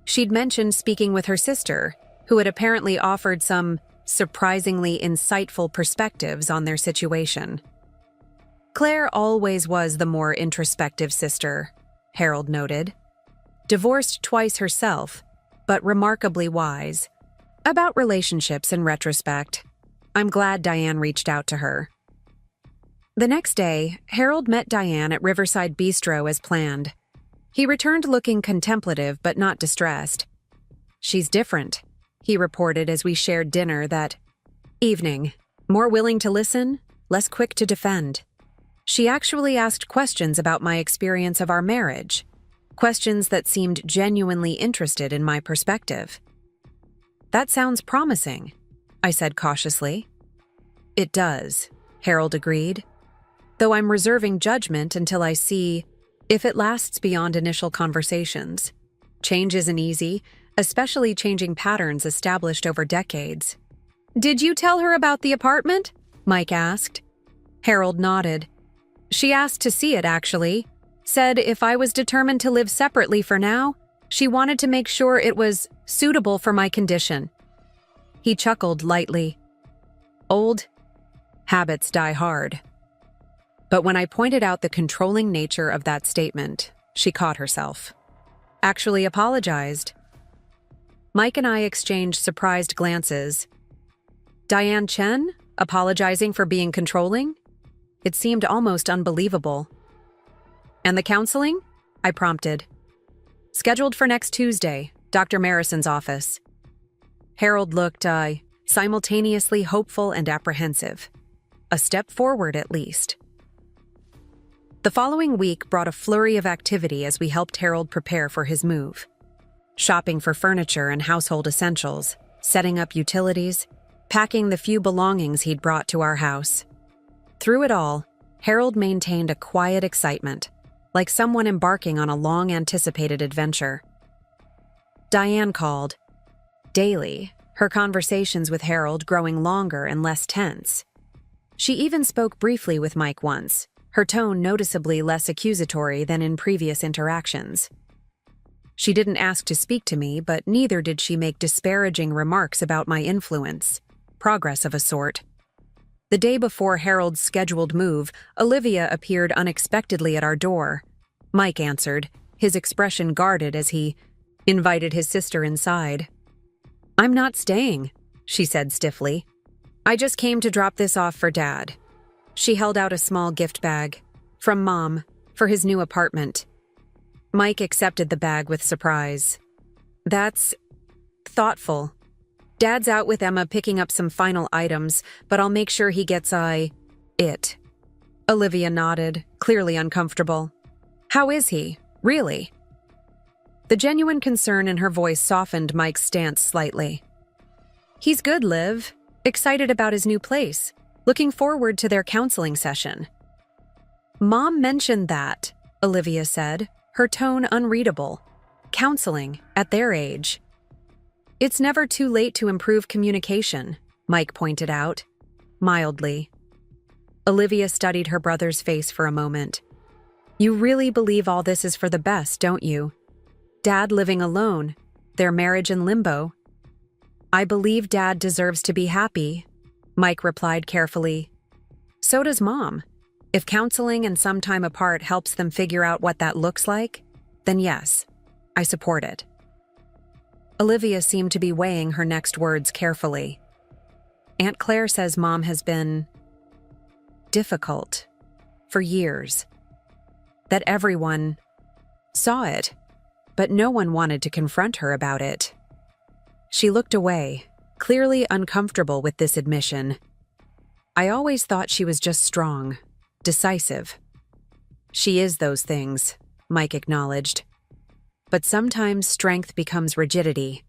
She'd mentioned speaking with her sister, who had apparently offered some surprisingly insightful perspectives on their situation. Claire always was the more introspective sister, Harold noted. Divorced twice herself, but remarkably wise. About relationships in retrospect. I'm glad Diane reached out to her. The next day, Harold met Diane at Riverside Bistro as planned. He returned looking contemplative but not distressed. She's different, he reported as we shared dinner that evening. More willing to listen, less quick to defend. She actually asked questions about my experience of our marriage, questions that seemed genuinely interested in my perspective. That sounds promising, I said cautiously. It does, Harold agreed, though I'm reserving judgment until I see if it lasts beyond initial conversations. Change isn't easy, especially changing patterns established over decades. Did you tell her about the apartment? Mike asked. Harold nodded. She asked to see it, actually. Said if I was determined to live separately for now, she wanted to make sure it was suitable for my condition. He chuckled lightly. Old habits die hard. But when I pointed out the controlling nature of that statement, she caught herself. Actually apologized. Mike and I exchanged surprised glances. Diane Chen, apologizing for being controlling? It seemed almost unbelievable. And the counseling? I prompted. Scheduled for next Tuesday, Dr. Marison's office. Harold looked, simultaneously hopeful and apprehensive. A step forward, at least. The following week brought a flurry of activity as we helped Harold prepare for his move. Shopping for furniture and household essentials, setting up utilities, packing the few belongings he'd brought to our house. Through it all, Harold maintained a quiet excitement, like someone embarking on a long-anticipated adventure. Diane called. Daily, her conversations with Harold growing longer and less tense. She even spoke briefly with Mike once, her tone noticeably less accusatory than in previous interactions. She didn't ask to speak to me, but neither did she make disparaging remarks about my influence, progress of a sort. The day before Harold's scheduled move, Olivia appeared unexpectedly at our door. Mike answered, his expression guarded as he invited his sister inside. I'm not staying, she said stiffly. I just came to drop this off for Dad. She held out a small gift bag. From Mom, for his new apartment. Mike accepted the bag with surprise. That's thoughtful. Dad's out with Emma picking up some final items, but I'll make sure he gets it. Olivia nodded, clearly uncomfortable. How is he, really? The genuine concern in her voice softened Mike's stance slightly. He's good, Liv. Excited about his new place. Looking forward to their counseling session. Mom mentioned that, Olivia said, her tone unreadable. Counseling, at their age. It's never too late to improve communication, Mike pointed out, mildly. Olivia studied her brother's face for a moment. You really believe all this is for the best, don't you? Dad living alone, their marriage in limbo. I believe Dad deserves to be happy, Mike replied carefully. So does Mom. If counseling and some time apart helps them figure out what that looks like, then yes, I support it. Olivia seemed to be weighing her next words carefully. Aunt Claire says Mom has been difficult for years. That everyone saw it, but no one wanted to confront her about it. She looked away, clearly uncomfortable with this admission. I always thought she was just strong, decisive. She is those things, Mike acknowledged. But sometimes strength becomes rigidity,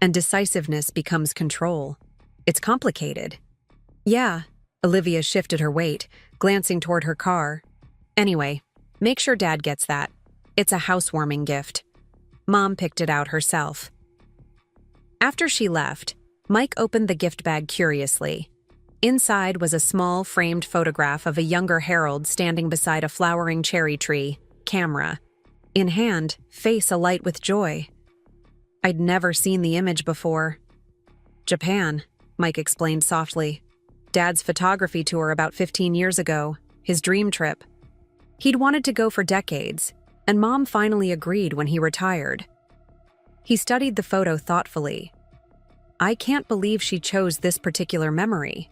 and decisiveness becomes control. It's complicated. Yeah, Olivia shifted her weight, glancing toward her car. Anyway, make sure Dad gets that. It's a housewarming gift. Mom picked it out herself. After she left, Mike opened the gift bag curiously. Inside was a small, framed photograph of a younger Harold standing beside a flowering cherry tree, camera in hand, face alight with joy. I'd never seen the image before. Japan, Mike explained softly. Dad's photography tour about 15 years ago, his dream trip. He'd wanted to go for decades, and Mom finally agreed when he retired. He studied the photo thoughtfully. I can't believe she chose this particular memory.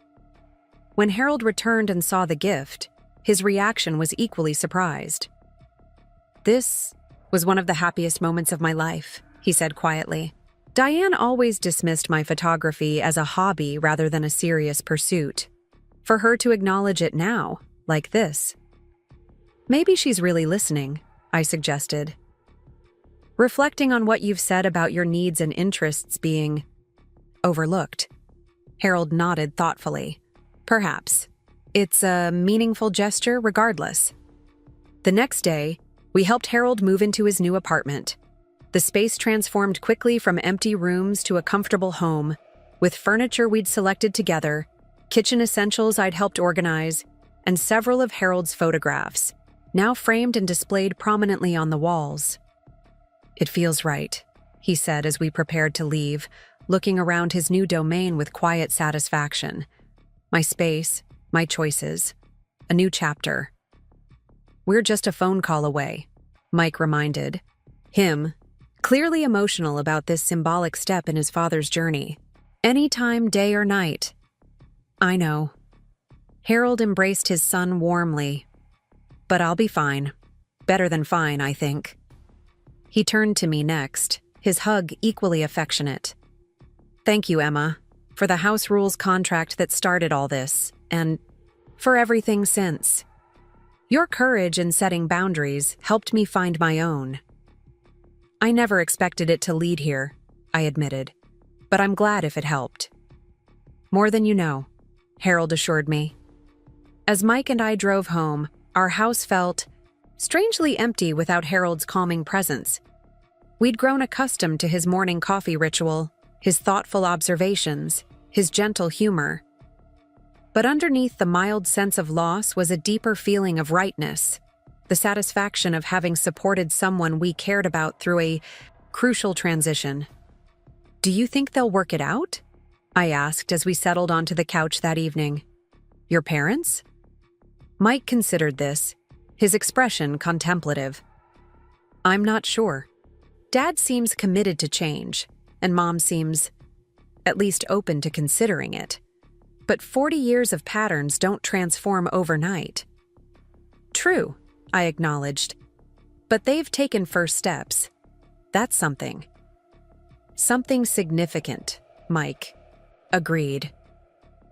When Harold returned and saw the gift, his reaction was equally surprised. This was one of the happiest moments of my life, he said quietly. Diane always dismissed my photography as a hobby rather than a serious pursuit. For her to acknowledge it now, like this. Maybe she's really listening, I suggested. Reflecting on what you've said about your needs and interests being overlooked. Harold nodded thoughtfully. Perhaps. It's a meaningful gesture regardless. The next day, we helped Harold move into his new apartment. The space transformed quickly from empty rooms to a comfortable home, with furniture we'd selected together, kitchen essentials I'd helped organize, and several of Harold's photographs, now framed and displayed prominently on the walls. It feels right, he said as we prepared to leave, looking around his new domain with quiet satisfaction. My space, my choices, a new chapter. We're just a phone call away, Mike reminded. Him, clearly emotional about this symbolic step in his father's journey. Anytime, day or night. I know. Harold embraced his son warmly. But I'll be fine. Better than fine, I think. He turned to me next, his hug equally affectionate. Thank you, Emma, for the house rules contract that started all this, and for everything since. Your courage in setting boundaries helped me find my own. I never expected it to lead here, I admitted, but I'm glad if it helped. More than you know, Harold assured me. As Mike and I drove home, our house felt strangely empty without Harold's calming presence. We'd grown accustomed to his morning coffee ritual, his thoughtful observations, his gentle humor. But underneath the mild sense of loss was a deeper feeling of rightness, the satisfaction of having supported someone we cared about through a crucial transition. Do you think they'll work it out? I asked as we settled onto the couch that evening. Your parents? Mike considered this, his expression contemplative. I'm not sure. Dad seems committed to change, and Mom seems, at least open to considering it. But 40 years of patterns don't transform overnight. True, I acknowledged. But they've taken first steps. That's something. Something significant, Mike. Agreed.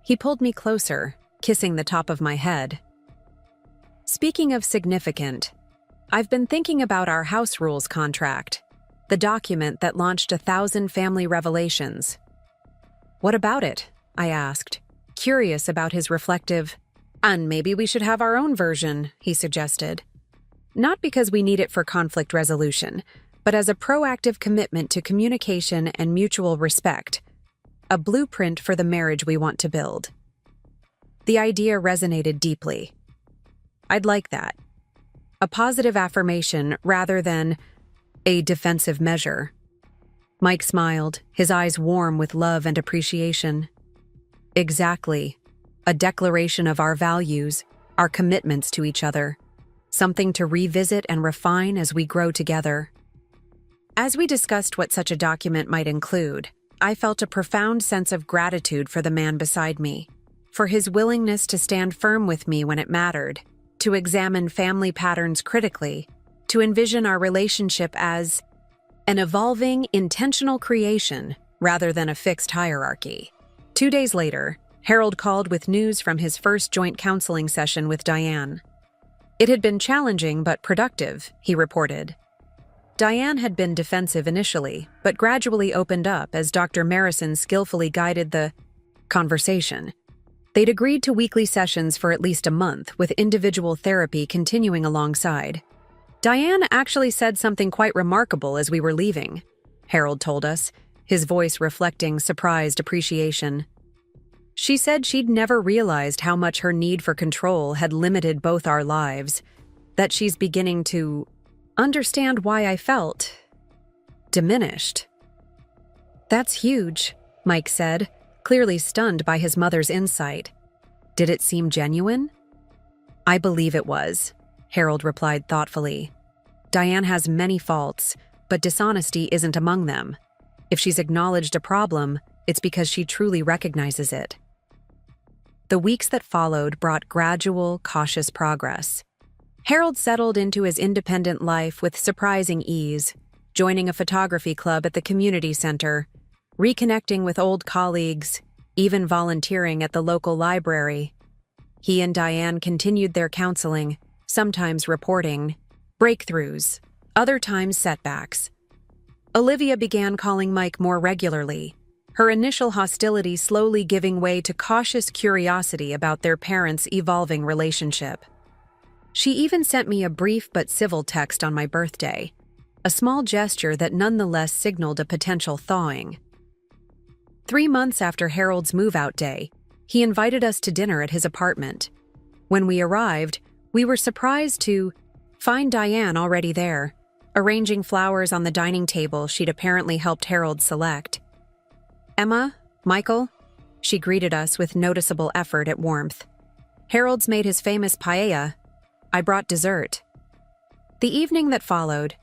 He pulled me closer, kissing the top of my head. Speaking of significant, I've been thinking about our house rules contract, the document that launched 1,000 family revelations. What about it? I asked, curious about his reflective, and maybe we should have our own version, he suggested. Not because we need it for conflict resolution, but as a proactive commitment to communication and mutual respect, a blueprint for the marriage we want to build. The idea resonated deeply. I'd like that. A positive affirmation rather than a defensive measure. Mike smiled, his eyes warm with love and appreciation. Exactly. A declaration of our values, our commitments to each other. Something to revisit and refine as we grow together. As we discussed what such a document might include, I felt a profound sense of gratitude for the man beside me, for his willingness to stand firm with me when it mattered, to examine family patterns critically, to envision our relationship as an evolving, intentional creation rather than a fixed hierarchy. 2 days later, Harold called with news from his first joint counseling session with Diane. It had been challenging but productive, he reported. Diane had been defensive initially, but gradually opened up as Dr. Marison skillfully guided the conversation. They'd agreed to weekly sessions for at least a month, with individual therapy continuing alongside. Diane actually said something quite remarkable as we were leaving, Harold told us, his voice reflecting surprised appreciation. She said she'd never realized how much her need for control had limited both our lives, that she's beginning to understand why I felt diminished. That's huge, Mike said, clearly stunned by his mother's insight. Did it seem genuine? I believe it was, Harold replied thoughtfully. Diane has many faults, but dishonesty isn't among them. If she's acknowledged a problem, it's because she truly recognizes it. The weeks that followed brought gradual, cautious progress. Harold settled into his independent life with surprising ease, joining a photography club at the community center, reconnecting with old colleagues, even volunteering at the local library. He and Diane continued their counseling, sometimes reporting breakthroughs, other times setbacks. Olivia began calling Mike more regularly, her initial hostility slowly giving way to cautious curiosity about their parents' evolving relationship. She even sent me a brief but civil text on my birthday, a small gesture that nonetheless signaled a potential thawing. 3 months after Harold's move-out day, he invited us to dinner at his apartment. When we arrived, we were surprised to find Diane already there, arranging flowers on the dining table she'd apparently helped Harold select. Emma, Michael, she greeted us with noticeable effort at warmth. Harold's made his famous paella. I brought dessert. The evening that followed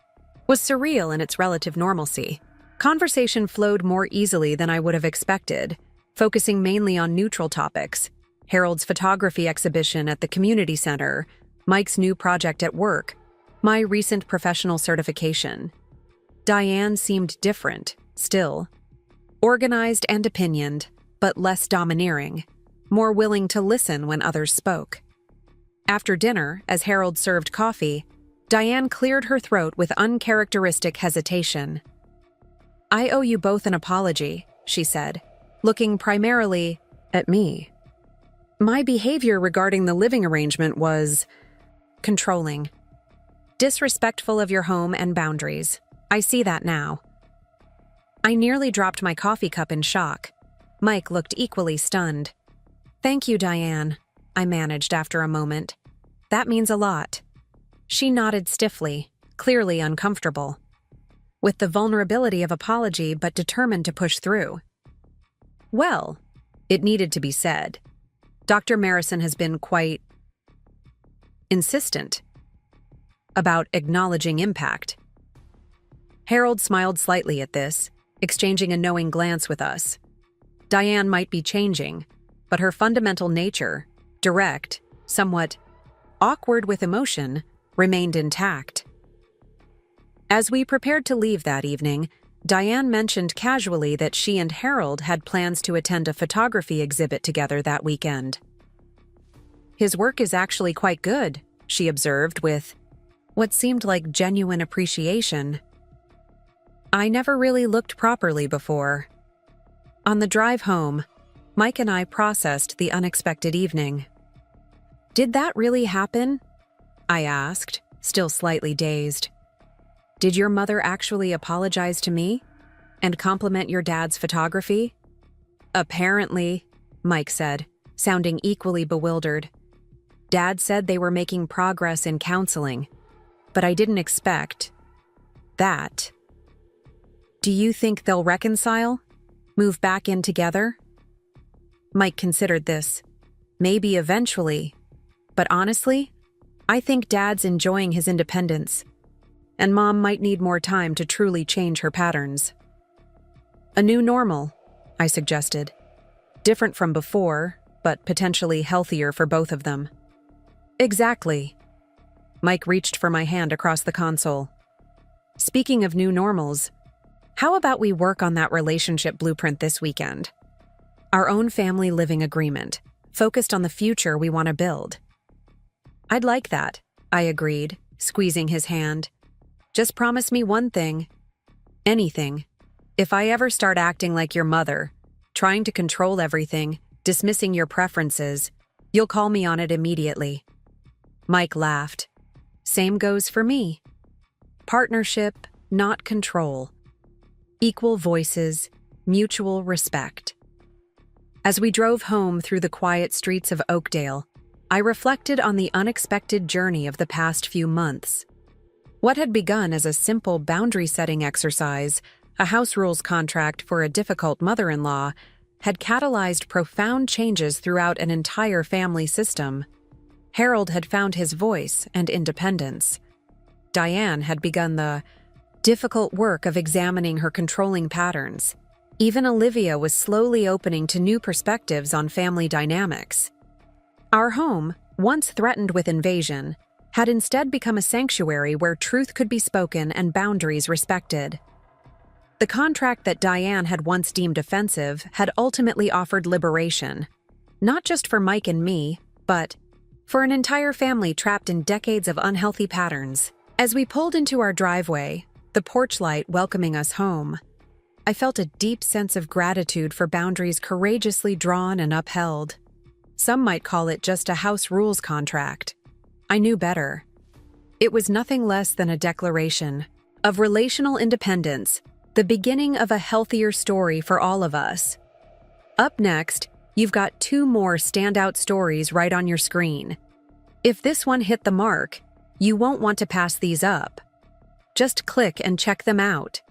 was surreal in its relative normalcy. Conversation flowed more easily than I would have expected, focusing mainly on neutral topics: Harold's photography exhibition at the community center, Mike's new project at work, my recent professional certification. Diane seemed different, still. Organized and opinioned, but less domineering, more willing to listen when others spoke. After dinner, as Harold served coffee, Diane cleared her throat with uncharacteristic hesitation. I owe you both an apology, she said, looking primarily at me. My behavior regarding the living arrangement was controlling, disrespectful of your home and boundaries. I see that now. I nearly dropped my coffee cup in shock. Mike looked equally stunned. Thank you, Diane, I managed after a moment. That means a lot. She nodded stiffly, clearly uncomfortable, with the vulnerability of apology but determined to push through. Well, it needed to be said. Dr. Marison has been quite insistent about acknowledging impact. Harold smiled slightly at this, exchanging a knowing glance with us. Diane might be changing, but her fundamental nature, direct, somewhat awkward with emotion, remained intact. As we prepared to leave that evening, Diane mentioned casually that she and Harold had plans to attend a photography exhibit together that weekend. His work is actually quite good, she observed with what seemed like genuine appreciation. I never really looked properly before. On the drive home, Mike and I processed the unexpected evening. Did that really happen? I asked, still slightly dazed. Did your mother actually apologize to me and compliment your dad's photography? Apparently, Mike said, sounding equally bewildered. Dad said they were making progress in counseling, but I didn't expect that. Do you think they'll reconcile? Move back in together? Mike considered this. Maybe eventually. But honestly, I think Dad's enjoying his independence, and Mom might need more time to truly change her patterns. A new normal, I suggested. Different from before, but potentially healthier for both of them. Exactly. Mike reached for my hand across the console. Speaking of new normals, how about we work on that relationship blueprint this weekend? Our own family living agreement, focused on the future we want to build. I'd like that, I agreed, squeezing his hand. Just promise me one thing. Anything. If I ever start acting like your mother, trying to control everything, dismissing your preferences, you'll call me on it immediately. Mike laughed. Same goes for me. Partnership, not control. Equal voices, mutual respect. As we drove home through the quiet streets of Oakdale, I reflected on the unexpected journey of the past few months. What had begun as a simple boundary-setting exercise, a house rules contract for a difficult mother-in-law, had catalyzed profound changes throughout an entire family system. Harold had found his voice and independence. Diane had begun the difficult work of examining her controlling patterns. Even Olivia was slowly opening to new perspectives on family dynamics. Our home, once threatened with invasion, had instead become a sanctuary where truth could be spoken and boundaries respected. The contract that Diane had once deemed offensive had ultimately offered liberation, not just for Mike and me, but for an entire family trapped in decades of unhealthy patterns. As we pulled into our driveway, the porch light welcoming us home, I felt a deep sense of gratitude for boundaries courageously drawn and upheld. Some might call it just a house rules contract. I knew better. It was nothing less than a declaration of relational independence, the beginning of a healthier story for all of us. Up next, you've got 2 more standout stories right on your screen. If this one hit the mark, you won't want to pass these up. Just click and check them out.